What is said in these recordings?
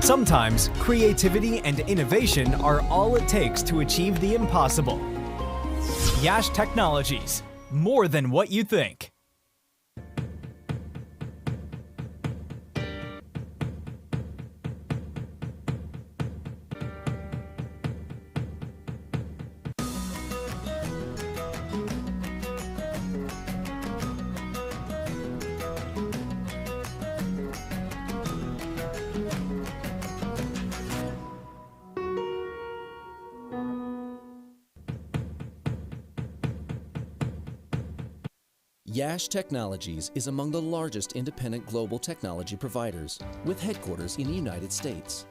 Sometimes creativity and innovation are all it takes to achieve the impossible. Yash Technologies, more than what you think. Yash Technologies is among the largest independent global technology providers, with headquarters in the United States.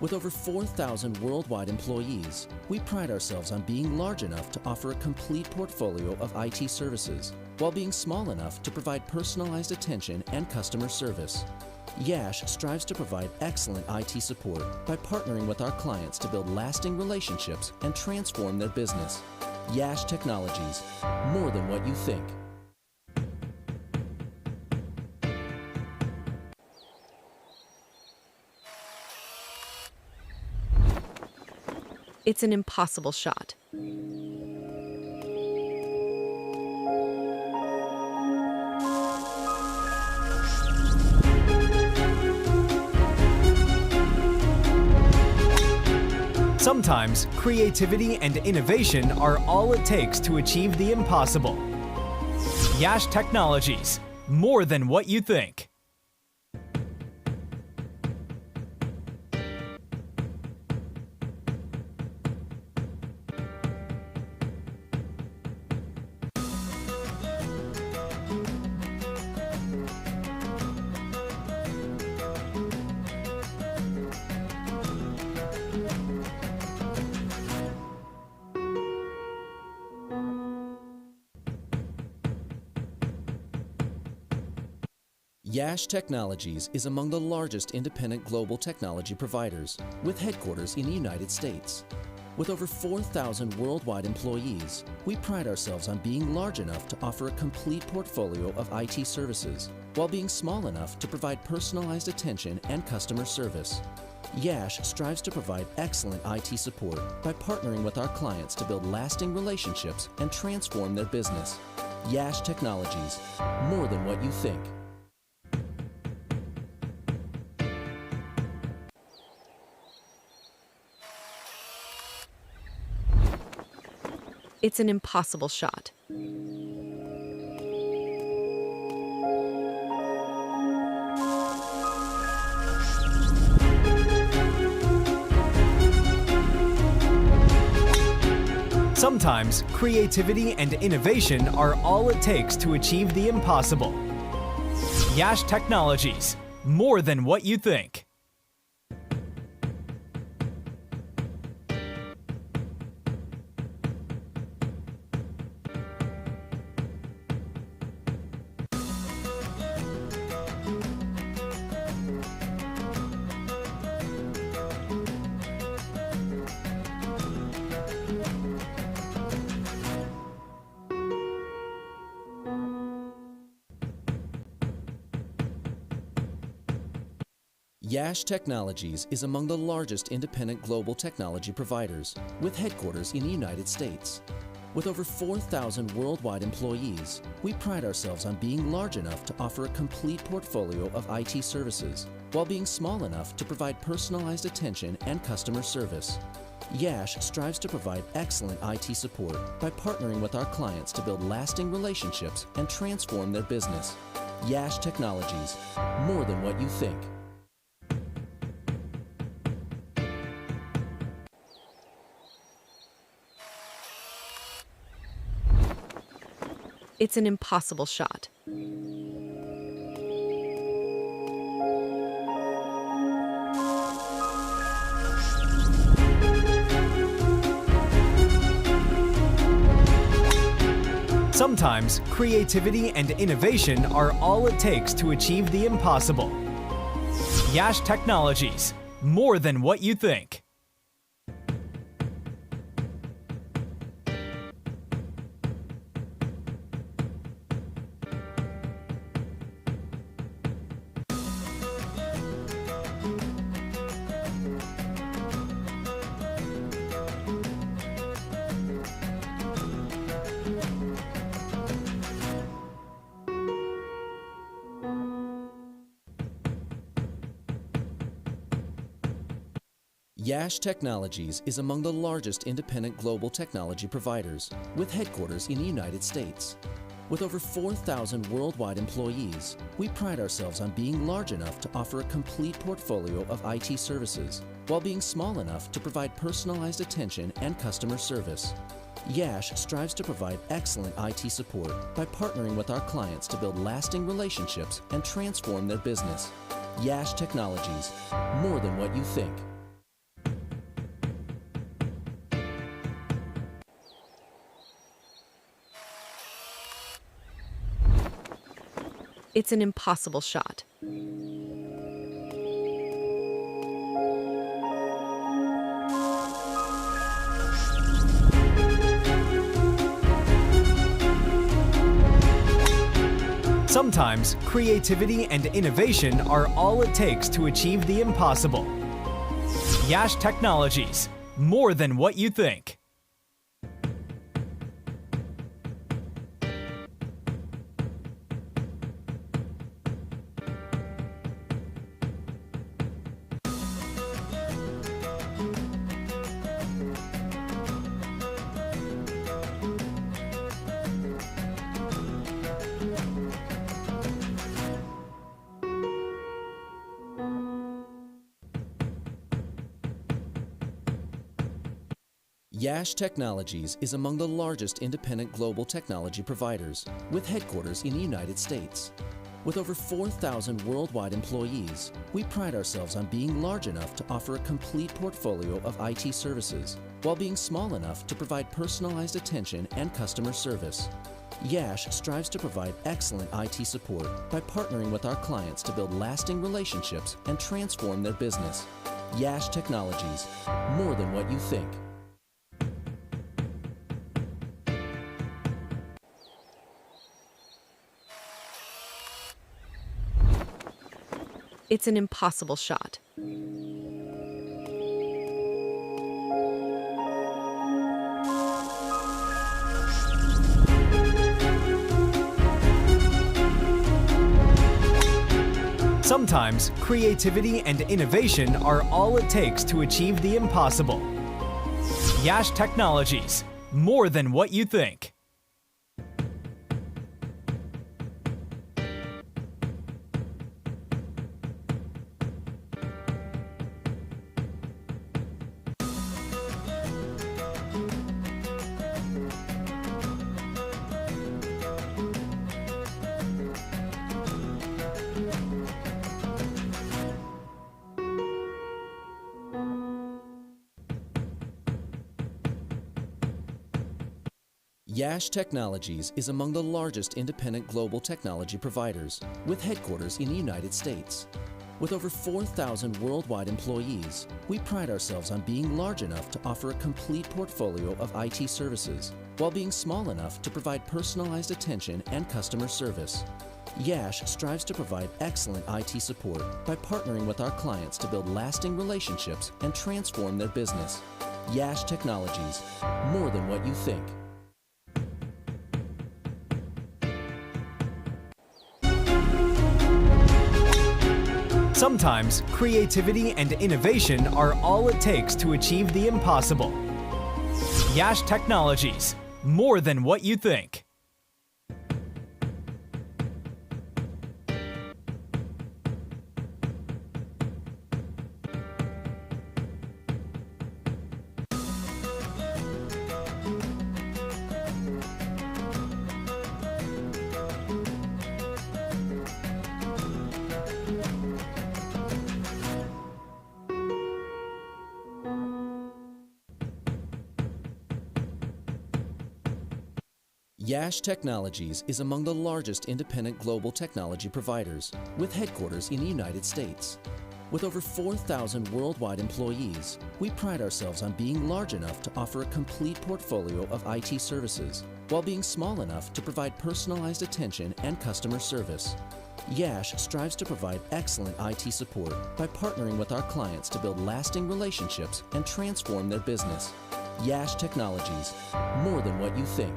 With over 4,000 worldwide employees, we pride ourselves on being large enough to offer a complete portfolio of IT services, while being small enough to provide personalized attention and customer service. Yash strives to provide excellent IT support by partnering with our clients to build lasting relationships and transform their business. Yash Technologies, more than what you think. It's an impossible shot. Sometimes creativity and innovation are all it takes to achieve the impossible. Yash Technologies, more than what you think. Yash Technologies is among the largest independent global technology providers, with headquarters in the United States. With over 4,000 worldwide employees, we pride ourselves on being large enough to offer a complete portfolio of IT services, while being small enough to provide personalized attention and customer service. Yash strives to provide excellent IT support by partnering with our clients to build lasting relationships and transform their business. Yash Technologies, more than what you think. It's an impossible shot. Sometimes creativity and innovation are all it takes to achieve the impossible. Yash Technologies, more than what you think. Yash Technologies is among the largest independent global technology providers, with headquarters in the United States. With over 4,000 worldwide employees, we pride ourselves on being large enough to offer a complete portfolio of IT services, while being small enough to provide personalized attention and customer service. Yash strives to provide excellent IT support by partnering with our clients to build lasting relationships and transform their business. Yash Technologies, more than what you think. It's an impossible shot. Sometimes creativity and innovation are all it takes to achieve the impossible. Yash Technologies, more than what you think. Yash Technologies is among the largest independent global technology providers, with headquarters in the United States. With over 4,000 worldwide employees, we pride ourselves on being large enough to offer a complete portfolio of IT services, while being small enough to provide personalized attention and customer service. Yash strives to provide excellent IT support by partnering with our clients to build lasting relationships and transform their business. Yash Technologies, more than what you think. It's an impossible shot. Sometimes creativity and innovation are all it takes to achieve the impossible. Yash Technologies, more than what you think. Yash Technologies is among the largest independent global technology providers, with headquarters in the United States. With over 4,000 worldwide employees, we pride ourselves on being large enough to offer a complete portfolio of IT services, while being small enough to provide personalized attention and customer service. Yash strives to provide excellent IT support by partnering with our clients to build lasting relationships and transform their business. Yash Technologies, more than what you think. It's an impossible shot. Sometimes creativity and innovation are all it takes to achieve the impossible. Yash Technologies, more than what you think. Yash Technologies is among the largest independent global technology providers, with headquarters in the United States. With over 4,000 worldwide employees, we pride ourselves on being large enough to offer a complete portfolio of IT services, while being small enough to provide personalized attention and customer service. Yash strives to provide excellent IT support by partnering with our clients to build lasting relationships and transform their business. Yash Technologies, more than what you think. Sometimes creativity and innovation are all it takes to achieve the impossible. Yash Technologies, more than what you think. Yash Technologies is among the largest independent global technology providers, with headquarters in the United States. With over 4,000 worldwide employees, we pride ourselves on being large enough to offer a complete portfolio of IT services, while being small enough to provide personalized attention and customer service. Yash strives to provide excellent IT support by partnering with our clients to build lasting relationships and transform their business. Yash Technologies, more than what you think.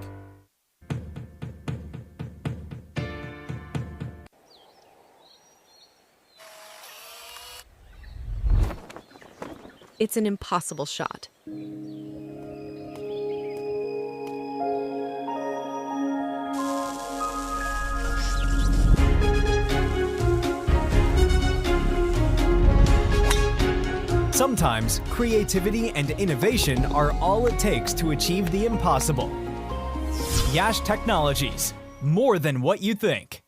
It's an impossible shot. Sometimes creativity and innovation are all it takes to achieve the impossible. Yash Technologies, more than what you think.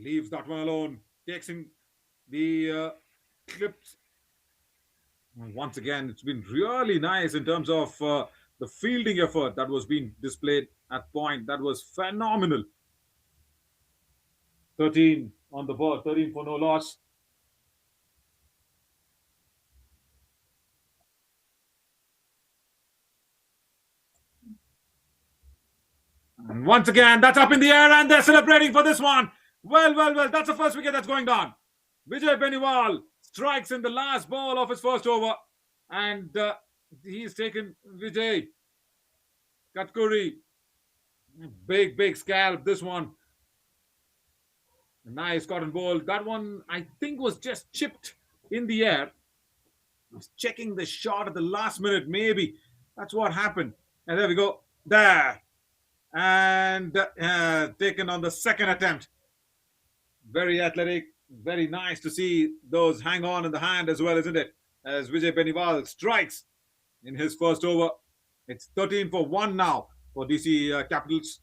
leaves that one alone, takes in the clips. Once again, it's been really nice in terms of the fielding effort that was being displayed at point. That was phenomenal. 13 on the board, 13 for no loss. And once again, that's up in the air and they're celebrating for this one. Well, that's the first wicket that's going down. Vijay Beniwal strikes in the last ball of his first over. And he's taken Vijay Katkuri. Big scalp, this one. A nice cotton ball. That one, I think, was just chipped in the air. I was checking the shot at the last minute, maybe. That's what happened. And there we go. There. And taken on the second attempt. Very athletic. Very nice to see those hang on in the hand as well, isn't it? As Vijay Beniwal strikes in his first over. It's 13 for 1 now for DC Capitals.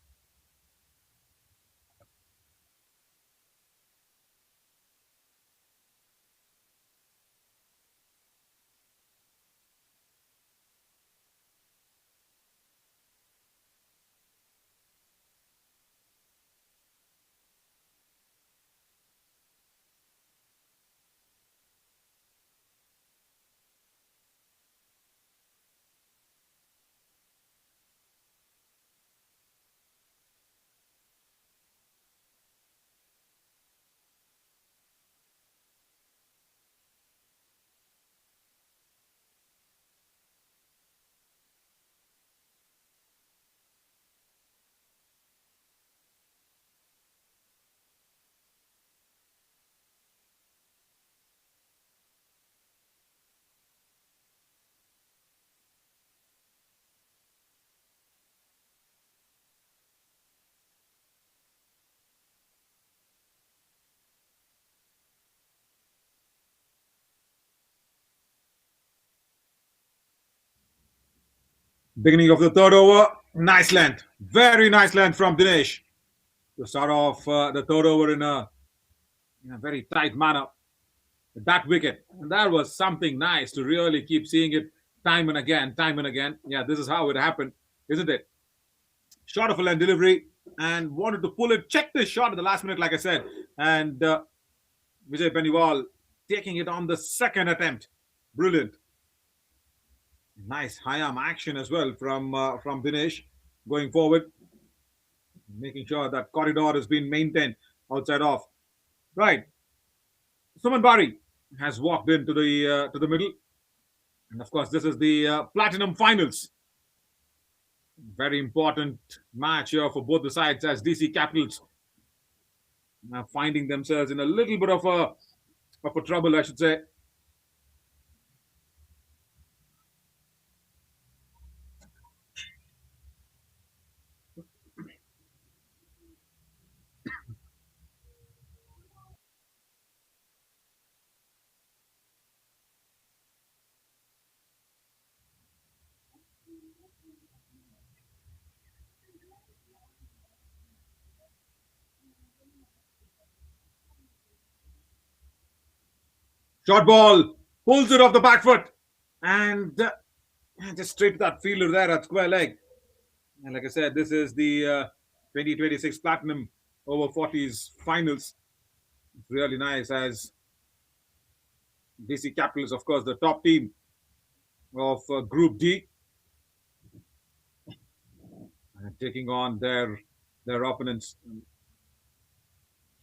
Beginning of the third over, nice length. Very nice length from Dinesh to start off the third over in a very tight manner. That wicket, and that was something nice to really keep seeing it time and again. Yeah, this is how it happened, isn't it? Shot of a length delivery and wanted to pull it. Checked the shot at the last minute, like I said. And Vijay Beniwal taking it on the second attempt. Brilliant. Nice high arm action as well from Dinesh going forward, making sure that corridor has been maintained outside off. Right, Suman Bari has walked into the middle, and of course this is the Platinum Finals. Very important match here for both the sides as DC Capitals are finding themselves in a little bit of a trouble, I should say. Short ball, pulls it off the back foot, and just straight to that fielder there at square leg. And like I said, this is the 2026 Platinum over 40s finals. It's really nice as DC Capitals, of course, the top team of Group D, taking on their opponents.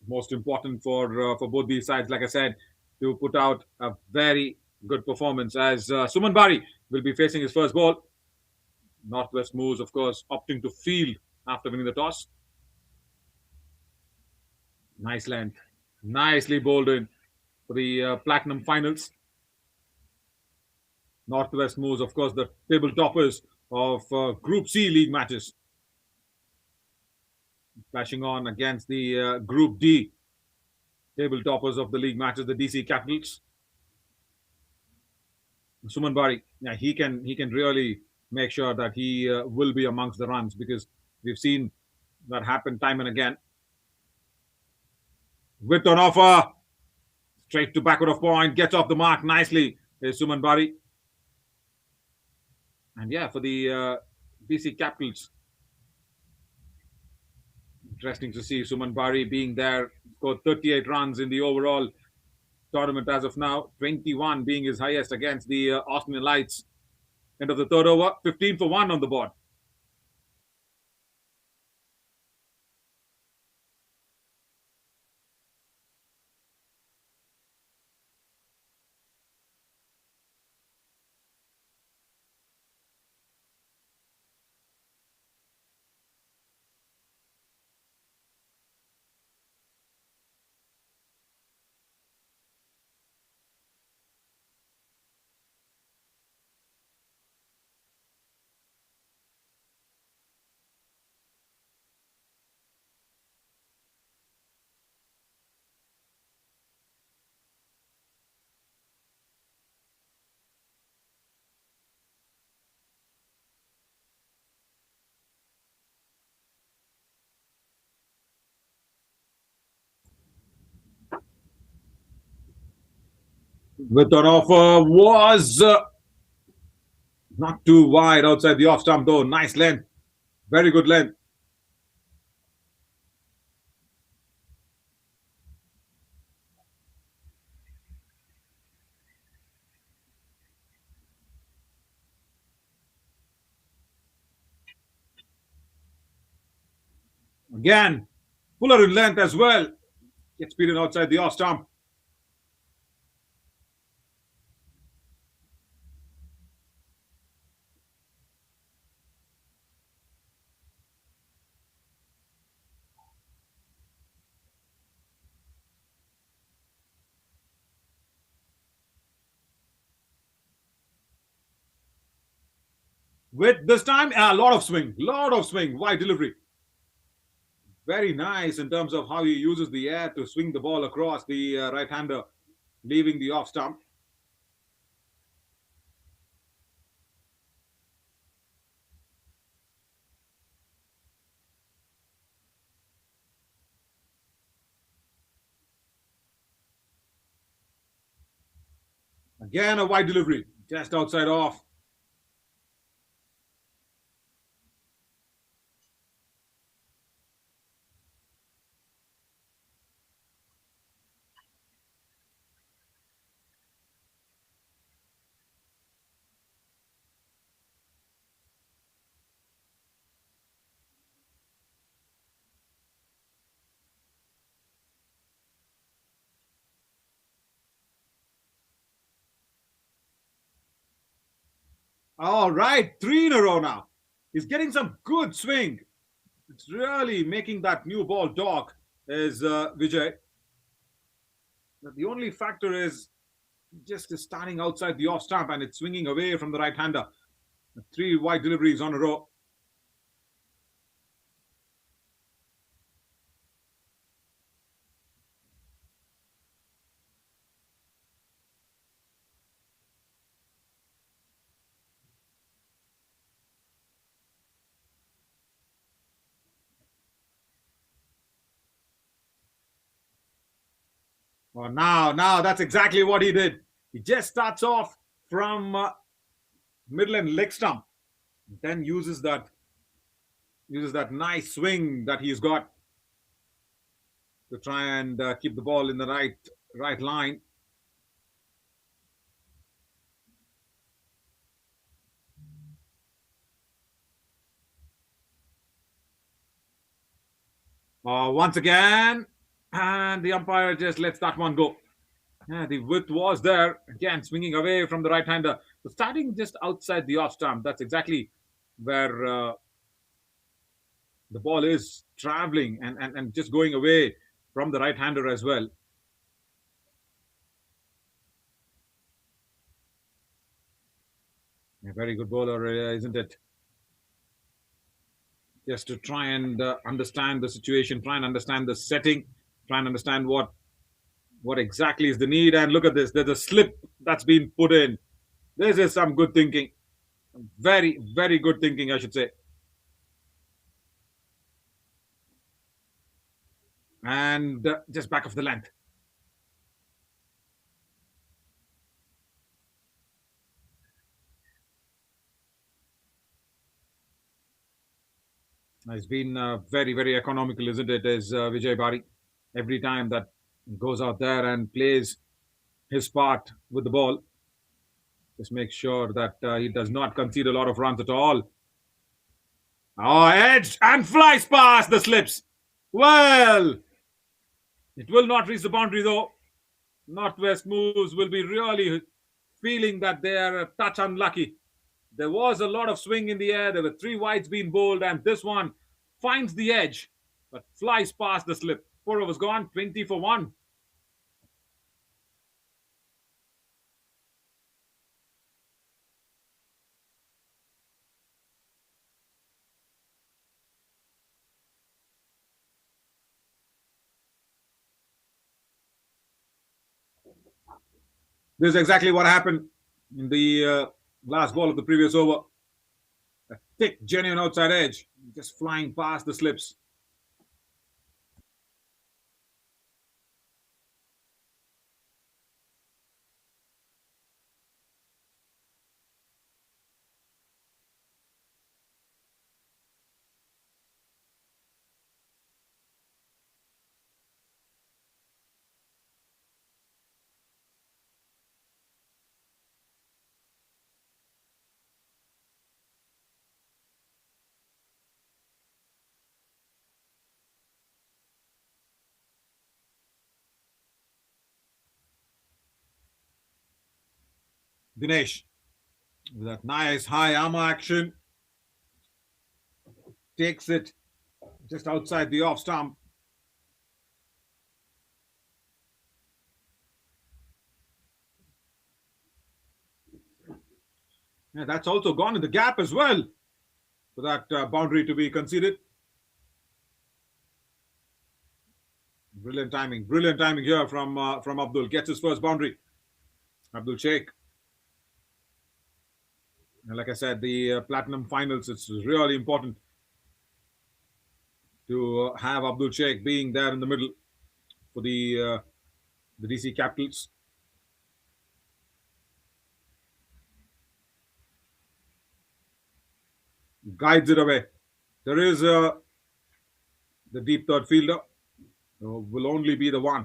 Most important for both these sides, like I said, to put out a very good performance as Suman Bari will be facing his first ball. Northwest Moves, of course, opting to field after winning the toss. Nice length. Nicely bowled in for the Platinum Finals. Northwest Moves, of course, the table toppers of Group C league matches. Flashing on against the Group D table toppers of the league matches, the DC Capitals. Suman Bari, yeah, he can really make sure that he will be amongst the runs because we've seen that happen time and again. With on offer. Straight to backward of point. Gets off the mark nicely. Is Suman Bari. And yeah, for the BC Capitals, interesting to see Suman Bari being there. Scored 38 runs in the overall tournament as of now. 21 being his highest against the Austin Lights. End of the third over. 15 for 1 on the board. With an offer was not too wide outside the off stump though. Nice length. Very good length. Again, fuller in length as well. Gets beaten outside the off stump. With this time, a lot of swing, wide delivery. Very nice in terms of how he uses the air to swing the ball across the right-hander, leaving the off stump. Again, a wide delivery, just outside off. All right, 3 in a row now. He's getting some good swing. It's really making that new ball talk, is Vijay. But the only factor is just starting outside the off stump and it's swinging away from the right-hander. 3 wide deliveries on a row. Well, now that's exactly what he did. He just starts off from middle and leg stump, then uses that nice swing that he's got to try and keep the ball in the right line. Once again, and the umpire just lets that one go. Yeah, the width was there. Again, swinging away from the right-hander. So starting just outside the off stump, that's exactly where the ball is traveling and just going away from the right-hander as well. A very good bowler, isn't it? Just to try and understand the situation, try and understand the setting, try and understand what exactly is the need. And look at this. There's a slip that's been put in. This is some good thinking. Very, very good thinking, I should say. and just back of the length. It's been very, very economical, isn't it? Is Vijay Bari. Every time that goes out there and plays his part with the ball, just make sure that he does not concede a lot of runs at all. Oh, edge and flies past the slips. Well, it will not reach the boundary though. Northwest moves will be really feeling that they are a touch unlucky. There was a lot of swing in the air. There were 3 wides being bowled, and this one finds the edge, but flies past the slip. 4 overs gone, 20 for 1. This is exactly what happened in the last ball of the previous over. A thick, genuine outside edge, just flying past the slips. Dinesh, with that nice high arm action, takes it just outside the off stump. Yeah, that's also gone in the gap as well for that boundary to be conceded. Brilliant timing here from Abdul. Gets his first boundary. Abdul Sheikh. And like I said, the platinum finals, it's really important to have Abdul Sheikh being there in the middle for the DC Capitals. Guides it away. There is the deep third fielder. Will only be the one.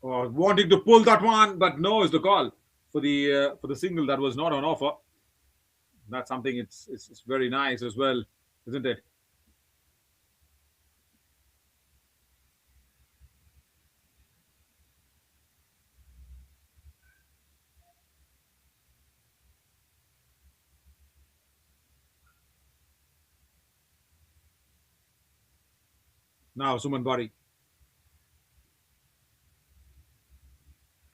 Wanting to pull that one, but no is the call for the single that was not on offer. That's something. It's very nice as well, isn't it? Now Suman Bari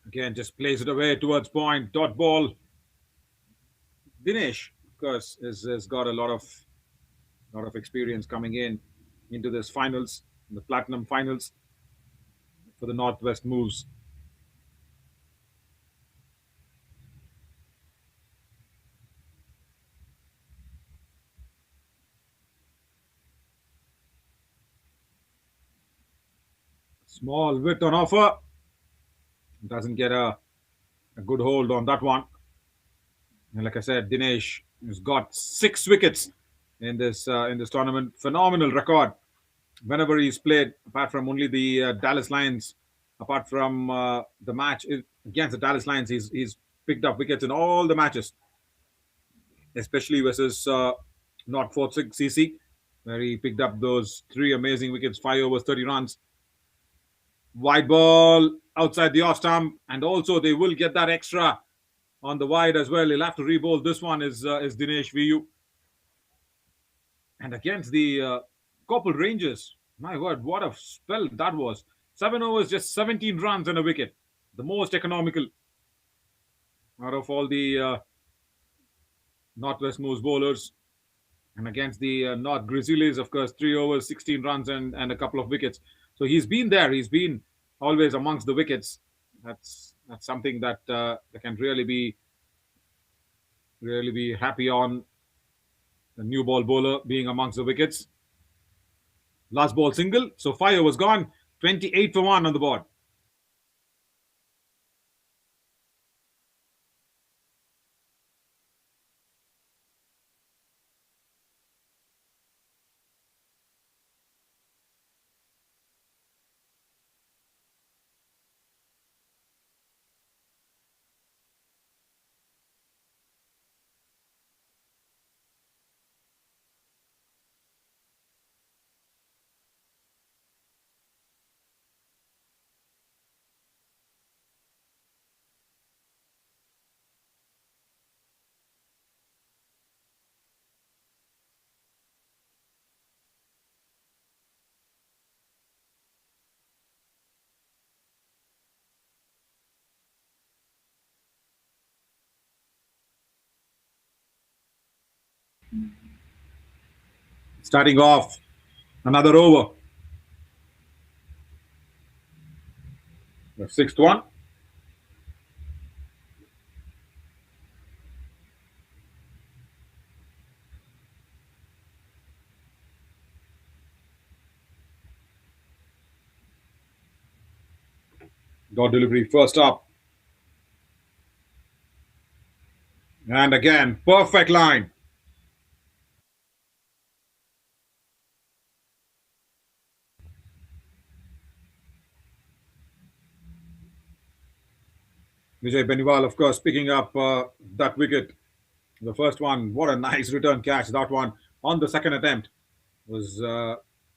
again just plays it away towards point. Dot ball. Dinesh, of course, has got a lot of experience coming into this finals, the platinum finals for the Northwest moves. Small width on offer. Doesn't get a good hold on that one. And like I said, Dinesh has got 6 wickets in this tournament. Phenomenal record. Whenever he's played, apart from only the Dallas Lions, apart from the match against the Dallas Lions, he's picked up wickets in all the matches, especially versus North Fort CC, where he picked up those 3 amazing wickets, 5 overs, 30 runs. Wide ball outside the off stump, and also they will get that extra on the wide as well. He'll have to re-bowl. This one is Dinesh VU. And against the Corporal Rangers, my word, what a spell that was. 7 overs, just 17 runs and a wicket. The most economical out of all the Northwest Moose bowlers. And against the North Grizzlies, of course, 3 overs, 16 runs and a couple of wickets. So he's been there. He's been always amongst the wickets. That's something that that can really be happy on the new ball bowler being amongst the wickets. Last ball single. So 5 overs gone. 28 for 1 on the board. Starting off another over. The sixth one. Got delivery first up. And again, perfect line. Vijay Beniwal, of course, picking up that wicket. The first one, what a nice return catch. That one on the second attempt was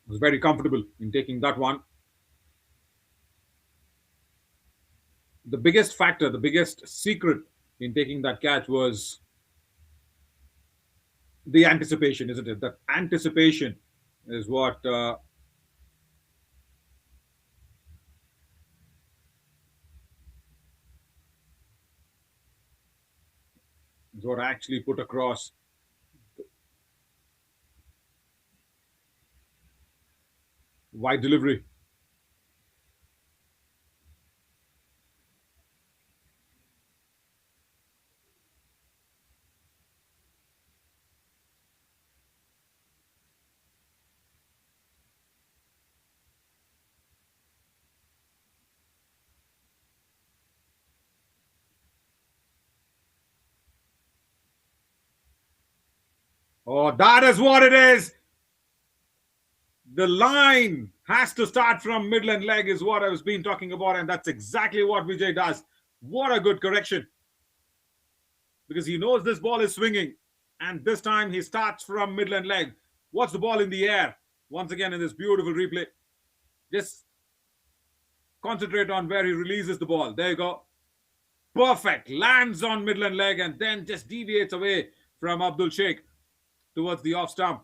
very comfortable in taking that one. The biggest factor, the biggest secret in taking that catch was the anticipation, isn't it? That anticipation is what actually put across. Wide delivery. Oh, that is what it is. The line has to start from middle and leg is what I was been talking about, and that's exactly what Vijay does. What a good correction. Because he knows this ball is swinging, and this time he starts from middle and leg. What's the ball in the air? Once again in this beautiful replay. Just concentrate on where he releases the ball. There you go. Perfect. Lands on middle and leg and then just deviates away from Abdul Sheikh towards the off stump.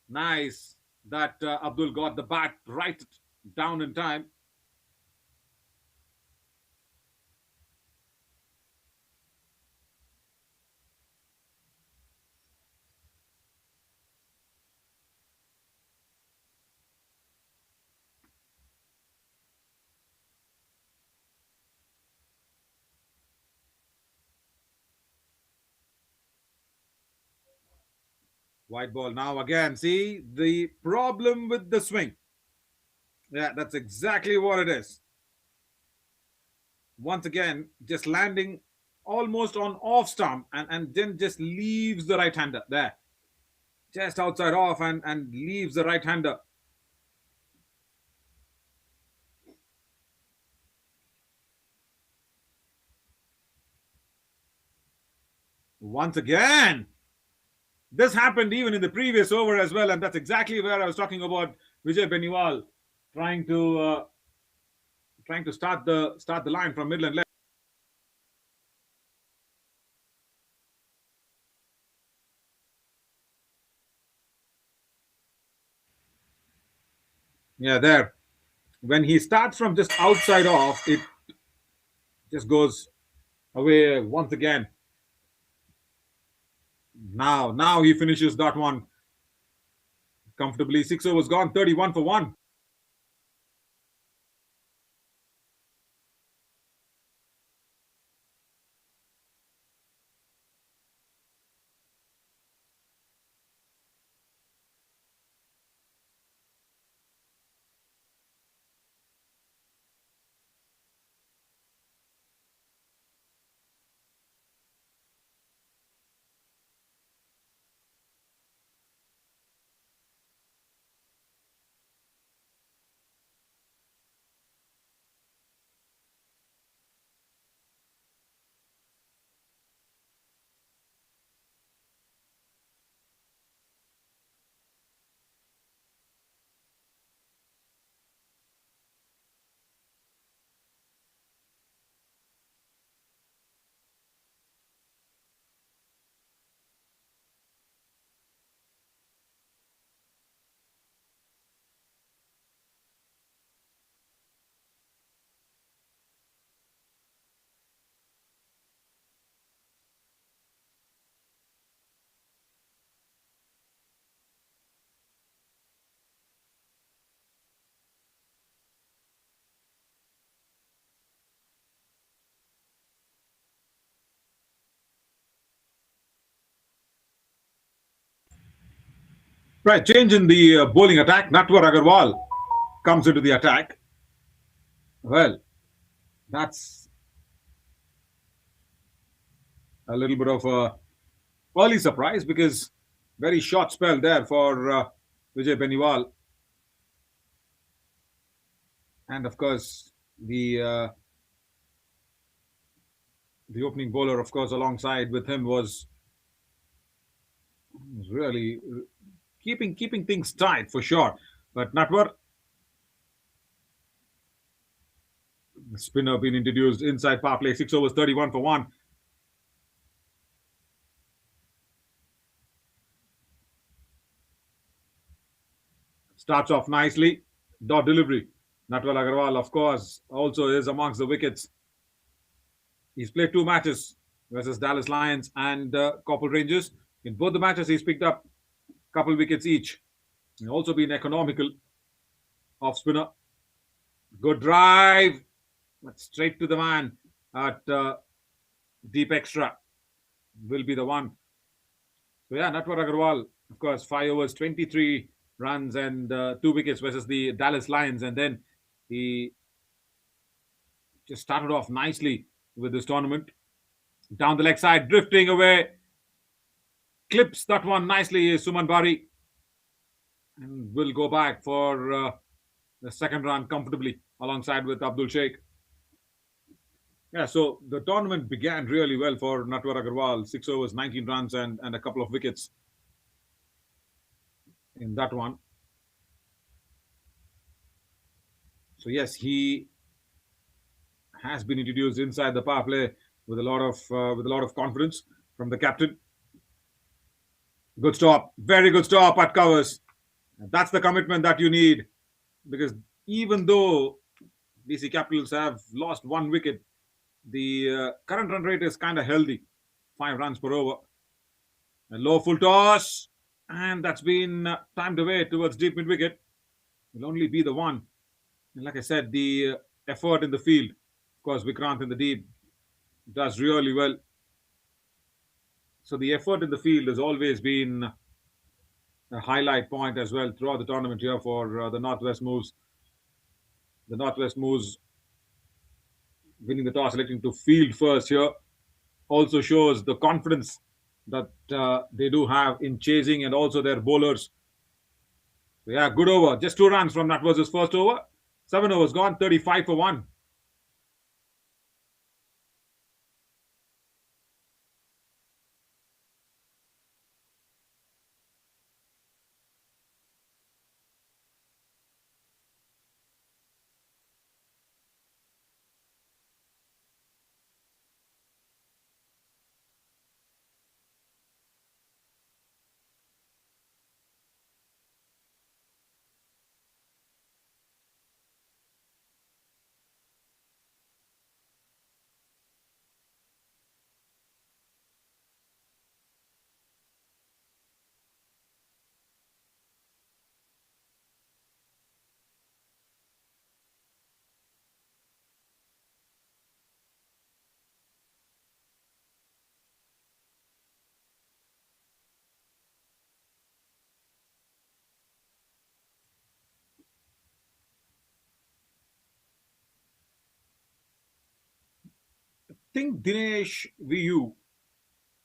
Nice that Abdul got the bat right down in time. White ball now again. See the problem with the swing. Yeah, that's exactly what it is. Once again, just landing almost on off stump and then just leaves the right hander there. Just outside off and leaves the right hander. Once again, this happened even in the previous over as well, and that's exactly where I was talking about Vijay Beniwal trying to start the line from middle and left. Yeah, there. when he starts from just outside off, it just goes away once again. Now he finishes that one comfortably. 6 overs gone, 31 for 1. Right, change in the bowling attack. Natwar Agarwal comes into the attack. Well, that's a little bit of a early surprise because very short spell there for Vijay Beniwal. And of course, the opening bowler, of course, alongside with him was really keeping things tight for sure. But Natwar, spinner being introduced inside power play, 6 overs, 31 for 1. Starts off nicely. Dot delivery. Natwar Agarwal, of course, also is amongst the wickets. He's played 2 matches versus Dallas Lions and Corporal Rangers. In both the matches, he's picked up a couple wickets each. He's also been economical off spinner. Good drive. But straight to the man at deep extra will be the one. So yeah, Natwar Agarwal, of course, 5 overs, 23 runs and 2 wickets versus the Dallas Lions. And then he just started off nicely with this tournament. Down the leg side, drifting away. Clips that one nicely is Suman Bari. And will go back for the second run comfortably alongside with Abdul Sheikh. Yeah, so the tournament began really well for Natwar Agarwal. 6 overs, 19 runs and a couple of wickets in that one. So yes, he has been introduced inside the power play with a lot of confidence from the captain. Good stop, very good stop at covers. That's the commitment that you need, because even though BC Capitals have lost 1 wicket, the current run rate is kind of healthy, 5 runs per over. A low full toss, and that's been timed away towards deep mid wicket. Will only be the one. And like I said, the effort in the field, of course, Vikrant in the deep does really well. So the effort in the field has always been a highlight point as well throughout the tournament here for the Northwest Moves. The Northwest Moves winning the toss, electing to field first here, also shows the confidence that they do have in chasing and also their bowlers. So yeah, good over. Just 2 runs from that was his first over. 7 overs gone, 35 for 1. think Dinesh VU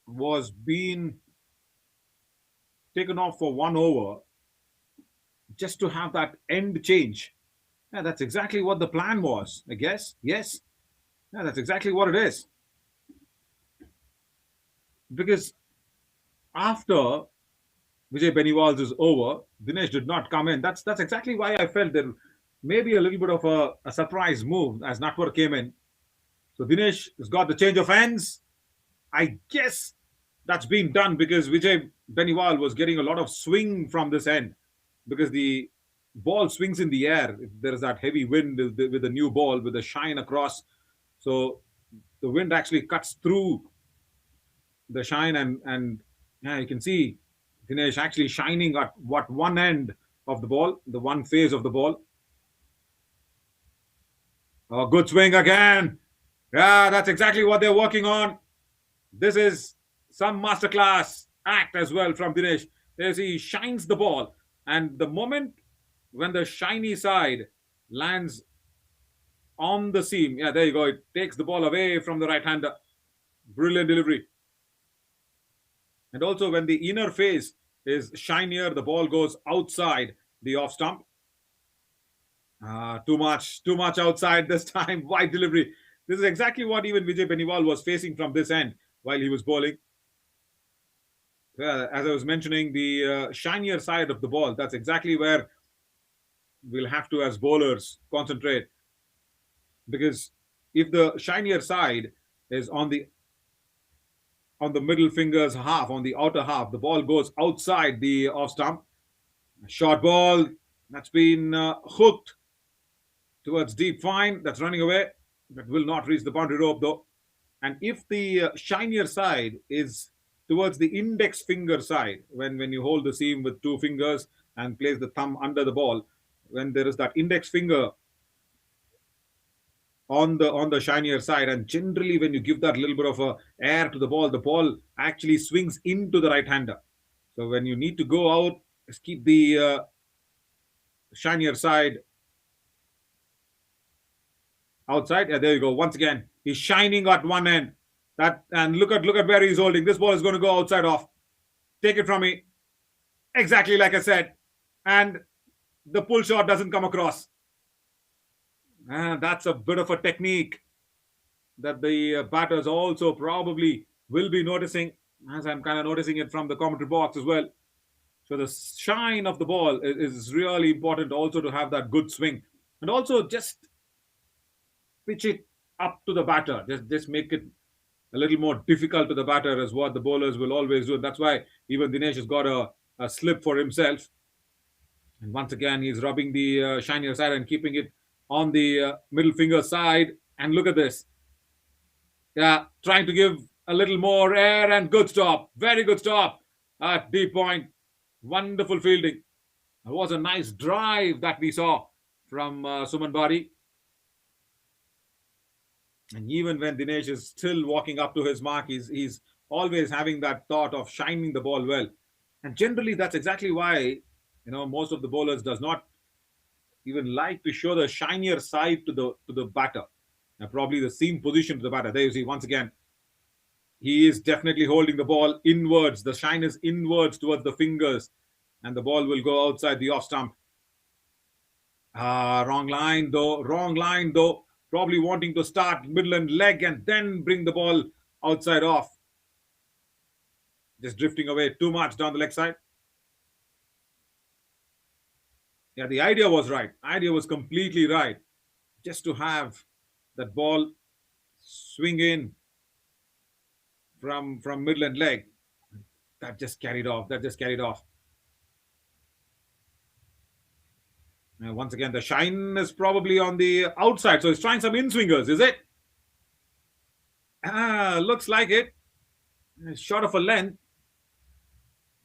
was being taken off for 1 over just to have that end change. Yeah, that's exactly what the plan was, I guess. Yes. Yeah, that's exactly what it is. Because after Vijay Benewal's is over, Dinesh did not come in. That's exactly why I felt there maybe a little bit of a surprise move as Natwar came in. So Dinesh has got the change of hands. I guess that's been done because Vijay Benewal was getting a lot of swing from this end because the ball swings in the air. There is that heavy wind with the new ball with the shine across. So the wind actually cuts through the shine and yeah, you can see Dinesh actually shining at what one end of the ball, the one phase of the ball. Oh, good swing again. Yeah, that's exactly what they're working on. This is some masterclass act as well from Dinesh. There's he shines the ball, and the moment when the shiny side lands on the seam, yeah, there you go. It takes the ball away from the right hander. Brilliant delivery. And also, when the inner face is shinier, the ball goes outside the off stump. Too much outside this time. Wide delivery. This is exactly what even Vijay Benewal was facing from this end while he was bowling. As I was mentioning, the shinier side of the ball, that's exactly where we'll have to, as bowlers, concentrate. Because if the shinier side is on the middle fingers half, on the outer half, the ball goes outside the off stump. Short ball, that's been hooked towards deep fine. That's running away. That will not reach the boundary rope though. And if the shinier side is towards the index finger side, when you hold the seam with two fingers and place the thumb under the ball, when there is that index finger on the shinier side, and generally when you give that little bit of air to the ball actually swings into the right hander. So when you need to go out, just keep the shinier side outside. Yeah, there you go. Once again, he's shining at one end. And look at where he's holding. This ball is going to go outside off. Take it from me. Exactly like I said. And the pull shot doesn't come across. That's a bit of a technique that the batters also probably will be noticing, as I'm kind of noticing it from the commentary box as well. So the shine of the ball is really important also to have that good swing. And also just pitch it up to the batter. Just make it a little more difficult to the batter is what the bowlers will always do. That's why even Dinesh has got a slip for himself. And once again, he's rubbing the shinier side and keeping it on the middle finger side. And look at this. Yeah, trying to give a little more air and good stop. Very good stop at deep point. Wonderful fielding. It was a nice drive that we saw from Suman Bari. And even when Dinesh is still walking up to his mark, he's always having that thought of shining the ball well. And generally, that's exactly why most of the bowlers does not even like to show the shinier side to the batter. Now, probably the seam position to the batter. There you see, once again, he is definitely holding the ball inwards. The shine is inwards towards the fingers, and the ball will go outside the off stump. Wrong line though. Wrong line though. Probably wanting to start middle and leg and then bring the ball outside off. Just drifting away too much down the leg side. Yeah, the idea was right. Idea was completely right. Just to have that ball swing in from middle and leg. That just carried off. Now, once again, the shine is probably on the outside. So he's trying some in-swingers, is it? Looks like it. Short of a length.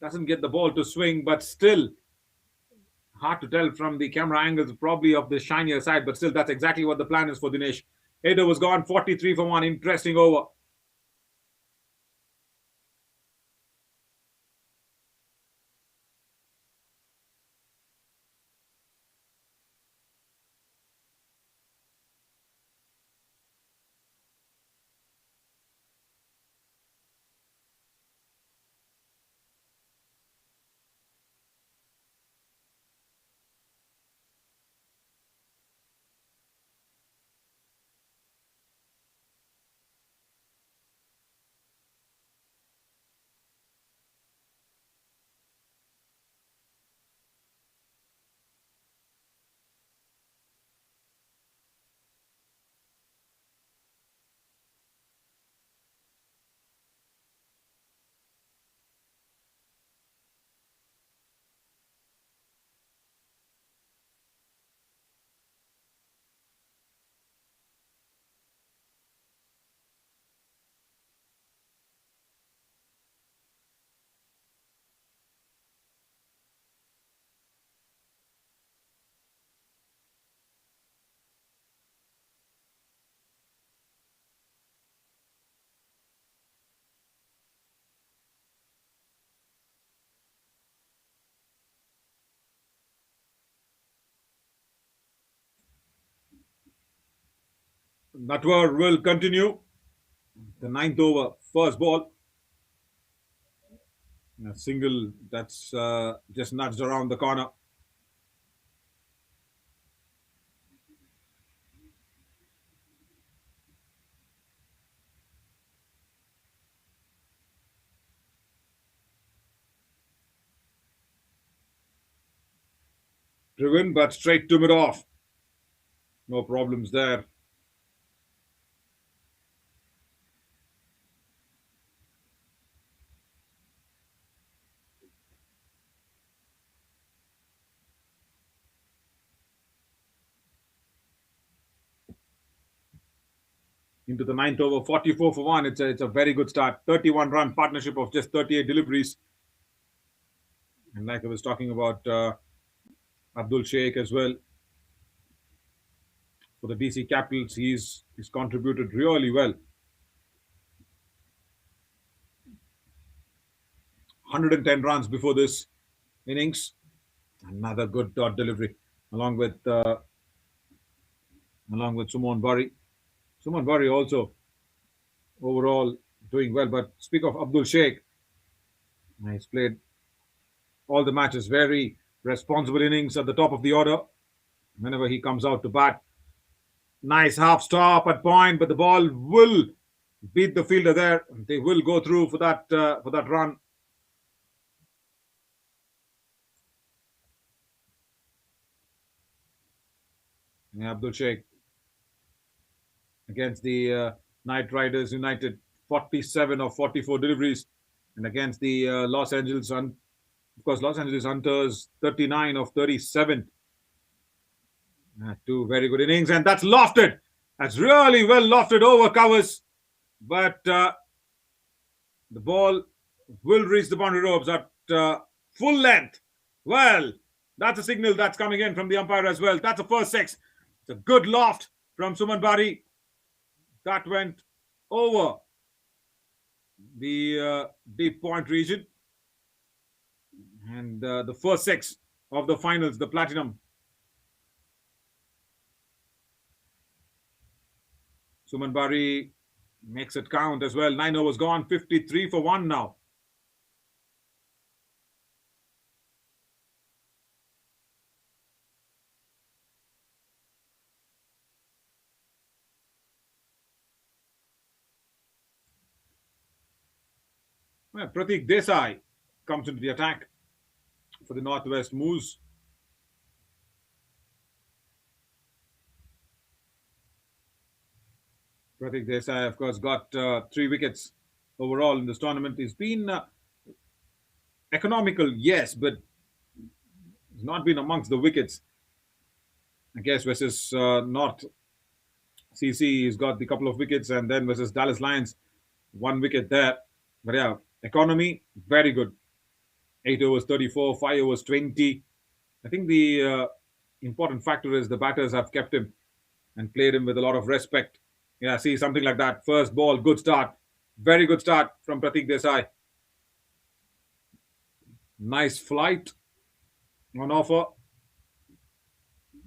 Doesn't get the ball to swing, but still hard to tell from the camera angles, probably of the shinier side, but still that's exactly what the plan is for Dinesh. 8 overs gone, 43 for 1. Interesting over. Natwar will continue. The ninth over, first ball. A single that's just nudged around the corner. Driven, but straight to mid-off. No problems there. Into the ninth over, 44 for 1. It's a very good start. 31-run partnership of just 38 deliveries. And like I was talking about Abdul Sheikh as well. For the DC Capitals, he's contributed really well. 110 runs before this innings. Another good dot delivery along with Sumon Bari. Sumon Bari also overall doing well. But speak of Abdul Sheikh, he's played all the matches. Very responsible innings at the top of the order. Whenever he comes out to bat, nice half stop at point, but the ball will beat the fielder there. They will go through for that run. Yeah, Abdul Sheikh against the Knight Riders United, 47 of 44 deliveries, and against the Los Angeles Hunters, 39 of 37. Two very good innings, and that's lofted. That's really well lofted over covers, but the ball will reach the boundary ropes at full length. Well, that's a signal that's coming in from the umpire as well. That's a first six. It's a good loft from Suman Bari. That went over the deep point region. And the first six of the finals, the Platinum. Suman Bari makes it count as well. 9 overs gone, 53 for 1 now. Well, Pratik Desai comes into the attack for the Northwest Moose. Pratik Desai, of course, got 3 wickets overall in this tournament. He's been economical, yes, but he's not been amongst the wickets. I guess versus North CC, he's got the couple of wickets, and then versus Dallas Lions, 1 wicket there. But yeah, economy, very good. 8 overs 34, 5 overs 20. I think the important factor is the batters have kept him and played him with a lot of respect. Yeah, see, something like that. First ball, good start. Very good start from Pratik Desai. Nice flight on offer.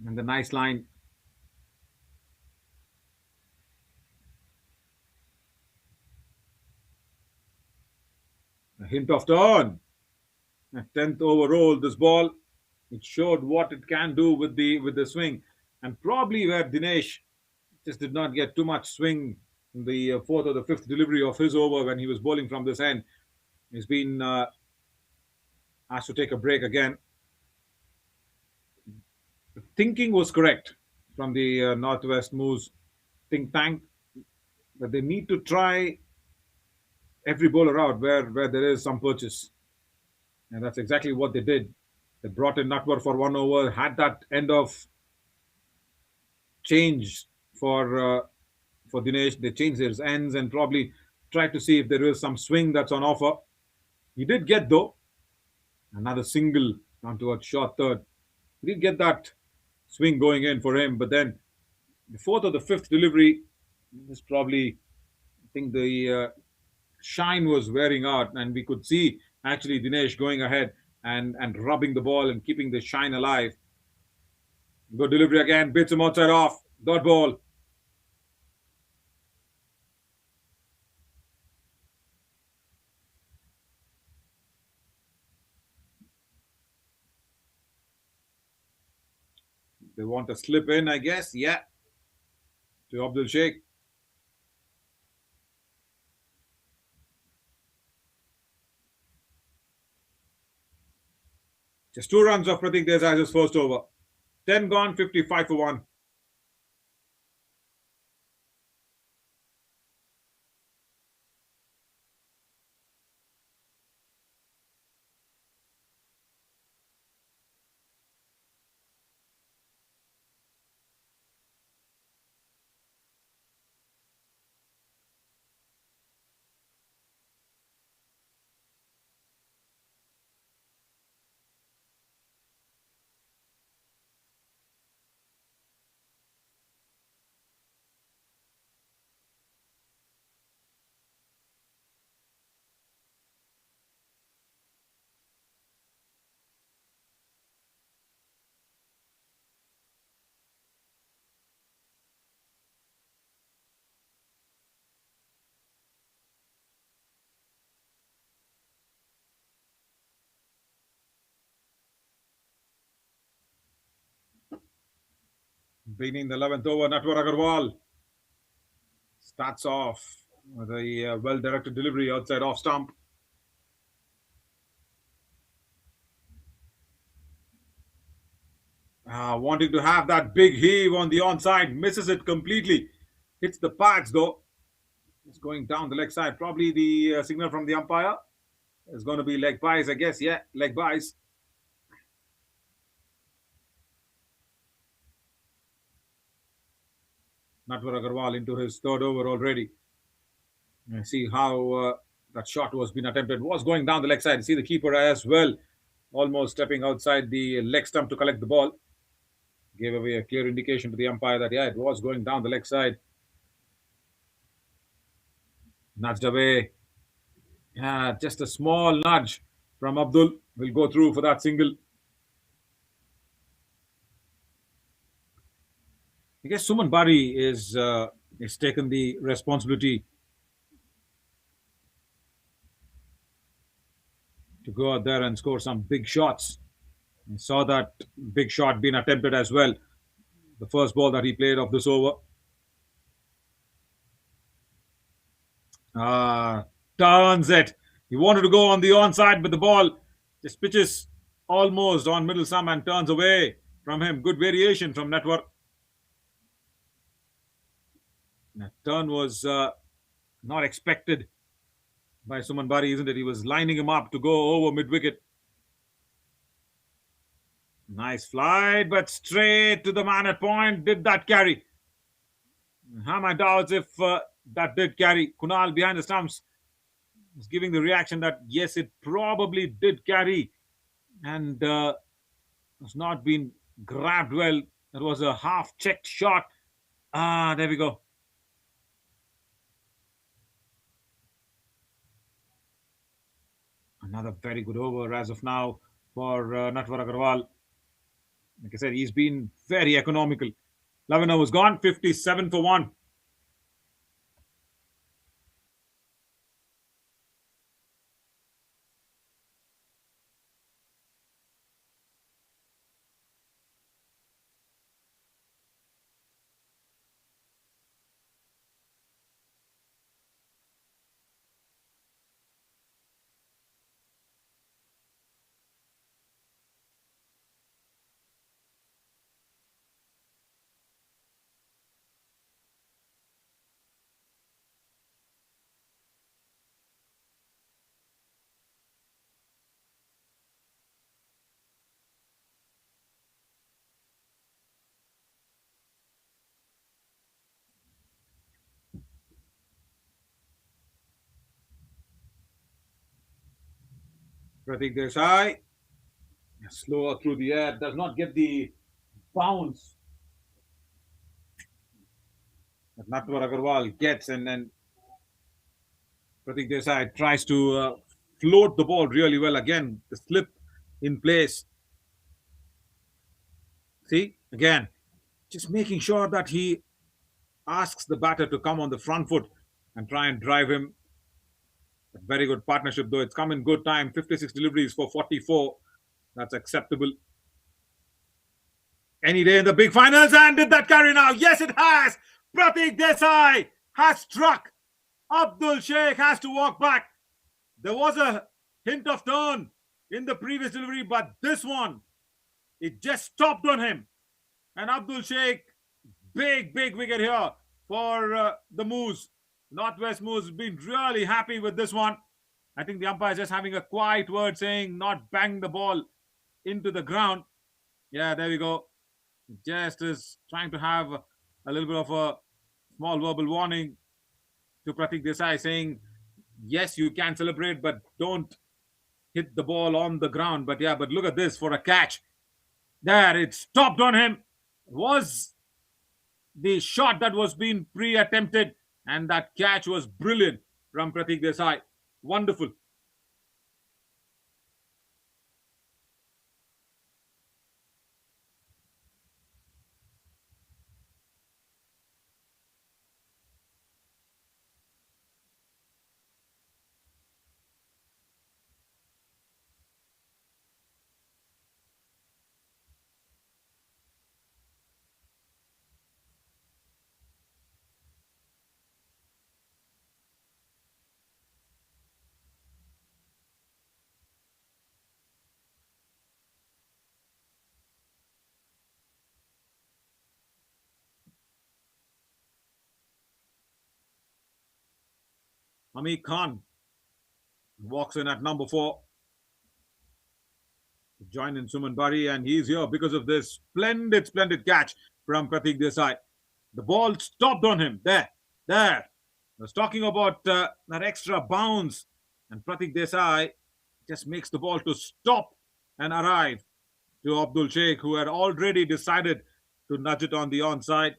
And the nice line. A hint of turn. A 10th over roll, this ball. It showed what it can do with the swing. And probably where Dinesh just did not get too much swing in the 4th or the 5th delivery of his over when he was bowling from this end. He's been asked to take a break again. The thinking was correct from the Northwest Moose think tank that they need to try every bowler out where there is some purchase. And that's exactly what they did. They brought in Natwar for 1 over, had that end of change for Dinesh. They changed his ends and probably tried to see if there is some swing that's on offer. He did get, though, another single down towards short third. He did get that swing going in for him, but then the 4th or the 5th delivery is probably, I think the shine was wearing out, and we could see actually Dinesh going ahead and rubbing the ball and keeping the shine alive. Good delivery again, beats him outside off. Dot ball. They want to slip in, I guess. Yeah. To Abdul Sheikh. Just 2 runs of Pratik Desai's first over. 10 gone, 55 for 1. Beginning the 11th over, Natwar Agarwal starts off with a well-directed delivery outside off stump. Wanting to have that big heave on the onside, misses it completely. Hits the pads though. It's going down the leg side. Probably the signal from the umpire is going to be leg buys, I guess. Yeah, leg buys. Natwar Agarwal into his third over already. And see how that shot was being attempted. Was going down the leg side. See the keeper as well, almost stepping outside the leg stump to collect the ball. Gave away a clear indication to the umpire that, yeah, it was going down the leg side. Nudged away. Yeah, just a small nudge from Abdul. Will go through for that single. I guess Suman Bari is taken the responsibility to go out there and score some big shots. I saw that big shot being attempted as well. The first ball that he played of this over. Turns it. He wanted to go on the onside, but the ball just pitches almost on middle stump and turns away from him. Good variation from Network. That turn was not expected by Suman Bari, isn't it? He was lining him up to go over mid-wicket. Nice flight, but straight to the man at point. Did that carry? Have my doubts if that did carry. Kunal behind the stumps was giving the reaction that yes, it probably did carry and has not been grabbed well. It was a half-checked shot. There we go. Another very good over as of now for Natwar Agarwal. Like I said, he's been very economical. 11 overs gone, 57 for 1. Pratik Desai, slower through the air, does not get the bounce that Natwar Agarwal gets, and then Pratik Desai tries to float the ball really well. Again, the slip in place. See, again, just making sure that he asks the batter to come on the front foot and try and drive him. A very good partnership, though. It's come in good time. 56 deliveries for 44. That's acceptable. Any day in the big finals, and did that carry now? Yes, it has. Pratik Desai has struck. Abdul Sheikh has to walk back. There was a hint of turn in the previous delivery, but this one, it just stopped on him. And Abdul Sheikh, big wicket here for the Moose. Northwest Moose been really happy with this one. I think the umpire is just having a quiet word saying not bang the ball into the ground. Yeah, there we go. Just is trying to have a little bit of a small verbal warning to Pratik Desai saying, yes, you can celebrate, but don't hit the ball on the ground. But yeah, but look at this for a catch. There, it stopped on him. Was the shot that was being pre-attempted, and that catch was brilliant from Pratik Desai. Wonderful. Amir Khan walks in at number 4 to join in Suman Bari, and he's here because of this splendid catch from Pratik Desai. The ball stopped on him. There. I was talking about that extra bounce, and Pratik Desai just makes the ball to stop and arrive to Abdul Sheikh, who had already decided to nudge it on the onside.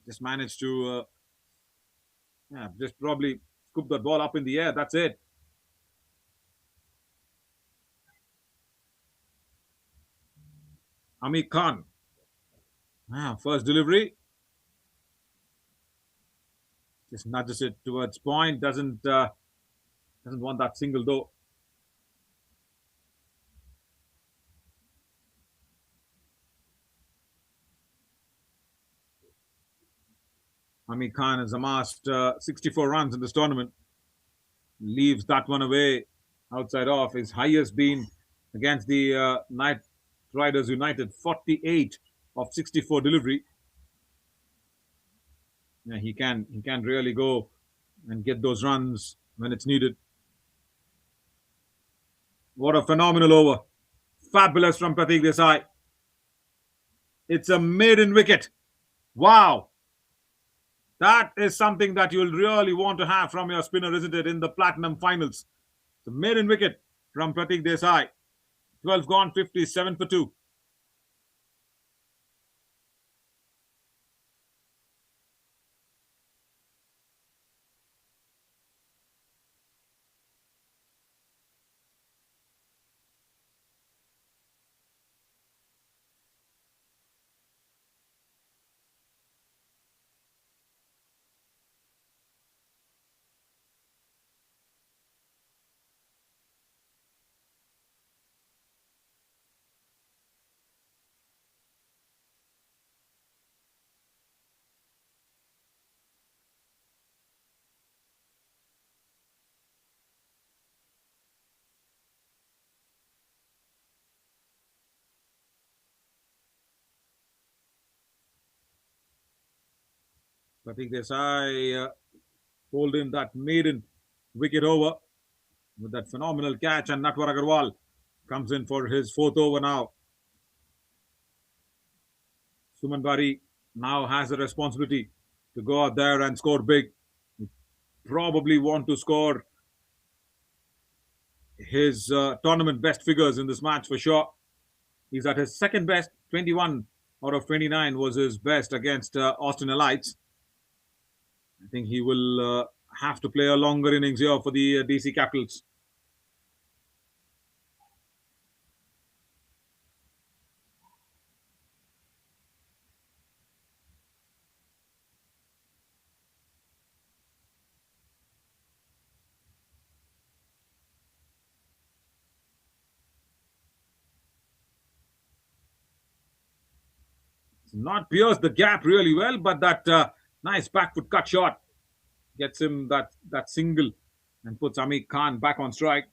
Just managed to just probably scoop that ball up in the air. That's it. Amir Khan. First delivery. Just nudges it towards point. Doesn't want that single though. Amir Khan has amassed 64 runs in this tournament. Leaves that one away outside off. His highest been against the Knight Riders United, 48 of 64 delivery. Yeah, he can really go and get those runs when it's needed. What a phenomenal over. Fabulous from Pratik Desai. It's a maiden wicket. Wow. That is something that you'll really want to have from your spinner, isn't it, in the Platinum Finals. The maiden wicket from Pratik Desai. 12 gone, 57 for 2. Pratik Desai pulled in that maiden wicket over with that phenomenal catch, and Natwar Agarwal comes in for his 4th over now. Suman Bari now has the responsibility to go out there and score big. He probably want to score his tournament best figures in this match for sure. He's at his second best. 21 out of 29 was his best against Austin Elites. I think he will have to play a longer innings here for the DC Capitals. Not pierced the gap really well, but that nice back foot cut shot gets him that single and puts Amir Khan back on strike.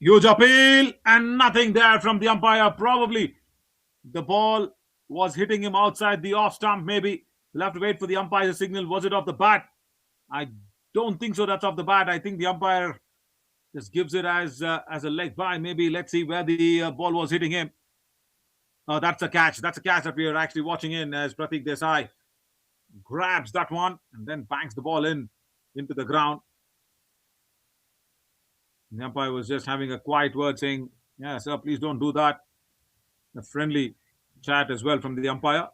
Huge appeal and nothing there from the umpire. Probably the ball was hitting him outside the off stump. Maybe we'll have to wait for the umpire's signal. Was it off the bat? I don't think so. That's off the bat. I think the umpire just gives it as a leg by. Maybe let's see where the ball was hitting him. Oh, that's a catch. That's a catch that we are actually watching in as Pratik Desai grabs that one and then bangs the ball into the ground. The umpire was just having a quiet word saying, "Yeah, sir, please don't do that." A friendly chat as well from the umpire.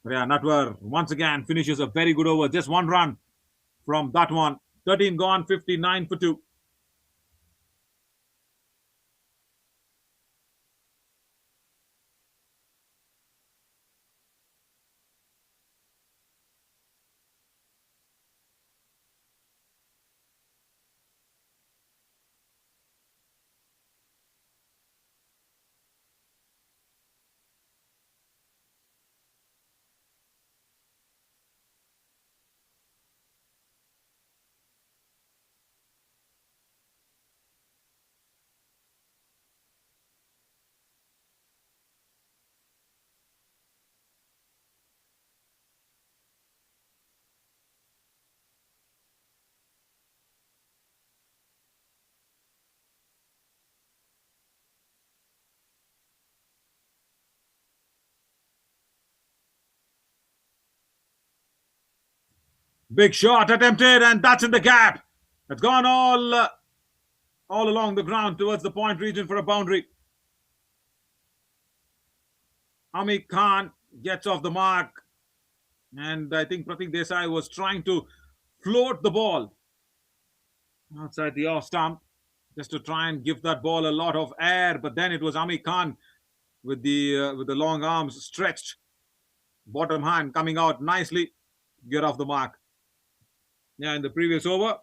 But yeah, Natwar once again finishes a very good over. Just one run from that one. 13 gone, 59 for 2. Big shot attempted, and that's in the gap. It's gone all along the ground towards the point region for a boundary. Amir Khan gets off the mark, and I think Pratik Desai was trying to float the ball outside the off stump just to try and give that ball a lot of air. But then it was Amir Khan with the long arms stretched, bottom hand coming out nicely, get off the mark. Yeah, in the previous over,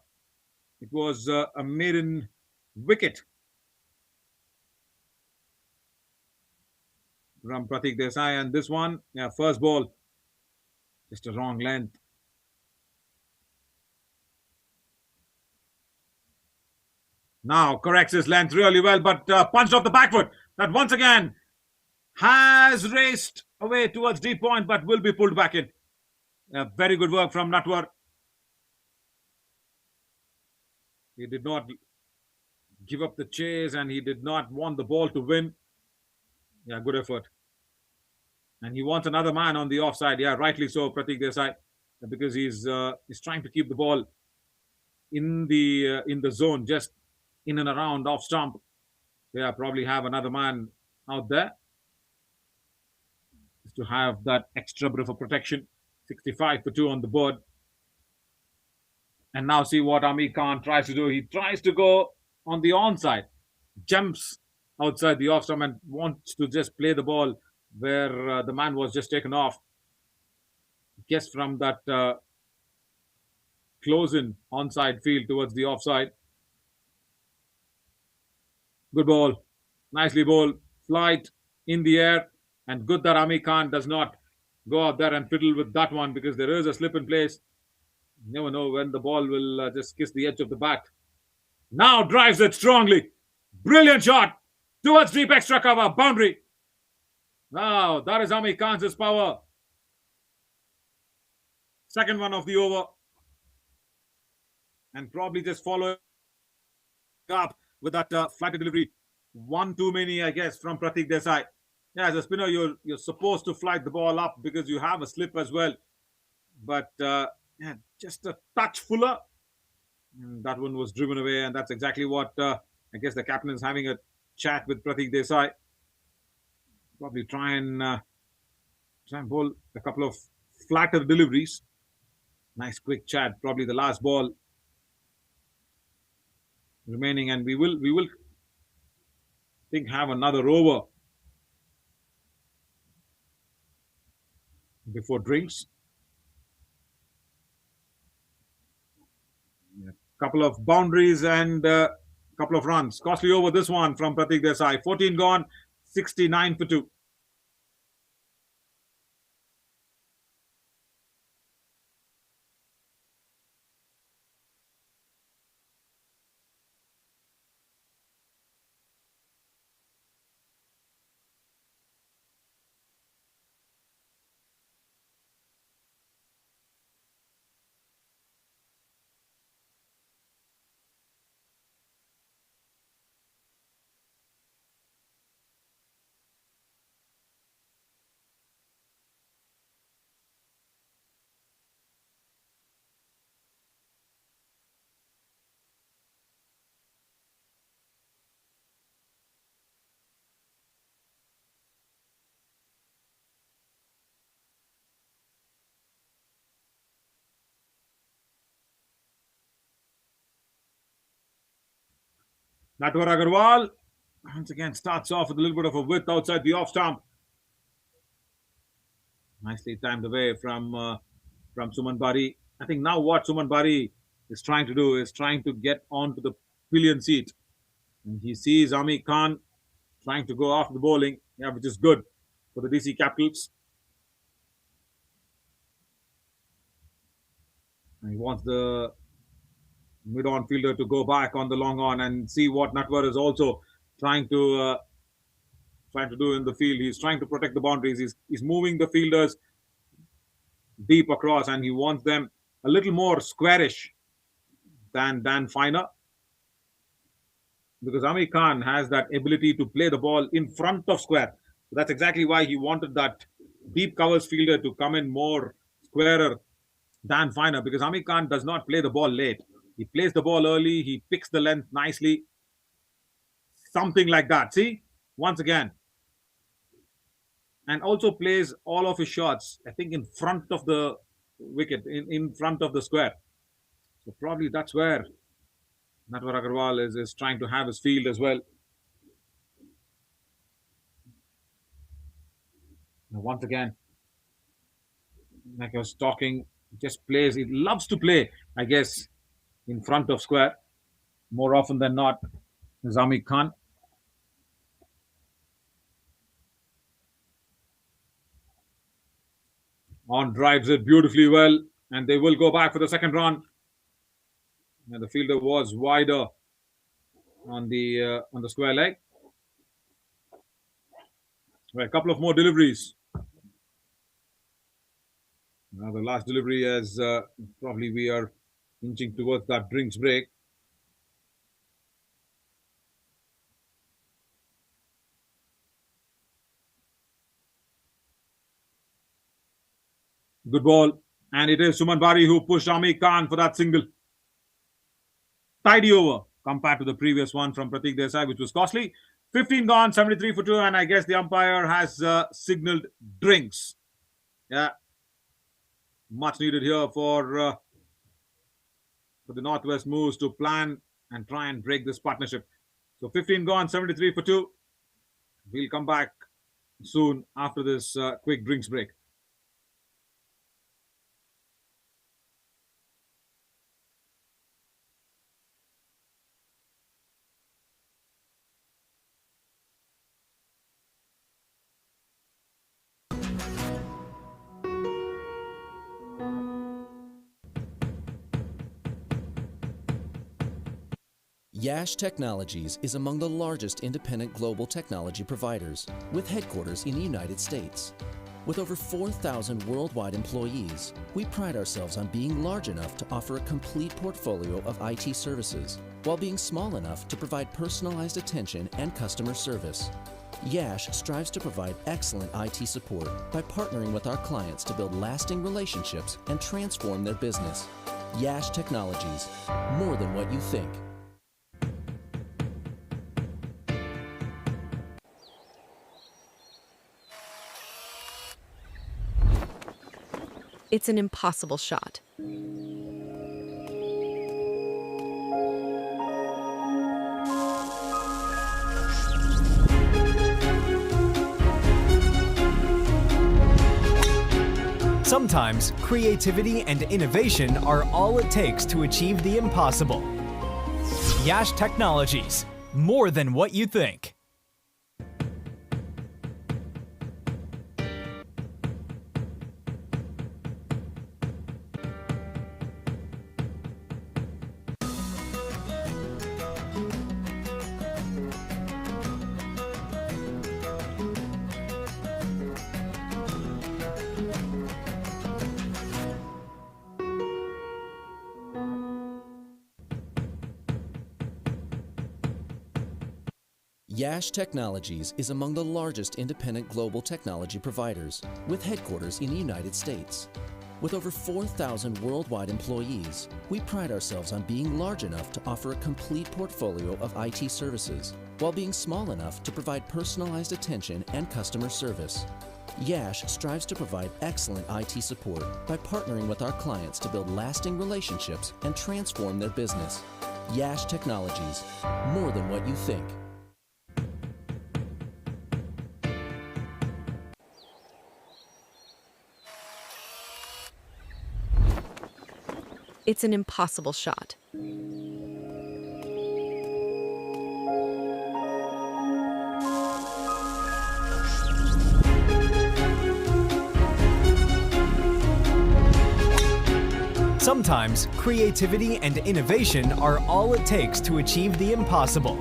it was a maiden wicket from Pratik Desai, and this one, yeah, first ball, just a wrong length. Now corrects his length really well, but punched off the back foot. That once again has raced away towards deep point, but will be pulled back in. Very good work from Natwar. He did not give up the chase and he did not want the ball to win. Yeah, good effort. And he wants another man on the offside. Yeah, rightly so, Pratik Desai, because he's trying to keep the ball in the zone, just in and around off stump. Yeah, probably have another man out there just to have that extra bit of a protection. 65 for 2 on the board. And now see what Amir Khan tries to do. He tries to go on the onside, jumps outside the off stump and wants to just play the ball where the man was just taken off. Guess from that close-in onside field towards the offside. Good ball. Nicely bowled. Flight in the air. And good that Amir Khan does not go out there and fiddle with that one because there is a slip in place. You never know when the ball will just kiss the edge of the bat. Now drives it strongly. Brilliant shot towards deep extra cover. Boundary. Now that is Amir Khan's power. Second one of the over. And probably just follow up with that flighted delivery. One too many, I guess, from Pratik Desai. Yeah, as a spinner, you're supposed to flight the ball up because you have a slip as well. But yeah, just a touch fuller. And that one was driven away, and that's exactly what I guess the captain is having a chat with Pratik Desai. Probably try and bowl a couple of flatter deliveries. Nice quick chat. Probably the last ball remaining, and we will think have another over before drinks. Couple of boundaries and couple of runs. Costly over this one from Pratik Desai. 14 gone, 69 for 2. Natwar Agarwal once again starts off with a little bit of a width outside the off stump. Nicely timed away from Suman Bari. I think now what Suman Bari is trying to do is trying to get onto the pillion seat. And he sees Ami Khan trying to go after the bowling, yeah, which is good for the DC Capitals. And he wants the mid-on fielder to go back on the long on and see what Natwar is also trying to do in the field. He's trying to protect the boundaries. He's moving the fielders deep across, and he wants them a little more squarish than finer, because Ami Khan has that ability to play the ball in front of square. So that's exactly why he wanted that deep covers fielder to come in more squarer than finer, because Ami Khan does not play the ball late. He plays the ball early. He picks the length nicely. Something like that. See? Once again. And also plays all of his shots, I think, in front of the wicket, in front of the square. So probably that's where Natwar Agarwal is trying to have his field as well. Now, once again, like I was talking, just plays. He loves to play, I guess, in front of square more often than not. Zami Khan. On drives it beautifully well, and they will go back for the second run. And the fielder was wider on the square leg. Well, a couple of more deliveries. Now the last delivery, as probably we are inching towards that drinks break. Good ball. And it is Suman Bari who pushed Ami Khan for that single. Tidy over compared to the previous one from Pratik Desai, which was costly. 15 gone, 73 for 2. And I guess the umpire has signaled drinks. Yeah. Much needed here for the Northwest Moves to plan and try and break this partnership. So 15 gone, 73 for 2. We'll come back soon after this quick drinks break. Yash Technologies is among the largest independent global technology providers, with headquarters in the United States. With over 4,000 worldwide employees, we pride ourselves on being large enough to offer a complete portfolio of IT services, while being small enough to provide personalized attention and customer service. Yash strives to provide excellent IT support by partnering with our clients to build lasting relationships and transform their business. Yash Technologies, more than what you think. It's an impossible shot. Sometimes creativity and innovation are all it takes to achieve the impossible. Yash Technologies, more than what you think. Yash Technologies is among the largest independent global technology providers, with headquarters in the United States. With over 4,000 worldwide employees, we pride ourselves on being large enough to offer a complete portfolio of IT services, while being small enough to provide personalized attention and customer service. Yash strives to provide excellent IT support by partnering with our clients to build lasting relationships and transform their business. Yash Technologies, more than what you think. It's an impossible shot. Sometimes creativity and innovation are all it takes to achieve the impossible.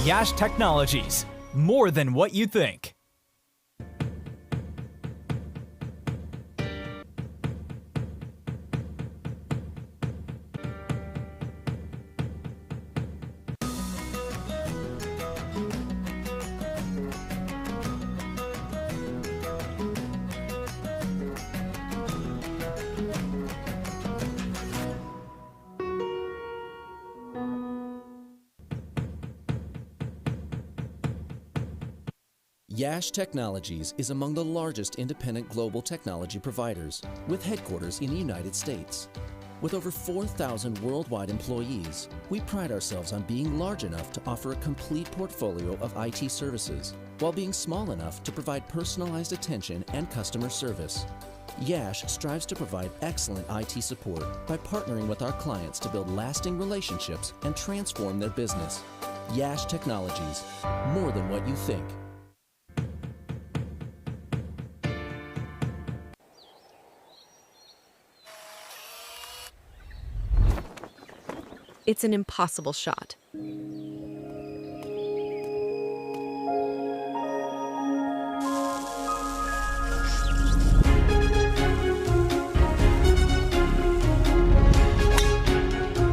Yash Technologies, more than what you think. Yash Technologies is among the largest independent global technology providers, with headquarters in the United States. With over 4,000 worldwide employees, we pride ourselves on being large enough to offer a complete portfolio of IT services, while being small enough to provide personalized attention and customer service. Yash strives to provide excellent IT support by partnering with our clients to build lasting relationships and transform their business. Yash Technologies, more than what you think. It's an impossible shot.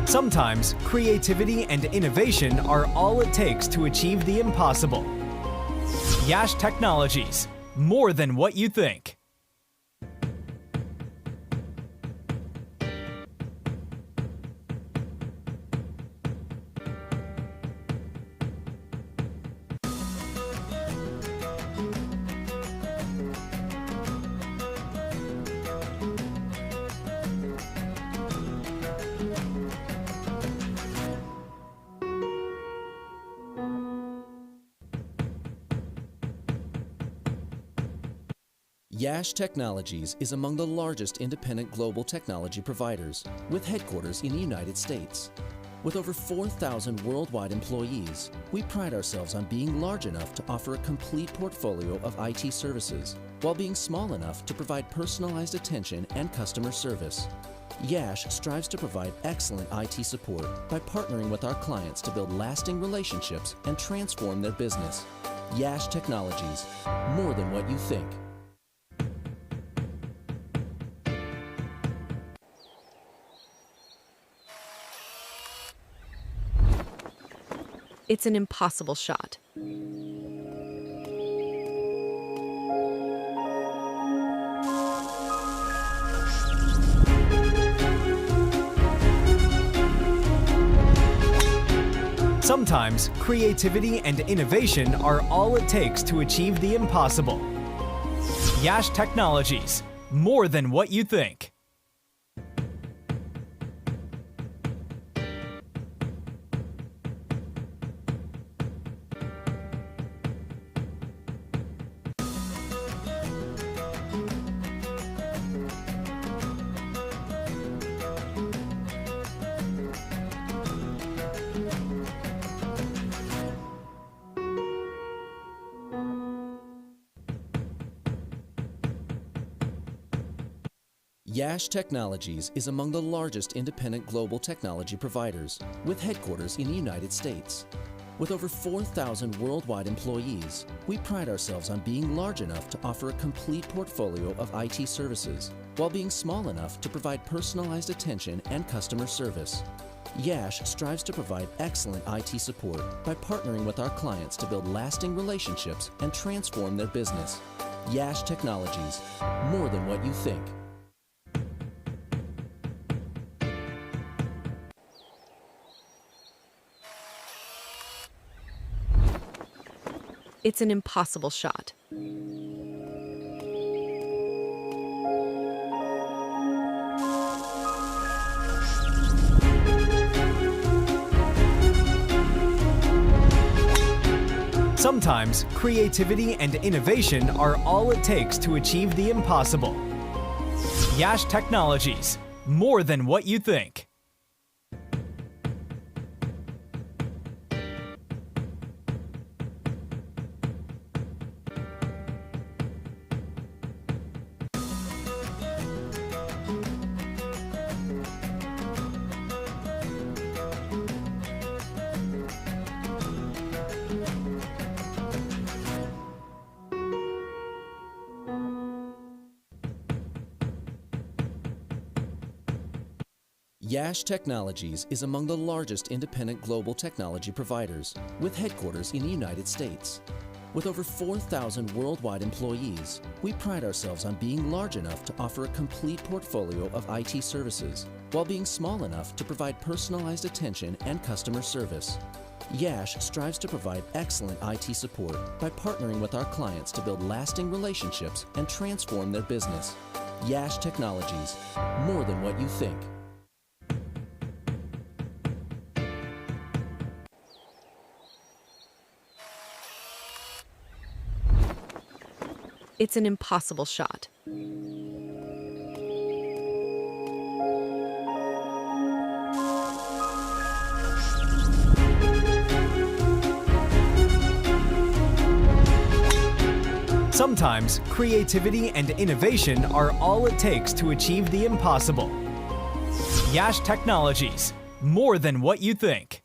Sometimes creativity and innovation are all it takes to achieve the impossible. Yash Technologies, more than what you think. Yash Technologies is among the largest independent global technology providers, with headquarters in the United States. With over 4,000 worldwide employees, we pride ourselves on being large enough to offer a complete portfolio of IT services, while being small enough to provide personalized attention and customer service. Yash strives to provide excellent IT support by partnering with our clients to build lasting relationships and transform their business. Yash Technologies, more than what you think. It's an impossible shot. Sometimes creativity and innovation are all it takes to achieve the impossible. Yash Technologies, more than what you think. Yash Technologies is among the largest independent global technology providers, with headquarters in the United States. With over 4,000 worldwide employees, we pride ourselves on being large enough to offer a complete portfolio of IT services, while being small enough to provide personalized attention and customer service. Yash strives to provide excellent IT support by partnering with our clients to build lasting relationships and transform their business. Yash Technologies, more than what you think. It's an impossible shot. Sometimes creativity and innovation are all it takes to achieve the impossible. Yash Technologies, more than what you think. Yash Technologies is among the largest independent global technology providers, with headquarters in the United States. With over 4,000 worldwide employees, we pride ourselves on being large enough to offer a complete portfolio of IT services, while being small enough to provide personalized attention and customer service. Yash strives to provide excellent IT support by partnering with our clients to build lasting relationships and transform their business. Yash Technologies, more than what you think. It's an impossible shot. Sometimes creativity and innovation are all it takes to achieve the impossible. Yash Technologies, more than what you think.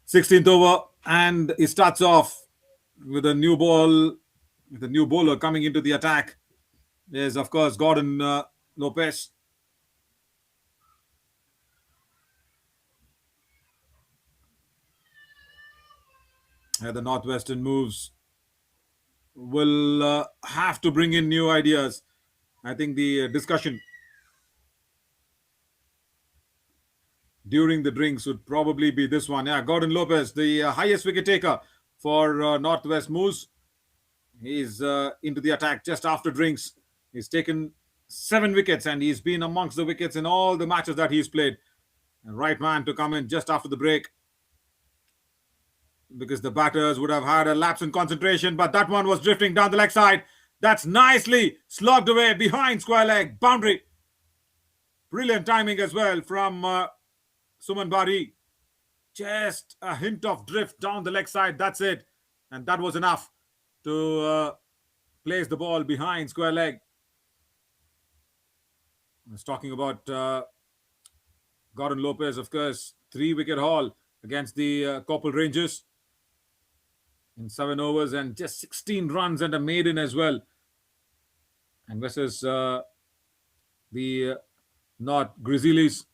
16th over, and he starts off with a new ball, with a new bowler coming into the attack. Is, of course, Gordon Lopez. The Northwestern moves will have to bring in new ideas. I think the discussion during the drinks would probably be this one. Yeah, Gordon Lopez, the highest wicket taker for Northwest moves. He's into the attack just after drinks. He's taken 7 wickets and he's been amongst the wickets in all the matches that he's played. And right man to come in just after the break, because the batters would have had a lapse in concentration, but that one was drifting down the leg side. That's nicely slogged away behind square leg, boundary. Brilliant timing as well from Suman Bari. Just a hint of drift down the leg side, that's it. And that was enough to place the ball behind square leg. I was talking about Gordon Lopez, of course, 3-wicket haul against the Corporal Rangers in 7 overs and just 16 runs and a maiden as well. And versus the North Grizzlies,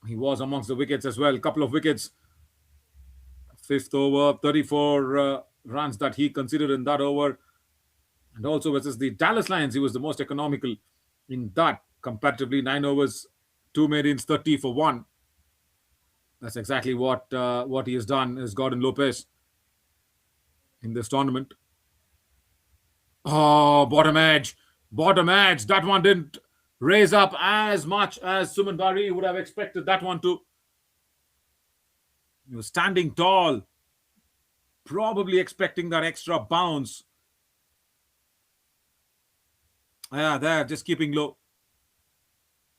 he was amongst the wickets as well. Couple of wickets. 5th over, 34 runs that he considered in that over. And also versus the Dallas Lions, he was the most economical in that. Comparatively, 9 overs, 2 maidens, 30 for 1. That's exactly what he has done, is Gordon Lopez in this tournament. Oh, bottom edge. That one didn't raise up as much as Suman Bari would have expected that one to. He was standing tall, probably expecting that extra bounce. Yeah, there, just keeping low.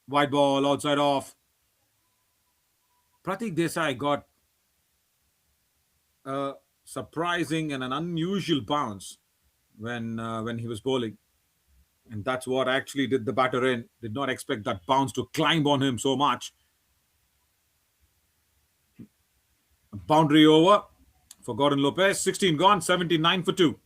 White ball, outside off. Pratik Desai got a surprising and an unusual bounce when he was bowling. And that's what actually did the batter in. Did not expect that bounce to climb on him so much. A boundary over for Gordon Lopez. 16 gone, 79 for 2.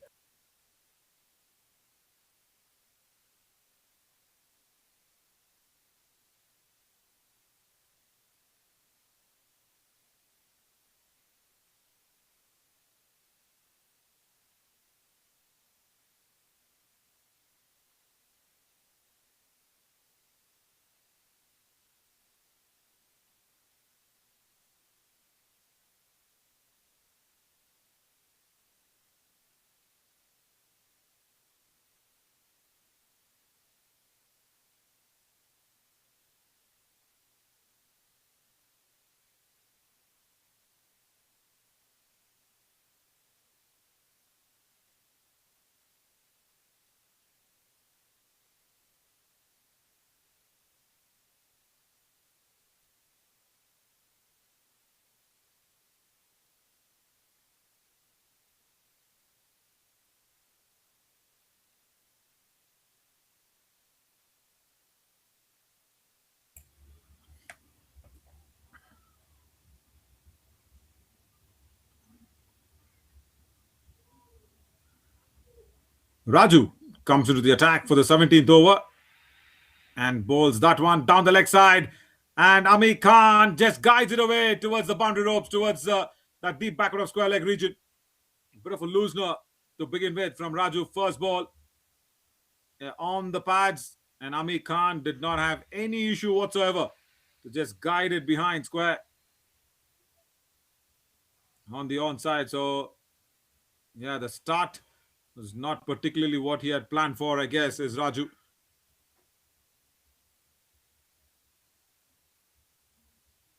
Raju comes into the attack for the 17th over and bowls that one down the leg side. And Ami Khan just guides it away towards the boundary ropes, towards that deep backward of square leg region. A bit of a loosener to begin with from Raju. First ball on the pads, and Ami Khan did not have any issue whatsoever to just guide it behind square on the onside. So, yeah, the start was not particularly what he had planned for, I guess, is Raju.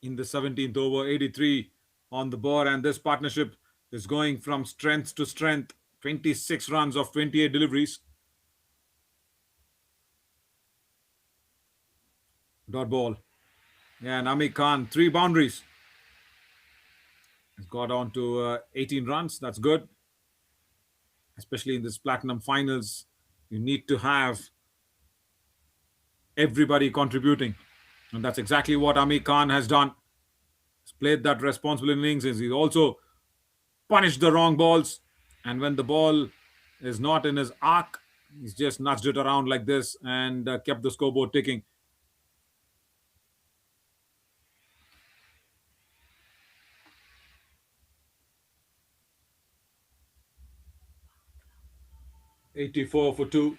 In the 17th over, 83 on the board, and this partnership is going from strength to strength. 26 runs of 28 deliveries. Dot ball. Yeah, and Ami Khan, 3 boundaries. He's got on to 18 runs. That's good. Especially in this platinum finals, you need to have everybody contributing. And that's exactly what Ami Khan has done. He's played that responsible innings. He's also punished the wrong balls, and when the ball is not in his arc, he's just nudged it around like this and kept the scoreboard ticking. "84 for 2."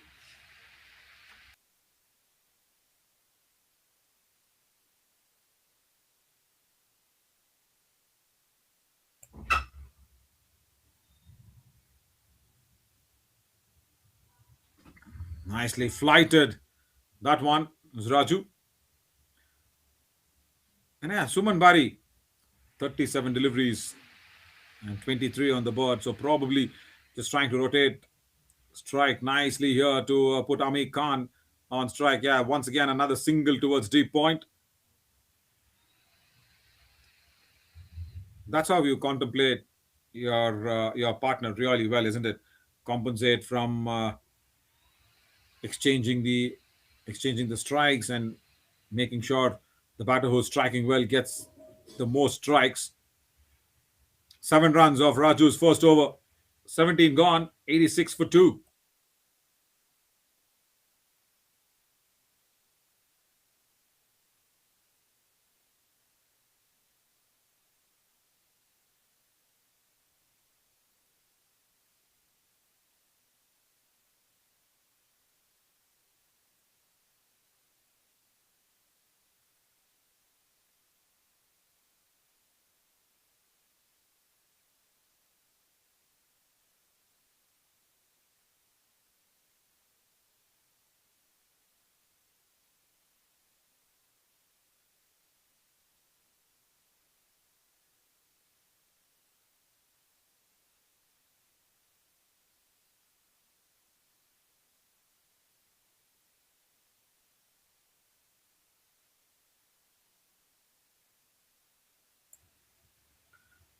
Nicely flighted. That one was Raju. And yeah, Suman Bari, 37 deliveries and 23 on the board. So probably just trying to rotate strike nicely here to put Amir Khan on strike. Yeah, once again, another single towards deep point. That's how you contemplate your partner really well, isn't it? Compensate from exchanging the exchanging the strikes and making sure the batter who's striking well gets the most strikes. 7 runs off Raju's first over. 17 gone, 86 for 2.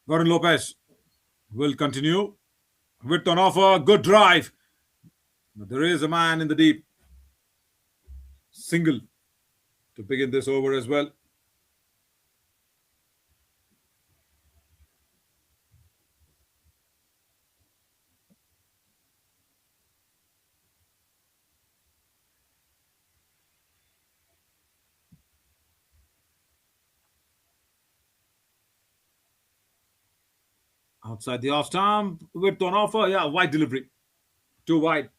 Gordon Lopez will continue. Width on offer, good drive. But there is a man in the deep. Single to begin this over as well. Outside the off stump, width on offer. Yeah, wide delivery. Too wide.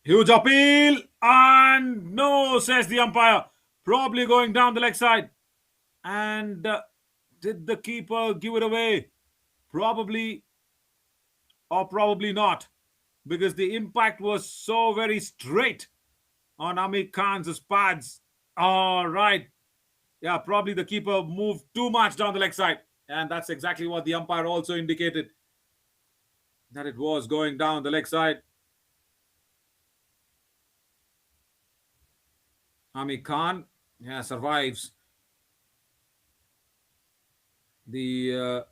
Huge appeal. And no, says the umpire. Probably going down the leg side. And did the keeper give it away? Probably or probably not. Because the impact was so very straight on Amir Khan's pads. All right. Yeah, probably the keeper moved too much down the leg side. And that's exactly what the umpire also indicated. That it was going down the leg side. Amir Khan, yeah, survives the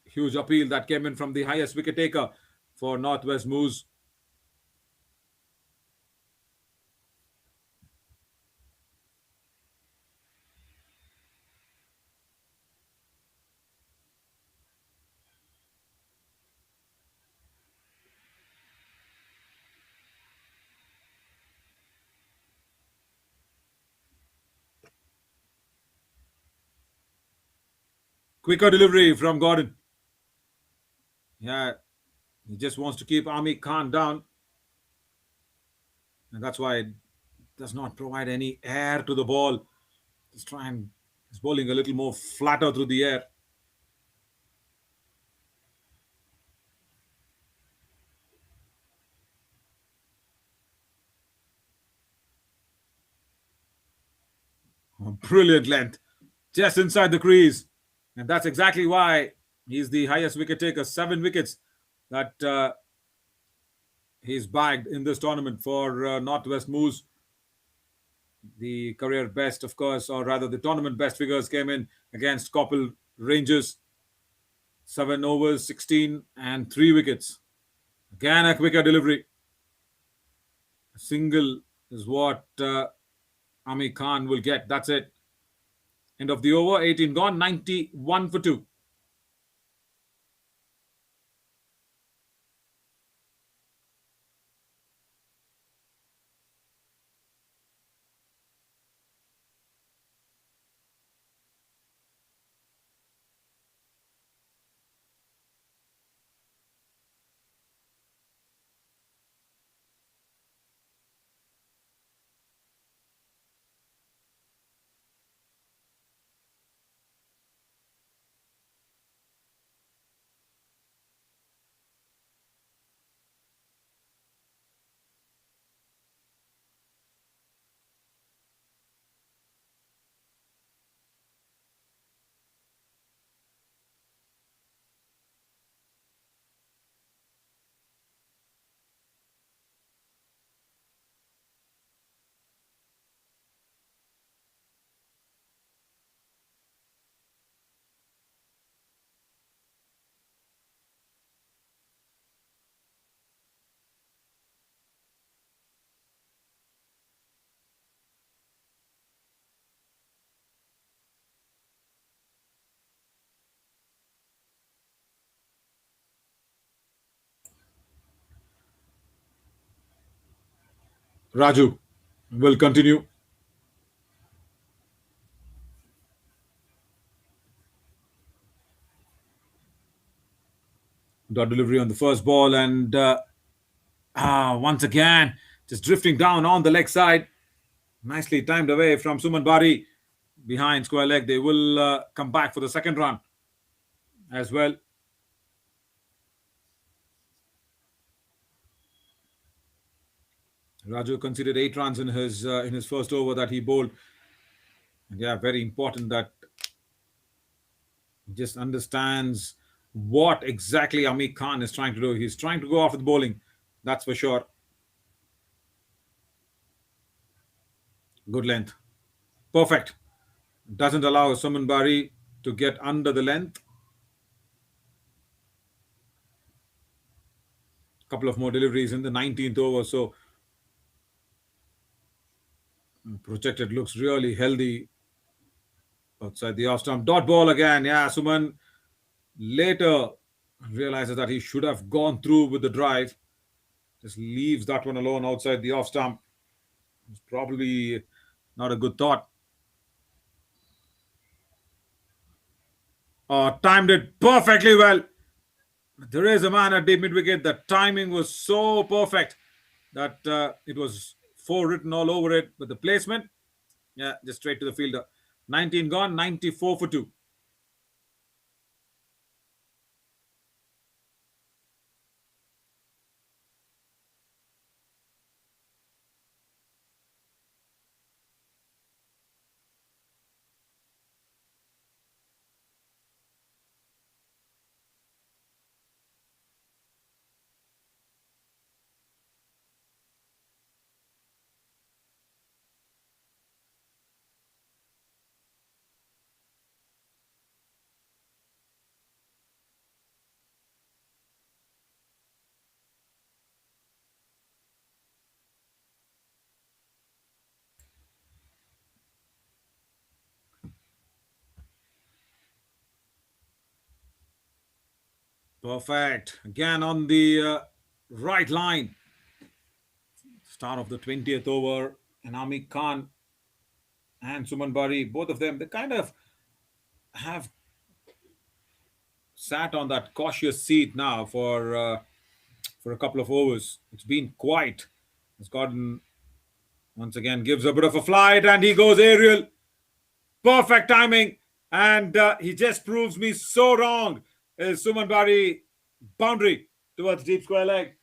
huge appeal that came in from the highest wicket taker for Northwest Moose. Quicker delivery from Gordon. Yeah, he just wants to keep Amir Khan down. And that's why it does not provide any air to the ball. He's bowling a little more flatter through the air. Brilliant length. Just inside the crease. And that's exactly why he's the highest wicket taker. 7 wickets that He's bagged in this tournament for Northwest Moose. The career best, of course, or rather the tournament best figures came in against Coppell Rangers. 7 overs, 16 and 3 wickets. Again, a quicker delivery. A single is what Ami Khan will get. That's it. End of the over, 18 gone, 91 for 2. Raju will continue. Dot delivery on the first ball, and once again, just drifting down on the leg side. Nicely timed away from Suman Bari behind square leg. They will come back for the second run as well. Raju conceded 8 runs in his first over that he bowled. And yeah, very important that he just understands what exactly Ami Khan is trying to do. He's trying to go off with bowling, that's for sure. Good length. Perfect. Doesn't allow Suman Bari to get under the length. Couple of more deliveries in the 19th over. So projected looks really healthy outside the off stump. Dot ball again. Yeah, Suman later realizes that he should have gone through with the drive. Just leaves that one alone outside the off stump. It's probably not a good thought. Timed it perfectly well. There is a man at the mid wicket. The timing was so perfect that it was 4 written all over it. But the placement, yeah, just straight to the fielder. 19 gone, 94 for 2. Perfect. Again on the right line. Start of the 20th over. And Ami Khan and Suman Bari, both of them, they kind of have sat on that cautious seat now for a couple of overs. It's been quiet. It's gotten once again gives a bit of a flight and he goes aerial. Perfect timing, and he just proves me so wrong. Is Suman Bari boundary towards deep square leg,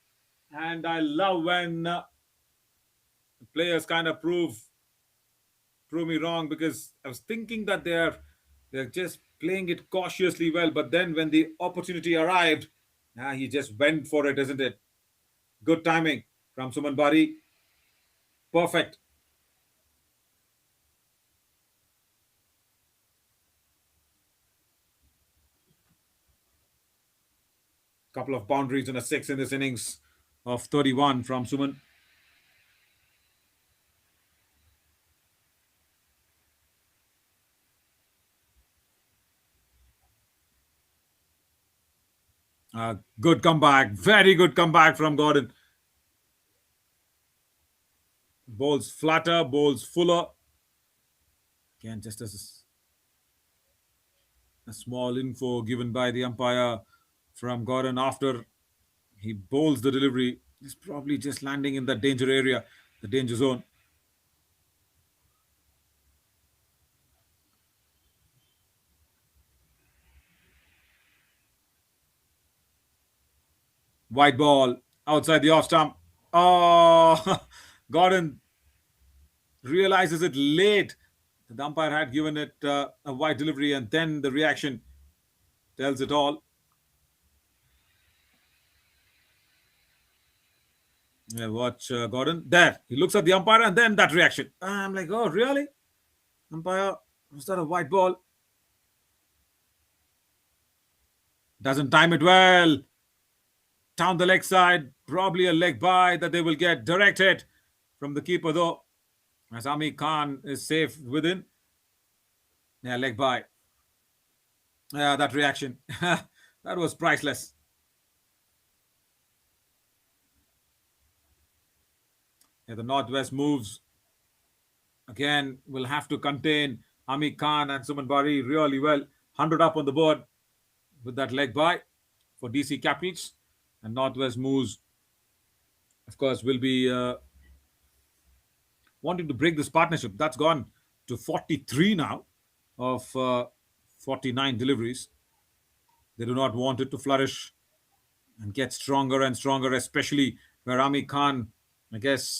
and I love when players kind of prove me wrong because I was thinking that they're just playing it cautiously well, but then when the opportunity arrived, he just went for it, isn't it? Good timing from Suman Bari. Perfect. Couple of boundaries and a six in this innings of 31 from Suman. Good comeback. Very good comeback from Gordon. Bowls flatter, bowls fuller. Again, just as a small info given by the umpire from Gordon after he bowls the delivery. He's probably just landing in that danger area, the danger zone. White ball outside the off stump. Oh, Gordon realizes it late. The umpire had given it a wide delivery, and then the reaction tells it all. Yeah, watch Gordon. There, he looks at the umpire, and then that reaction. I'm like, oh, really? Umpire, was that a white ball? Doesn't time it well. Down the leg side, probably a leg by that they will get. Direct hit from the keeper, though. As Ami Khan is safe within. Yeah, leg by. Yeah, that reaction. That was priceless. Yeah, the Northwest moves. Again, will have to contain Ami Khan and Suman Bari really well. 100 up on the board with that leg by for DC Captains. And Northwest moves, of course, will be wanting to break this partnership. That's gone to 43 now of 49 deliveries. They do not want it to flourish and get stronger and stronger, especially where Ami Khan, I guess,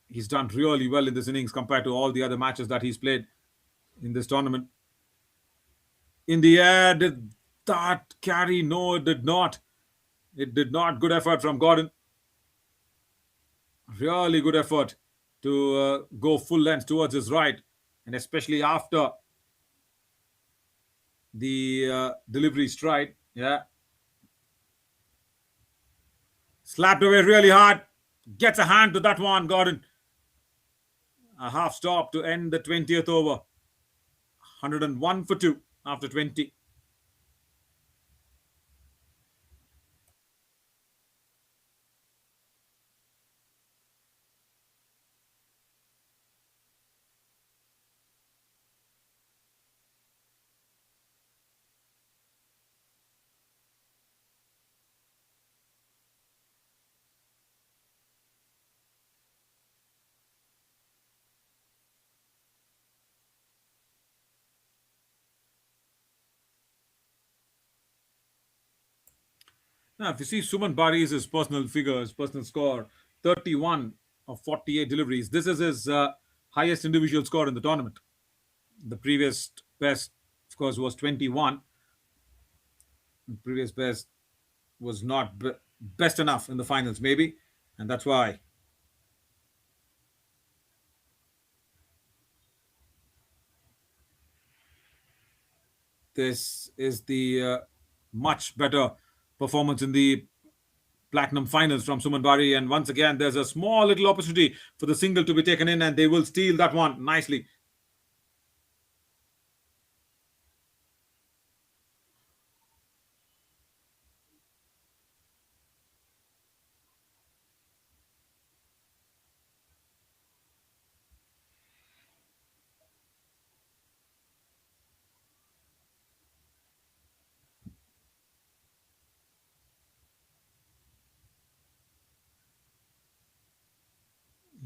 he's done really well in this innings compared to all the other matches that he's played in this tournament. In the air, did that carry? No, it did not. It did not. Good effort from Gordon. Really good effort to go full length towards his right, and especially after the delivery stride. Yeah. Slapped away really hard. Gets a hand to that one, Gordon. A half stop to end the 20th over. 101 for 2 after 20. Now, if you see Suman Bari's his personal figure, his personal score, 31 of 48 deliveries. This is his highest individual score in the tournament. The previous best, of course, was 21. The previous best was not best enough in the finals, maybe. And that's why. This is the much better performance in the platinum finals from Suman Bari. And once again, there's a small little opportunity for the single to be taken in, and they will steal that one nicely.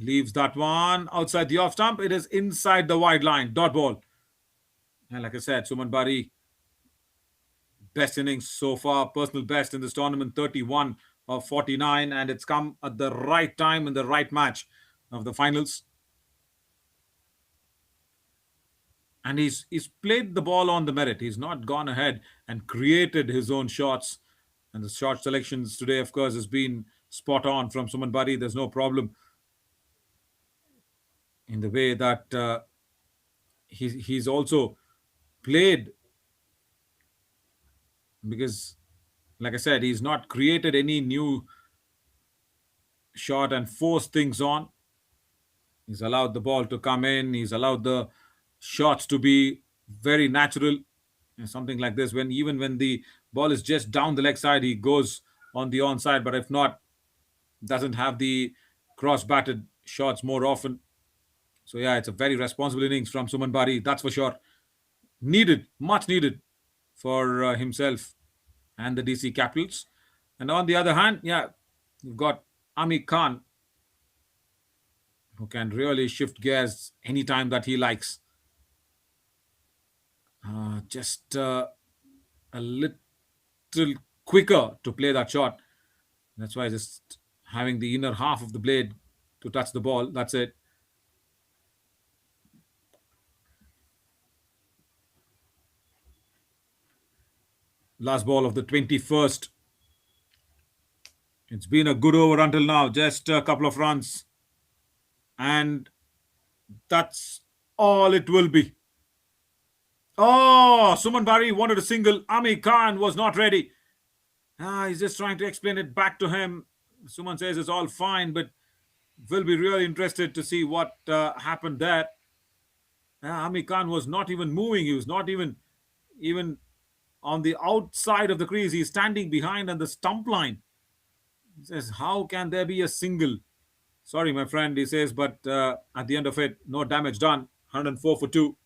Leaves that one outside the off stump. It is inside the wide line. Dot ball. And like I said, Suman Bari, best innings so far, personal best in this tournament, 31 of 49. And it's come at the right time in the right match of the finals. And he's played the ball on the merit. He's not gone ahead and created his own shots. And the shot selections today, of course, has been spot on from Suman Bari. There's no problem in the way that he's also played, because, like I said, he's not created any new shot and forced things on. He's allowed the ball to come in. He's allowed the shots to be very natural. And something like this, when even when the ball is just down the leg side, he goes on the onside. But if not, doesn't have the cross-batted shots more often. So yeah, it's a very responsible innings from Suman Bari, that's for sure. Needed, much needed for himself and the DC Capitals. And on the other hand, yeah, you've got Ami Khan, who can really shift gears anytime that he likes. Just a little quicker to play that shot. That's why just having the inner half of the blade to touch the ball. That's it. Last ball of the 21st. It's been a good over until now. Just a couple of runs. And that's all it will be. Oh, Suman Bari wanted a single. Ami Khan was not ready. He's just trying to explain it back to him. Suman says it's all fine, but will be really interested to see what happened there. Ami Khan was not even moving. He was not even on the outside of the crease. He's standing behind on the stump line. He says, how can there be a single? Sorry, my friend, he says, but at the end of it, no damage done. 104 for 2.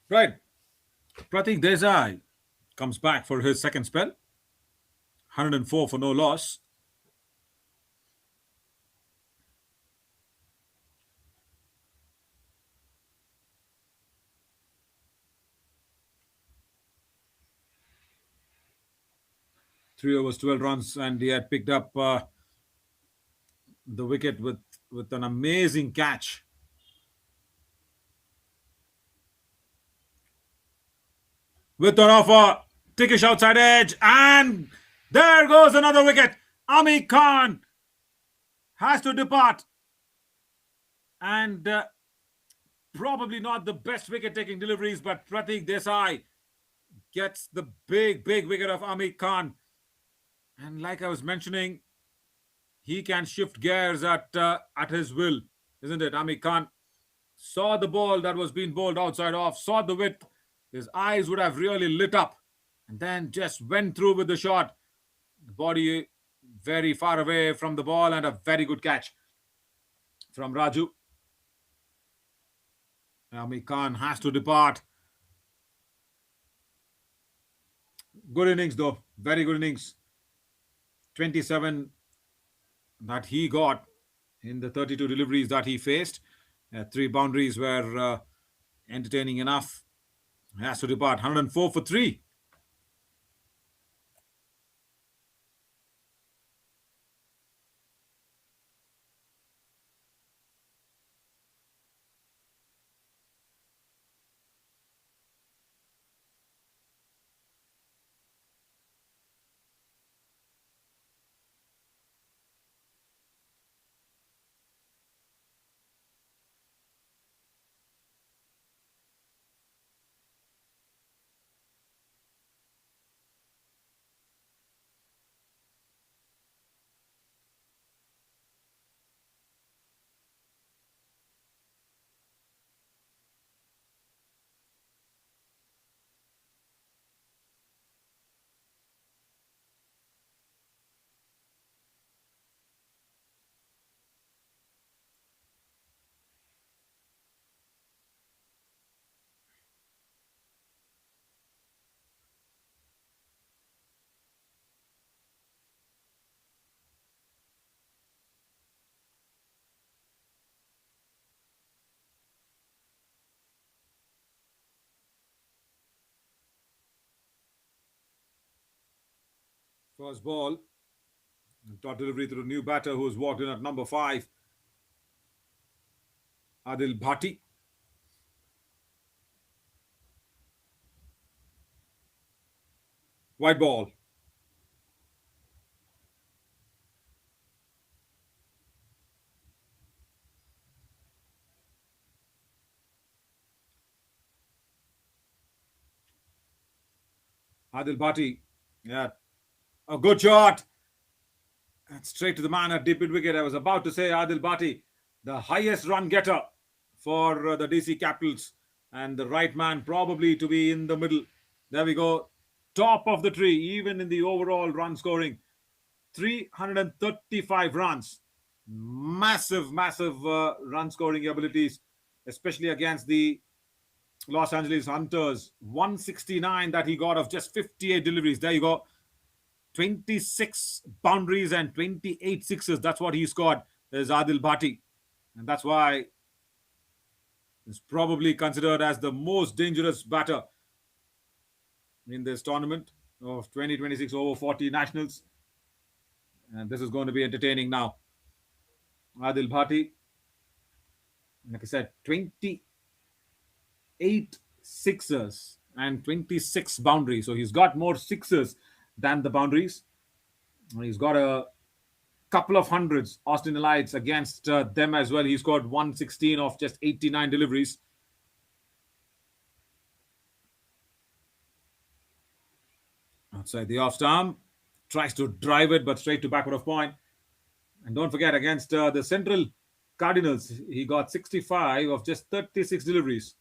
Right. Pratik Desai comes back for his second spell. 104 for no loss. Three overs, 12 runs, and he had picked up the wicket with an amazing catch. With an offer, Tickish outside edge, and there goes another wicket. Ami Khan has to depart. And probably not the best wicket-taking deliveries, but Pratik Desai gets the big wicket of Ami Khan. And like I was mentioning, he can shift gears at his will, isn't it? Ami Khan saw the ball that was being bowled outside off, saw the width. His eyes would have really lit up, and then just went through with the shot. The body very far away from the ball, and a very good catch from Raju. Ami Khan has to depart. Good innings though, very good innings. 27 that he got in the 32 deliveries that he faced. 3 boundaries were entertaining enough. He has to depart. 104 for 3. First ball. Dot delivery to the new batter who's walked in at number 5. Adil Bhatti. White ball. Adil Bhatti. Yeah. A good shot. And straight to the man at deep mid wicket. I was about to say Adil Bhatti, the highest run getter for the DC Capitals. And the right man probably to be in the middle. There we go. Top of the tree, even in the overall run scoring. 335 runs. Massive, massive run scoring abilities, especially against the Los Angeles Hunters. 169 that he got of just 58 deliveries. There you go. 26 boundaries and 28 sixes. That's what he scored. There's Adil Bhatti. And that's why he's probably considered as the most dangerous batter in this tournament of 2026 over 40 nationals. And this is going to be entertaining now. Adil Bhatti, like I said, 28 sixes and 26 boundaries. So he's got more sixes than the boundaries. He's got a couple of hundreds, Austin Elites, against them as well. He scored 116 of just 89 deliveries. Outside the off stump, tries to drive it, but straight to backward of point. And don't forget, against the Central Cardinals, he got 65 of just 36 deliveries.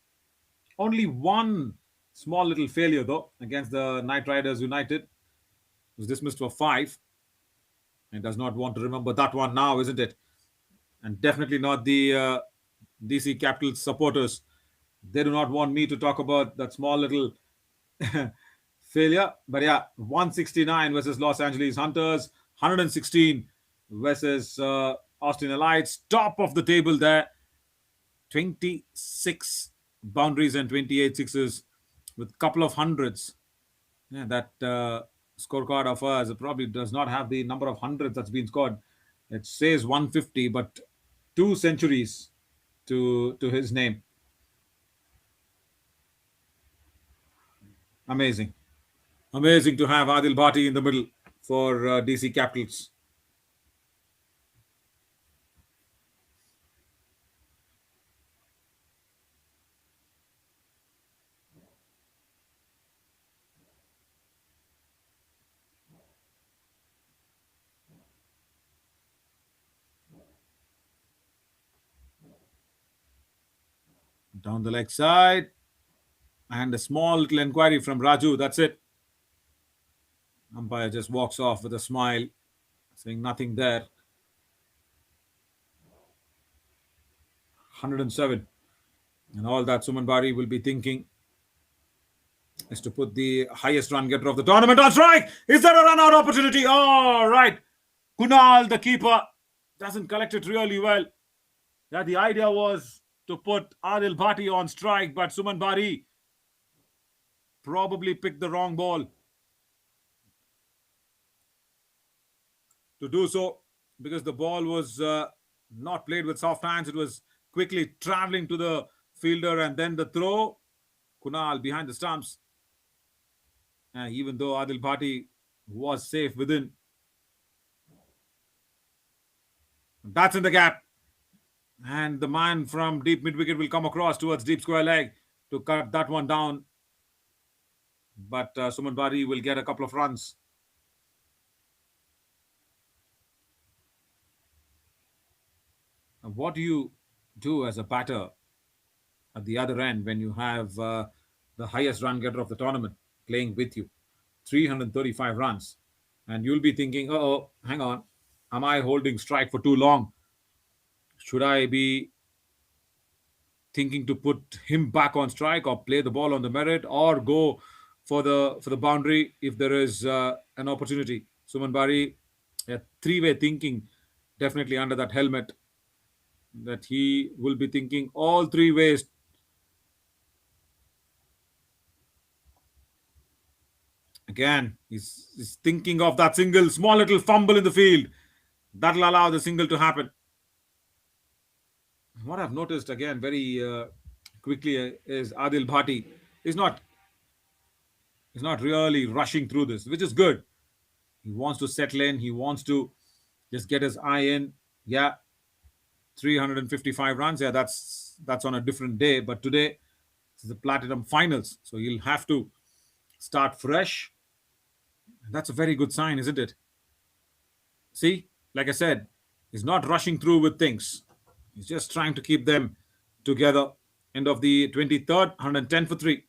Only one small little failure, though, against the Knight Riders United. Was dismissed for 5. And does not want to remember that one now, isn't it? And definitely not the DC Capitals supporters. They do not want me to talk about that small little failure. But yeah, 169 versus Los Angeles Hunters, 116 versus Austin Elites. Top of the table there. 26 boundaries and 28 sixes with a couple of hundreds. Yeah, that scorecard of ours probably does not have the number of hundreds that's been scored. It says 150, but 2 centuries to his name. Amazing. Amazing to have Adil Bhatti in the middle for DC Capitals. Down the leg side. And a small little inquiry from Raju. That's it. Umpire just walks off with a smile, saying nothing there. 107. And all that Suman Bari will be thinking is to put the highest run getter of the tournament on strike. Is there a run out opportunity? All right. Kunal, the keeper, doesn't collect it really well. Yeah, the idea was to put Adil Bhatti on strike, but Suman Bari probably picked the wrong ball to do so, because the ball was not played with soft hands. It was quickly traveling to the fielder, and then the throw. Kunal behind the stumps. Even though Adil Bhatti was safe within. That's in the gap. And the man from deep mid-wicket will come across towards deep square leg to cut that one down. But Suman Bari will get a couple of runs. Now, what do you do as a batter at the other end when you have the highest run getter of the tournament playing with you? 335 runs. And you'll be thinking, oh, hang on. Am I holding strike for too long? Should I be thinking to put him back on strike, or play the ball on the merit, or go for the boundary if there is an opportunity? Suman Bari, a 3-way thinking definitely under that helmet, that he will be thinking all 3 ways. Again, he's thinking of that single, small little fumble in the field. That'll allow the single to happen. What I've noticed again very quickly is Adil Bhati is not really rushing through this, which is good. He wants to settle in. He wants to just get his eye in. Yeah, 355 runs. Yeah, that's on a different day. But today is the Platinum Finals, so he'll have to start fresh. That's a very good sign, isn't it? See, like I said, he's not rushing through with things. He's just trying to keep them together. End of the 23rd, 110 for 3.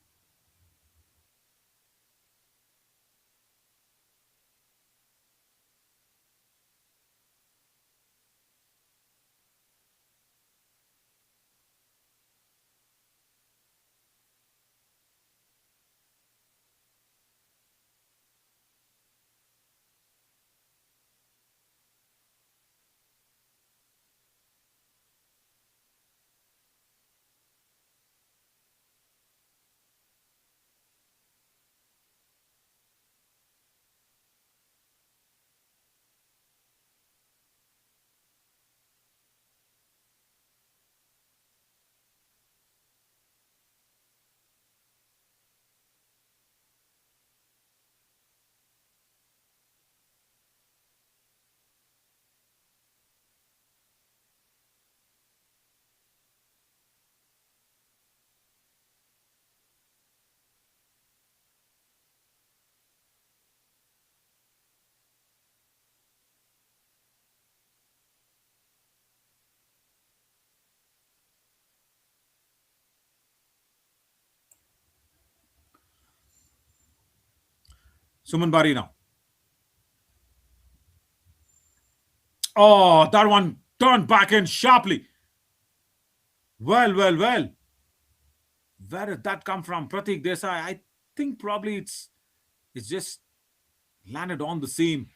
Suman Bari now. Oh, that one turned back in sharply. Well, well, well. Where did that come from? Pratik Desai. I think probably it's just landed on the seam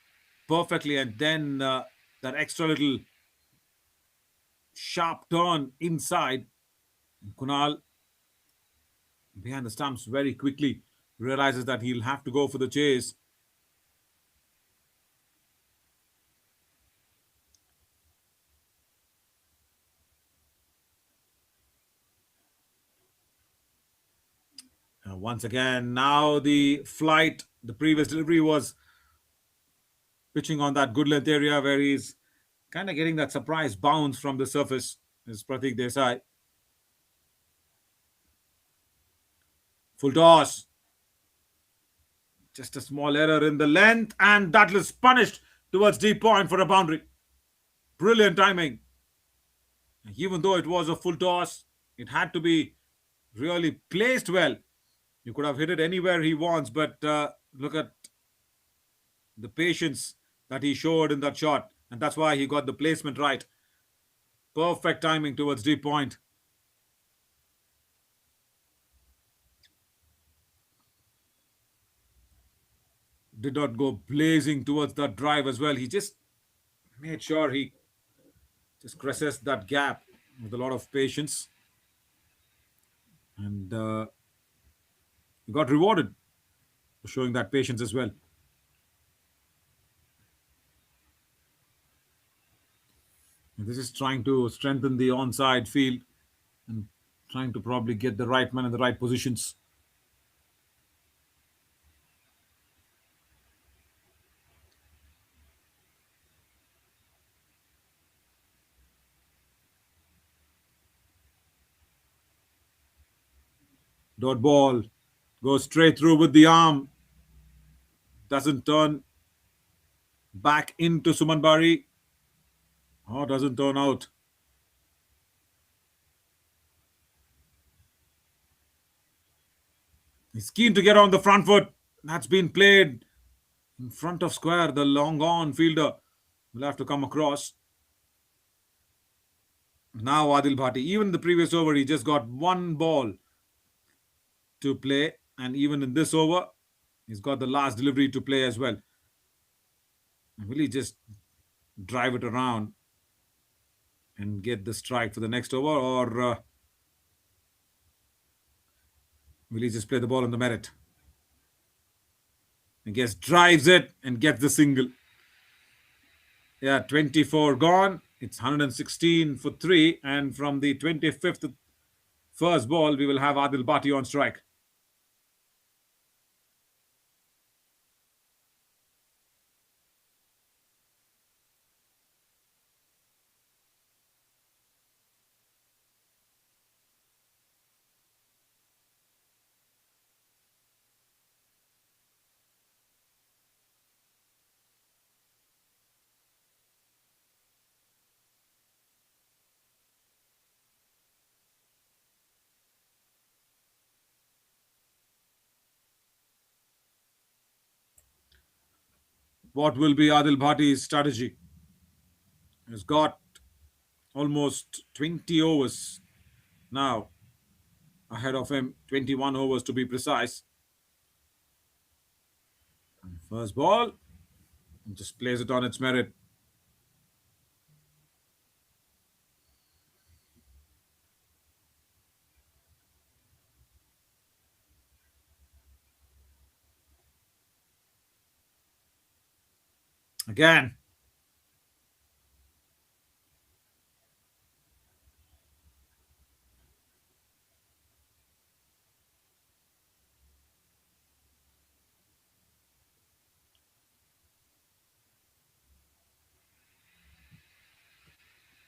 perfectly, and then that extra little sharp turn inside. Kunal behind the stumps very quickly realizes that he'll have to go for the chase. Once again, now the flight, the previous delivery was pitching on that good length area where he's kind of getting that surprise bounce from the surface. Is Pratik Desai. Full toss. Just a small error in the length, and that was punished towards deep point for a boundary. Brilliant timing. Even though it was a full toss, it had to be really placed well. You could have hit it anywhere he wants, but look at the patience that he showed in that shot, and that's why he got the placement right. Perfect timing towards deep point. Did not go blazing towards that drive as well. He just made sure he just crosses that gap with a lot of patience, and he got rewarded for showing that patience as well. And this is trying to strengthen the onside field and trying to probably get the right man in the right positions. Dot ball goes straight through with the arm. Doesn't turn back into Suman Bari. Oh, doesn't turn out. He's keen to get on the front foot. That's been played in front of square. The long on fielder will have to come across. Now Adil Bhati. Even the previous over, he just got one ball to play. And even in this over, he's got the last delivery to play as well. Will he just drive it around and get the strike for the next over, or will he just play the ball on the merit? I guess drives it and gets the single. Yeah, 24 gone. It's 116 for 3. And from the 25th first ball, we will have Adil Bhati on strike. What will be Adil Bhati's strategy? He's got almost 20 overs now ahead of him, 21 overs to be precise. First ball, just plays it on its merit. Again,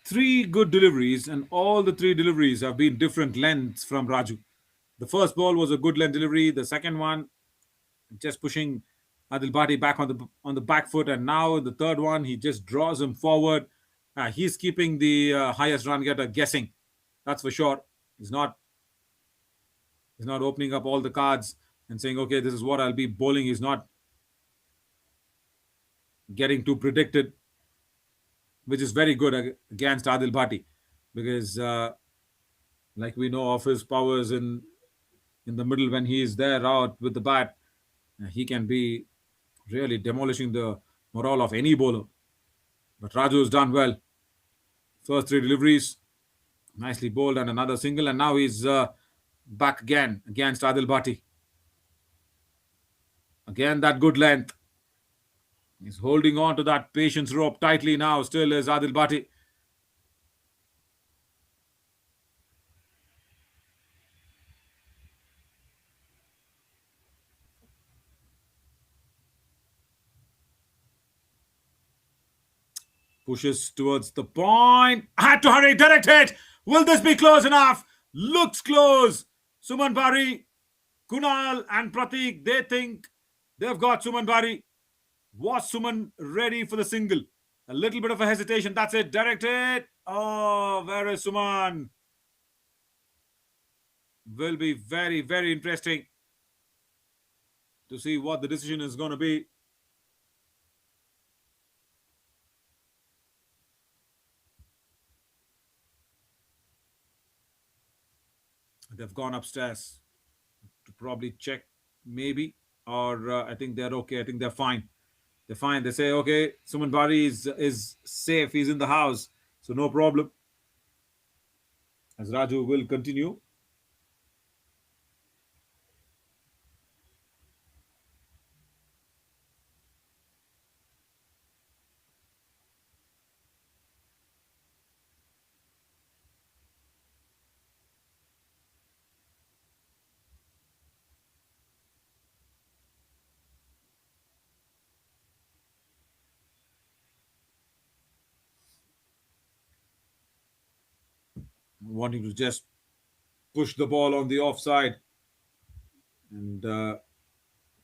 three good deliveries, and all the three deliveries have been different lengths from Raju. The first ball was a good length delivery. The second one, just pushing Adil Bhati back on the back foot, and now the third one, he just draws him forward. He's keeping the highest run getter guessing. That's for sure. He's not opening up all the cards and saying, okay, this is what I'll be bowling. He's not getting too predicted, which is very good against Adil Bhati, because like we know of his powers in the middle when he is there out with the bat, he can be really demolishing the morale of any bowler. But Raju has done well. First three deliveries, nicely bowled, and another single, and now he's back again against Adil Bhati. Again, that good length. He's holding on to that patience rope tightly now. Still is Adil Bhati. Pushes towards the point. Had to hurry. Direct hit. Will this be close enough? Looks close. Suman Bari, Kunal and Pratik, they think they've got Suman Bari. Was Suman ready for the single? A little bit of a hesitation. That's it. Direct hit. Oh, where is Suman? Will be very, very interesting to see what the decision is going to be. They've gone upstairs to probably check, maybe, or I think they're okay. I think they're fine. They're fine. They say, okay, Suman Bari is safe. He's in the house, so no problem. As Raju will continue. Wanting to just push the ball on the offside and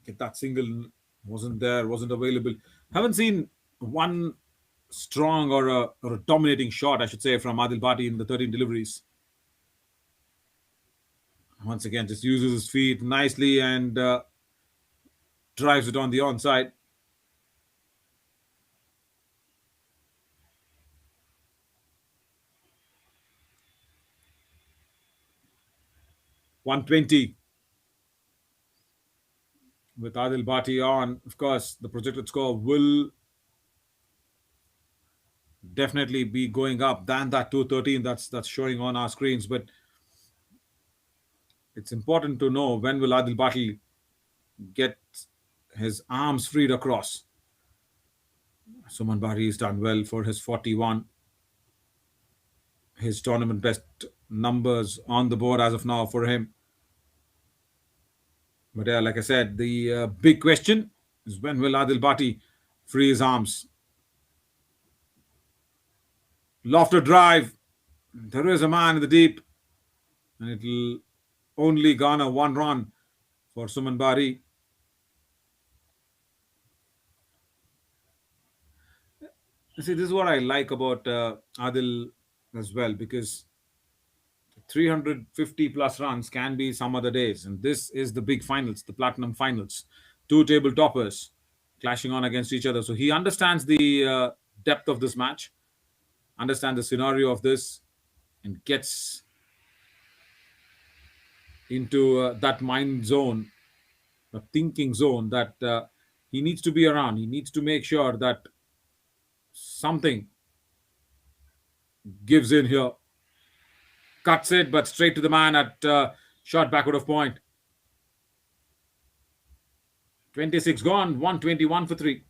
get that single. Wasn't there, wasn't available. Haven't seen one strong or a dominating shot, I should say, from Adil Bhati in the 13 deliveries. Once again, just uses his feet nicely and drives it on the onside. $120 with Adil Bhati on. Of course, the projected score will definitely be going up than that 213 that's showing on our screens. But it's important to know when will Adil Bhati get his arms freed across. Suman Bari has done well for his 41. His tournament best numbers on the board as of now for him. But yeah, like I said, the big question is when will Adil Bhatti free his arms? Lofted drive. There is a man in the deep, and it'll only garner one run for Suman Bari. See, this is what I like about Adil as well, because 350 plus runs can be some other days, and this is the big finals, the platinum finals. Two table toppers clashing on against each other. So he understands the depth of this match, understands the scenario of this, and gets into that mind zone, a thinking zone that he needs to be around. He needs to make sure that something gives in here. Cuts it, but straight to the man at short backward of point. 26 gone, 121 for 3.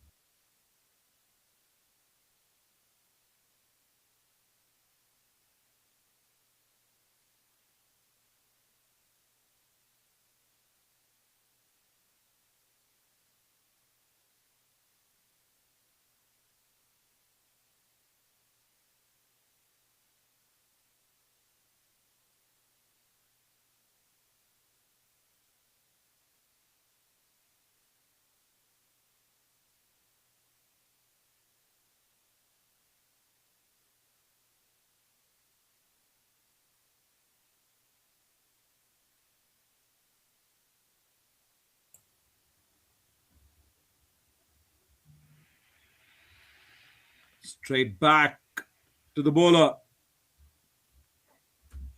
Straight back to the bowler.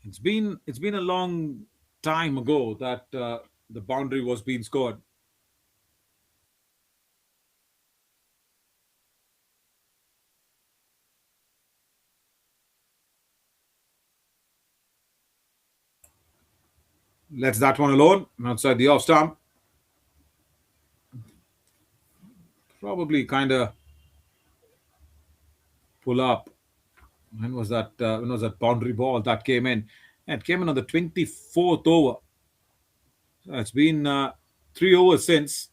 It's been a long time ago that the boundary was being scored. Lets that one alone outside the off stump. Probably kind of pull up. When was that? When was that boundary ball that came in? It came in on the 24th over. It's been 3 overs since.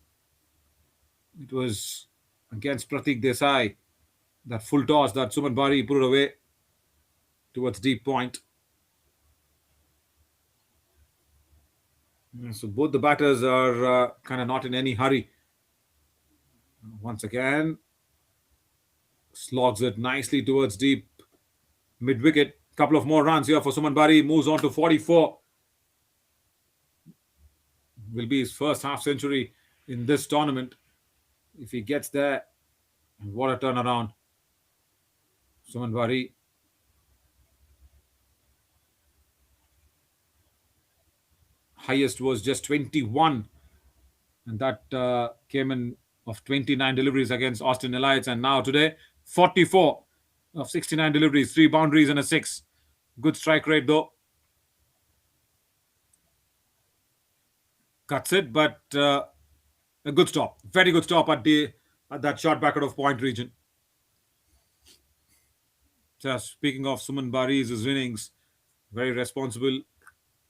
It was against Pratik Desai. That full toss that Suman Bari put it away towards deep point. So both the batters are kind of not in any hurry. Once again, slogs it nicely towards deep mid wicket. Couple of more runs here for Suman Bari. Moves on to 44. Will be his first half century in this tournament. If he gets there, what a turnaround. Suman Bari. Highest was just 21, and that came in of 29 deliveries against Austin Elites, and now today 44 of 69 deliveries, 3 boundaries and a 6. Good strike rate though. Cuts it, but a good stop, very good stop at that short back out of point region. Just speaking of Suman Bari's innings, very responsible,